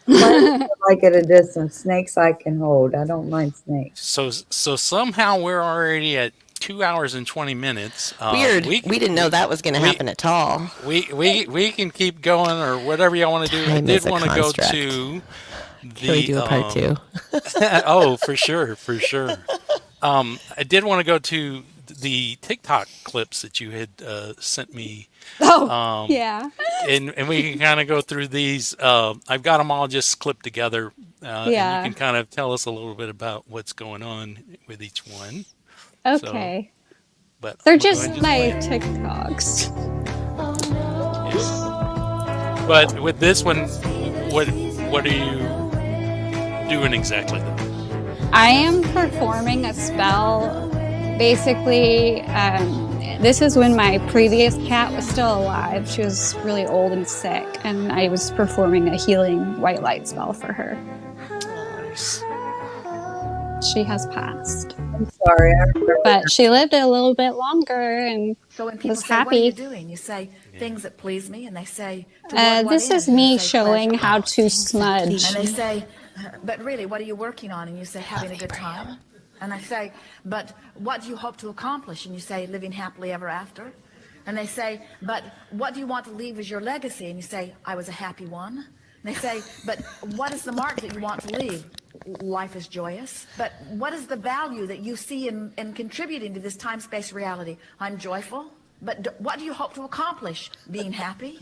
like at a distance. Snakes I can hold. I don't mind snakes. So somehow we're already at 2 hours and 20 minutes. Weird. We didn't know that was going to we- happen at all. We can keep going or whatever y'all want to do. I Time did is a want to go construct. to Can we do a part 2? oh, for sure. I did want to go to the TikTok clips that you had sent me. Oh, yeah. And we can kind of go through these. I've got them all just clipped together. And Yeah. you can kind of tell us a little bit about what's going on with each one. Okay. But They're we'll go just ahead and my play. TikToks. Yeah. But with this one, what are you doing exactly? I am performing a spell. Basically, this is when my previous cat was still alive. She was really old and sick, and I was performing a healing white light spell for her. Nice. She has passed, I'm sorry. I remember but she lived a little bit longer, and So when people was say, what are you happy. doing? You say things that please me, and they say, toward what This end? is And you me say, showing pleasure. how to smudge. And they say, but really, what are you working on? And you say, having a good time. And I say, but what do you hope to accomplish? And you say, living happily ever after. And they say, but what do you want to leave as your legacy? And you say, I was a happy one. And they say, but what is the mark that you want to leave? Life is joyous. But what is the value that you see in contributing to this time-space reality? I'm joyful. But what do you hope to accomplish? Being happy?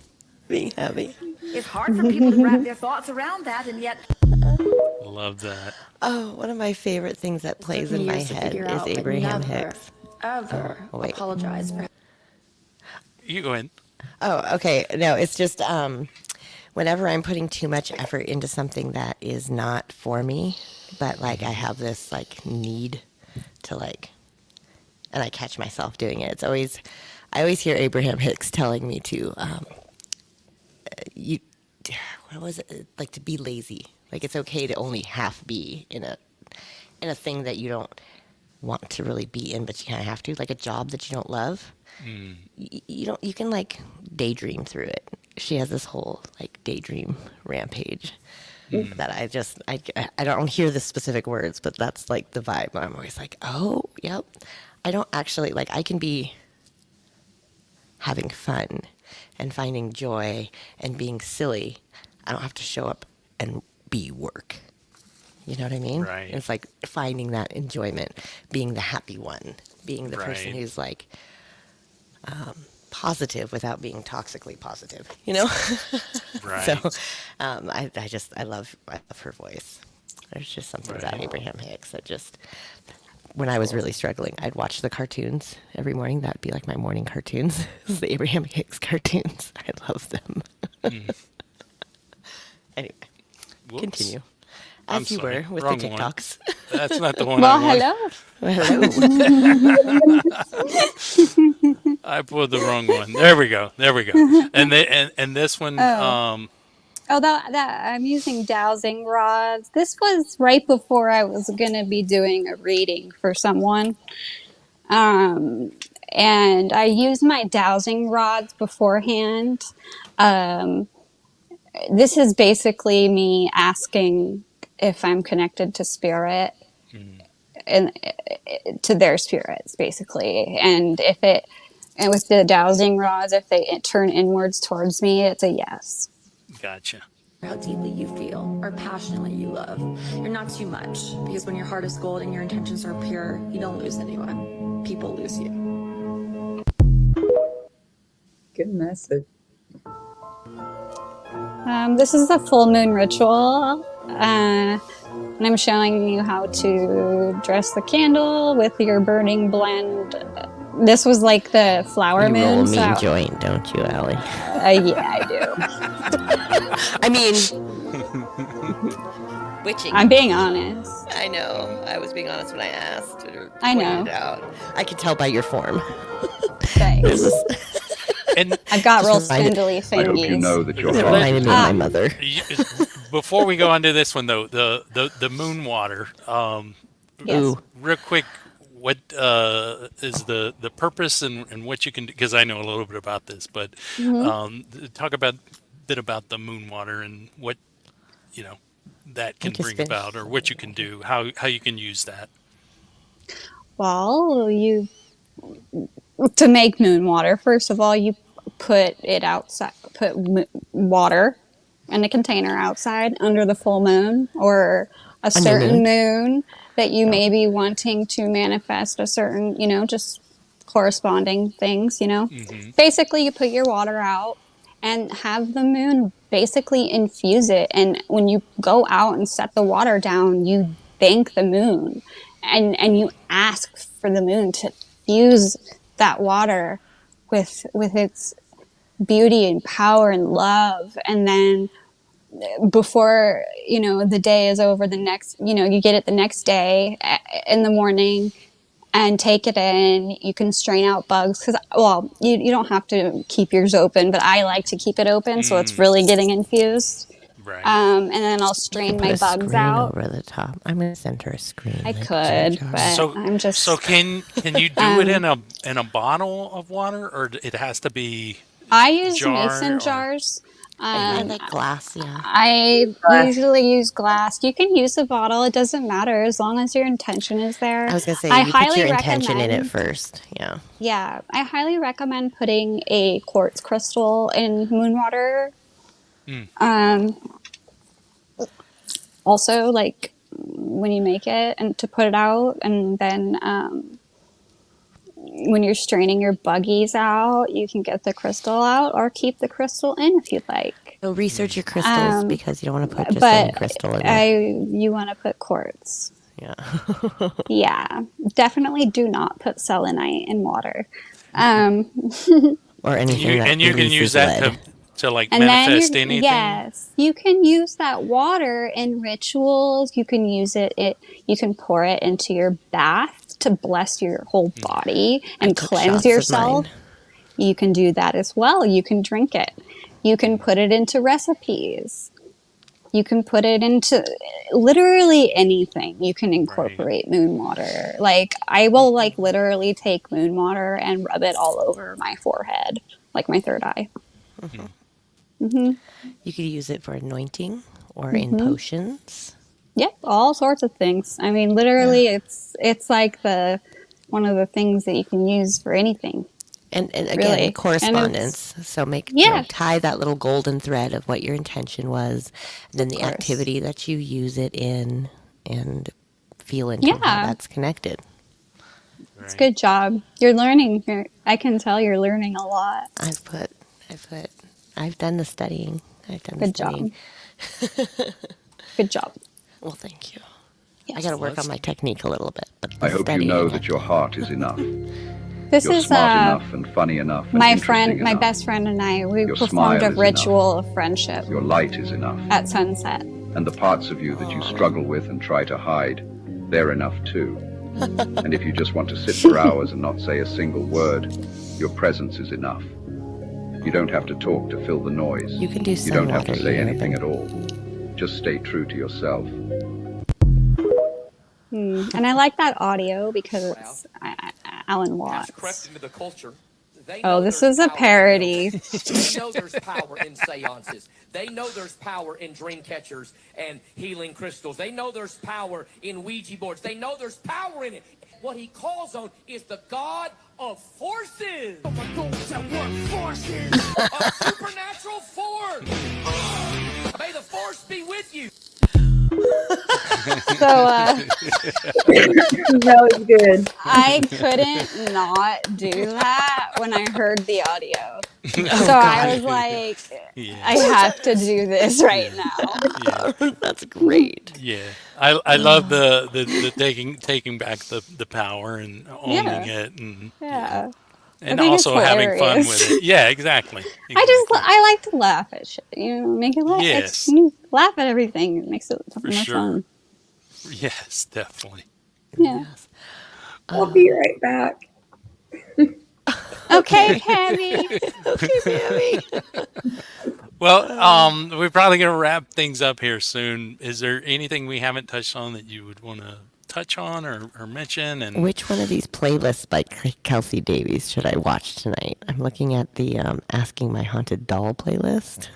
Being happy. It's hard for people to wrap their thoughts around that, and yet Love that. Oh, one of my favorite things that plays in my head is Abraham Hicks. Ever Oh, wait. apologize for You go ahead. Oh, okay. No, it's just whenever I'm putting too much effort into something that is not for me, but like I have this like need to like, and I catch myself doing it. I always hear Abraham Hicks telling me to you what was it like to be lazy? Like it's okay to only half be in a thing that you don't want to really be in, but you kind of have to, like a job that you don't love. You don't. You can like daydream through it. She has this whole like daydream rampage that I don't hear the specific words, but that's like the vibe. I'm always like, oh, yep. I don't actually like. I can be having fun and finding joy and being silly. I don't have to show up and be work. You know what I mean? Right. It's like finding that enjoyment, being the happy one, being the person Right. who's like positive without being toxically positive. You know? Right. So I love her voice. There's just something about Right. Abraham Hicks that just, when I was really struggling, I'd watch the cartoons every morning. That'd be like my morning cartoons. The Abraham Hicks cartoons. I love them. Anyway, Whoops. continue. I'm As you sorry. were with Wrong the one. TikToks. That's not the one Well, I want. hello. Hello. I pulled the wrong one. There we go. There we go. And this one, Oh, that I'm using dowsing rods. This was right before I was gonna be doing a reading for someone. And I used my dowsing rods beforehand. This is basically me asking if I'm connected to spirit and to their spirits, basically. And with the dowsing rods, if they turn inwards towards me, it's a yes. gotcha. How deeply you feel or passionately you love. You're not too much, because when your heart is gold and your intentions are pure, you don't lose anyone. People lose you. Good message. This is the full moon ritual, and I'm showing you how to dress the candle with your burning blend. This was like the flower You roll a moon. mean So, joint, don't you, Allie? yeah, I do. I mean, witching. I'm being honest. I know. I was being honest when I asked. Or I know. pointed it out. I could tell by your form. Thanks. And I've got real Just reminded- spindly I hope you fingies. know that your It heart reminded is me of my not mother. before we go on to this one, though, the moon water, Yes. Ooh. real quick, what is the purpose and what you can do? Because I know a little bit about this, but talk about bit about the moon water and what that can just bring finished. about, or what you can do, how you can use that. Well, to make moon water, first of all, you put it outside, water in a container outside under the full moon or a On your certain moon? moon that you may be wanting to manifest a certain, just corresponding things, Basically, you put your water out and have the moon basically infuse it. And when you go out and set the water down, you thank the moon and you ask for the moon to fuse that water with its beauty and power and love. And then before the day is over, the next you get it the next day in the morning and take it in. You can strain out bugs because you don't have to keep yours open, but I like to keep it open so it's really getting infused. Right. And then I'll strain my Put a bugs screen out. over the top. I'm gonna send her a screen. I like could, Jar Jar. but So I'm just so can you do it in a bottle of water, or it has to be? I use jar mason or- jars. I like glass, yeah. I Glass. usually use glass. You can use a bottle. It doesn't matter as long as your intention is there. I was gonna say I you put highly your intention in it recommend- first. Yeah. Yeah, I highly recommend putting a quartz crystal in moon water. Also, like when you make it and to put it out, and then when you're straining your buggies out, you can get the crystal out or keep the crystal in if you'd like. So research your crystals because you don't want to put just But any crystal in there. you want to put quartz. Yeah. Yeah, definitely do not put selenite in water. Or anything that And you can releases use that lead. to like And then manifest anything. yes, you can use that water in rituals. You can use it. You can pour it into your bath to bless your whole body and took cleanse shots of yourself. mine. You can do that as well. You can drink it. You can put it into recipes. You can put it into literally anything. You can incorporate moon water. Like, I will like literally take moon water and rub it all over my forehead, like my third eye. You could use it for anointing or in potions. Yep, all sorts of things. I mean, literally, it's like one of the things that you can use for anything. And again, Really. correspondence. So tie that little golden thread of what your intention was, and then the activity that you use it in, and feel into how that's connected. It's a good job. You're learning. I can tell you're learning a lot. I've done the studying. Good job. Good job. Well, thank you. Yes. I got to work on my technique a little bit. But I hope you know that your heart is enough. This You're is smart enough and funny enough. And my best friend and I, we Your performed smile a is ritual of friendship Your light is enough. at sunset. And the parts of you that you struggle with and try to hide, they're enough too. And if you just want to sit for hours and not say a single word, your presence is enough. You don't have to talk to fill the noise. You can do You don't have to water, say Urban. anything at all. Just stay true to yourself. And I like that audio because it's Alan Watts. Oh, this is a parody. They know there's power in seances. They know there's power in dream catchers and healing crystals. They know there's power in Ouija boards. They know there's power in it. What he calls on is the God of forces. Oh my goals and work forces. A supernatural force. May the force be with you. So That was good. I couldn't not do that when I heard the audio. So I was like, I have to do this right now. That's great. Yeah, I love the taking back the power and owning it, and Yeah. and I think also it's having fun hilarious. with it. Yeah, exactly. I like to laugh at shit. Make it laugh. Yes. You laugh at everything. It makes it more sure. fun. Yes, definitely. Yeah. I'll be right back. Okay, Pammy. Well, we're probably going to wrap things up here soon. Is there anything we haven't touched on that you would want to touch on or mention? And Which one of these playlists by Kelsey Davies should I watch tonight? I'm looking at the Asking My Haunted Doll playlist.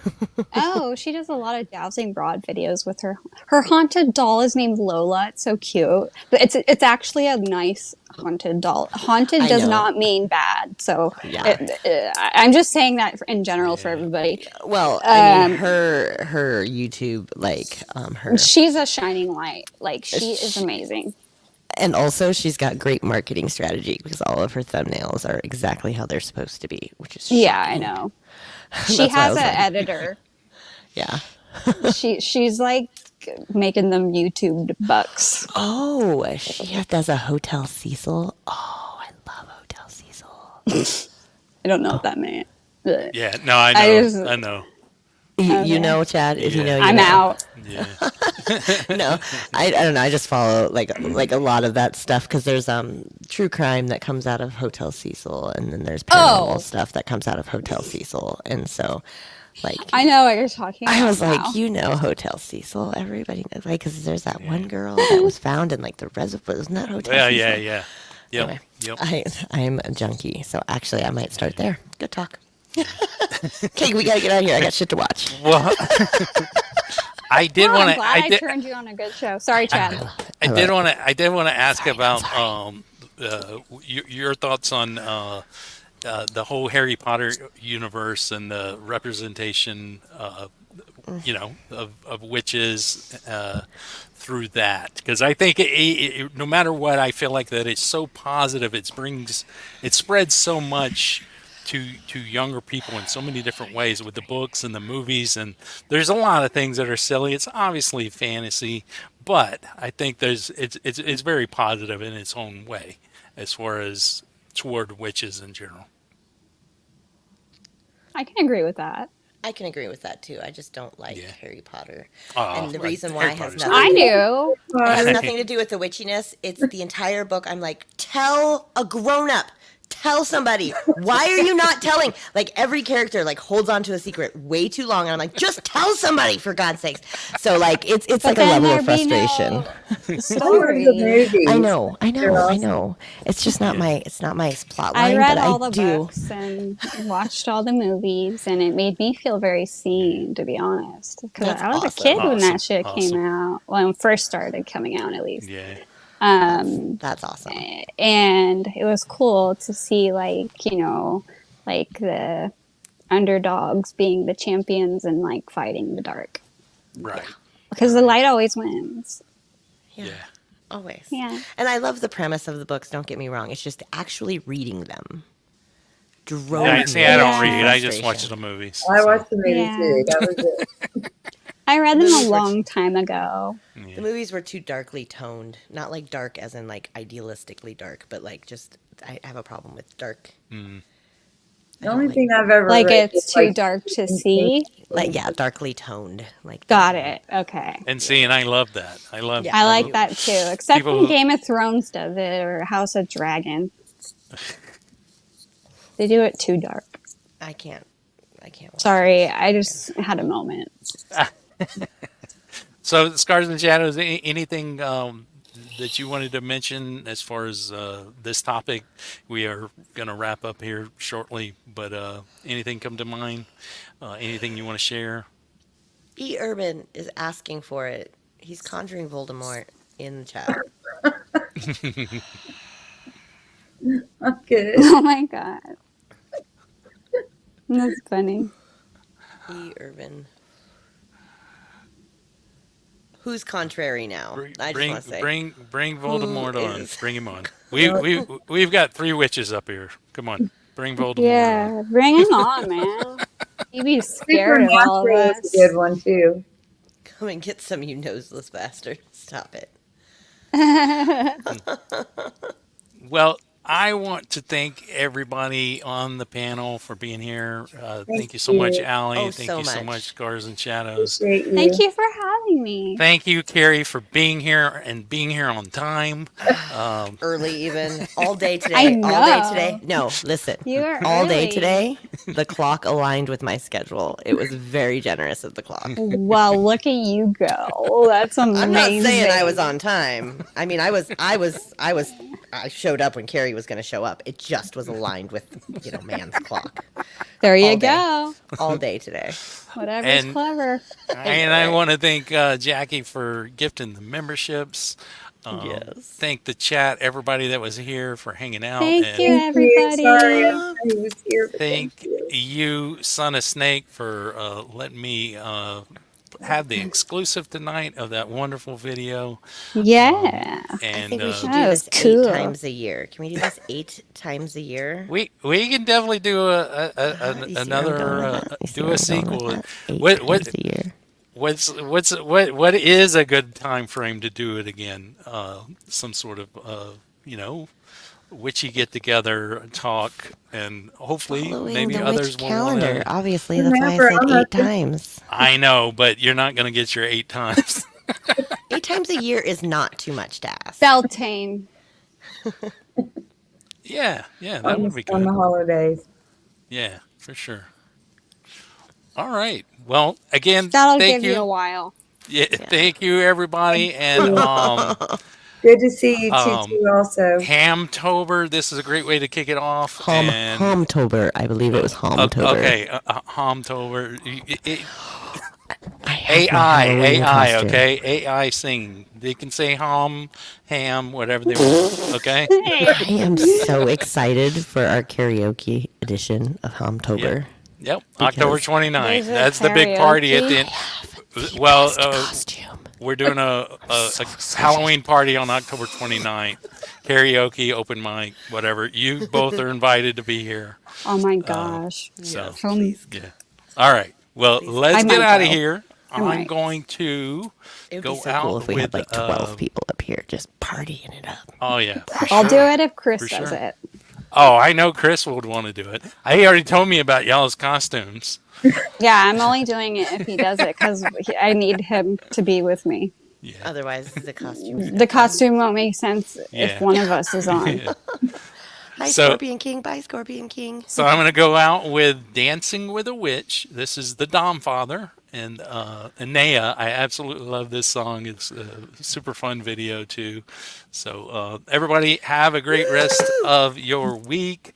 Oh, she does a lot of dowsing broad videos with her. Her haunted doll is named Lola. It's so cute. But it's actually a nice haunted doll. Haunted does not mean bad. So I'm just saying that in general for everybody. Well, I mean, her YouTube, her... She's a shining light. Like, she is amazing. And also, she's got great marketing strategy because all of her thumbnails are exactly how they're supposed to be, which is shocking. Yeah, I know. She has an editor. Yeah. She's like making them YouTube bucks. Oh, she does a Hotel Cecil. Oh, I love Hotel Cecil. I don't know what that meant. yeah, no, I know. I know. You know, Chad. If you know, you I'm know. out. Yeah. No, I don't know. I just follow like a lot of that stuff because there's true crime that comes out of Hotel Cecil, and then there's paranormal stuff that comes out of Hotel Cecil, and so I know what you're talking about. I was like, now. you know, Hotel Cecil. Everybody knows, because there's that one girl that was found in the reservoir. Isn't that Hotel Cecil? Yeah. Yep. Anyway, Yep. I'm a junkie, so actually I might start there. Good talk. Okay, we gotta get out of here. I got shit to watch. Well, I did want to. I turned you on a good show. Sorry, Chad. I did want to ask about your thoughts on the whole Harry Potter universe and the representation, of witches through that. Because I think no matter what, I feel like that it's so positive. It spreads so much to younger people in so many different ways with the books and the movies, and there's a lot of things that are silly. It's obviously fantasy, but I think it's very positive in its own way as far as toward witches in general. I can agree with that. I can agree with that too. I just don't like Harry Potter, Oh, and the reason why has nothing. I do. It has nothing to do with the witchiness. It's the entire book. I'm like, tell a grown-up tell somebody. Why are you not telling? Like every character like holds on to a secret way too long, and I'm like, just tell somebody for God's sakes. So like it's like a level of frustration. No The story. movies. I know. They're I awesome. know. It's just not my plot I line, read but all I the do. books and watched all the movies, and it made me feel very seen, to be honest. Because That's I was a awesome. kid when that Awesome. shit came Awesome. out. Well, it first started coming out, at least. Yeah. That's awesome. And it was cool to see, like, you know, like the underdogs being the champions and like fighting the dark. Right. Because the light always wins. Yeah. Always. Yeah. And I love the premise of the books, don't get me wrong. It's just actually reading them. Drove Yeah, me see, I don't Yeah. read. I just frustration. watch the movies. I so, watched the movie Yeah. too. That was it. I read them Movies a were- long time ago. The yeah. movies were too darkly toned. Not like dark as in like idealistically dark, but like just I have a problem with dark. Mm. The only thing I've ever Like read it's was, too like, dark to see. Like yeah, darkly toned. Like Got it. Okay. And see, and I love that. I love. Yeah. I like that too. Except People- when Game of Thrones does it or House of Dragon. They do it too dark. I can't watch Sorry, I just had a moment. So, Scars and Shadows. Anything that you wanted to mention as far as this topic? We are going to wrap up here shortly, but anything come to mind? Anything you want to share? E. Urban is asking for it. He's conjuring Voldemort in the chat. Okay. Oh my god. That's funny. E. Urban. Who's contrary now? I just want to say. Bring Voldemort on. is- Bring him on. We've got 3 witches up here. Come on, bring Voldemort on. Yeah, bring him on, man. He'd be scared of all of Supernatural is us. a good one too. Come and get some, you noseless bastard. Stop it. Well, I want to thank everybody on the panel for being here. Thank you so much, you. Allie. Oh, Thank so you so much. much, Scars and Shadows. Appreciate you. Thank you for having me. Thank you, Carrie, for being here and being here on time. Early even. All day today. I All day know. today. No, listen. You are All day early. today, the clock aligned with my schedule. It was very generous of the clock. Well, look at you go. That's amazing. I'm not saying I was on time. I mean, I showed up when Carrie was going to show up. It just was aligned with, man's clock. There you all day. go. All day today. Whatever's And- clever. And I want to thank Jackie for gifting the memberships. Yes. Thank the chat, everybody that was here for hanging out. Thank and you, everybody. Sorry, I was here, but Thank you, Son of Snake, for letting me have the exclusive tonight of that wonderful video. Yeah. And I think we should do That was this cool. 8 times a year. Can we do this 8 times a year? we can definitely do another do a sequel. What a year. what is a good time frame to do it again? Some sort of witchy get together, talk, and hopefully Following maybe the others witch will calendar. want to. Obviously, that's why I Remember, said I'm 8 times. I know, but you're not going to get your 8 times. 8 times a year is not too much to ask. Beltane. Yeah, that would be on the good. holidays. Yeah, for sure. All right. Well, again, That'll thank give you a you. while. Yeah, thank you, everybody, and Good to see you Um, too also. Hamtober. This is a great way to kick it off. and Homtober. I believe it was Homtober. Okay, Hamtober. I have my Halloween AI, costume. okay? AI sing. They can say ham, whatever they want, okay? I am so excited for our karaoke edition of Homtober. Yep, October Because- 29th. There's a That's the big party at the end. Well, Costume. we're doing a Halloween party on October 29th. Karaoke, open mic, whatever. You both are invited to be here. Oh my gosh. So, Um, yeah. All right. Well, let's I get might out of go. here. I'm might. going to It would go be so out cool if we with had like 12 people up here just partying it up. Oh yeah. for I'll sure. do it if Chris For does sure. it. Oh, I know Chris would want to do it. He already told me about y'all's costumes. Yeah, I'm only doing it if he does it because I need him to be with me. Yeah. Otherwise, the costume. The costume won't make sense Yeah. if one of us is on. Yeah. Hi, So- Scorpion King. Bye, Scorpion King. So I'm going to go out with Dancing with a Witch. This is the Dom Father. And Anea, I absolutely love this song. It's a super fun video, too. So everybody have a great rest of your week.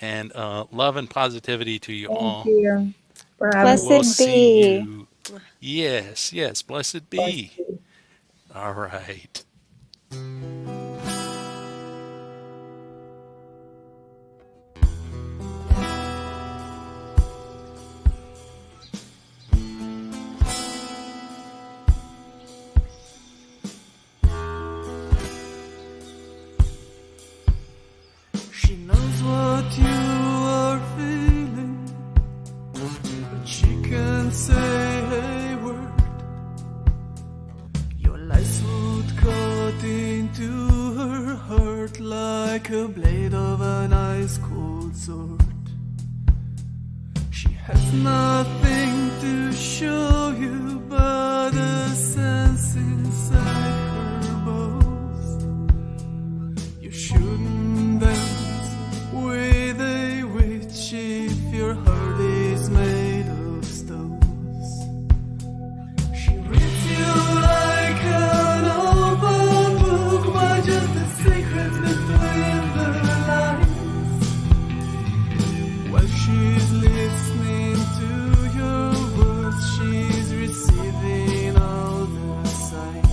And love and positivity to you all. Thank you for having We'll Blessed see be. you. Yes, yes. Blessed be. All right. She knows what you are feeling, but she can't say a word. Your lies would cut into her heart like a blade of an ice cold sword. She has nothing to show you but a sense inside her bones. You shouldn't dance with a witch if your heart is made of stones. She reads you like an open book, but just the secrets between the lines. While she's listening to your words, she's receiving all the signs.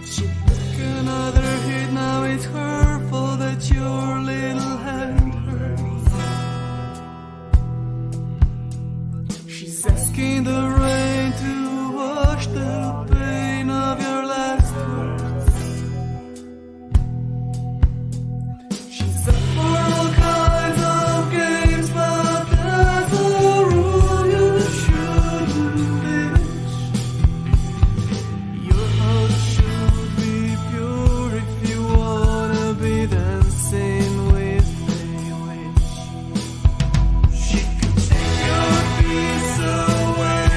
She took another hit, now it's her fault that your little hand hurts. She's asking the rain to wash the pain of your last words. She's up for all kinds of games, but there's a rule you shouldn't ditch. Your heart should be pure if you wanna be dancing with a witch. She can take your peace away,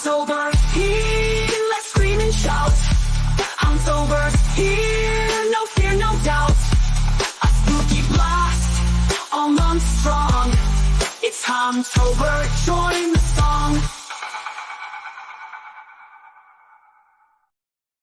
Hamtober, here, let's scream and shout. Hamtober, here, no fear, no doubt. A spooky blast, all month strong. It's Hamtober, join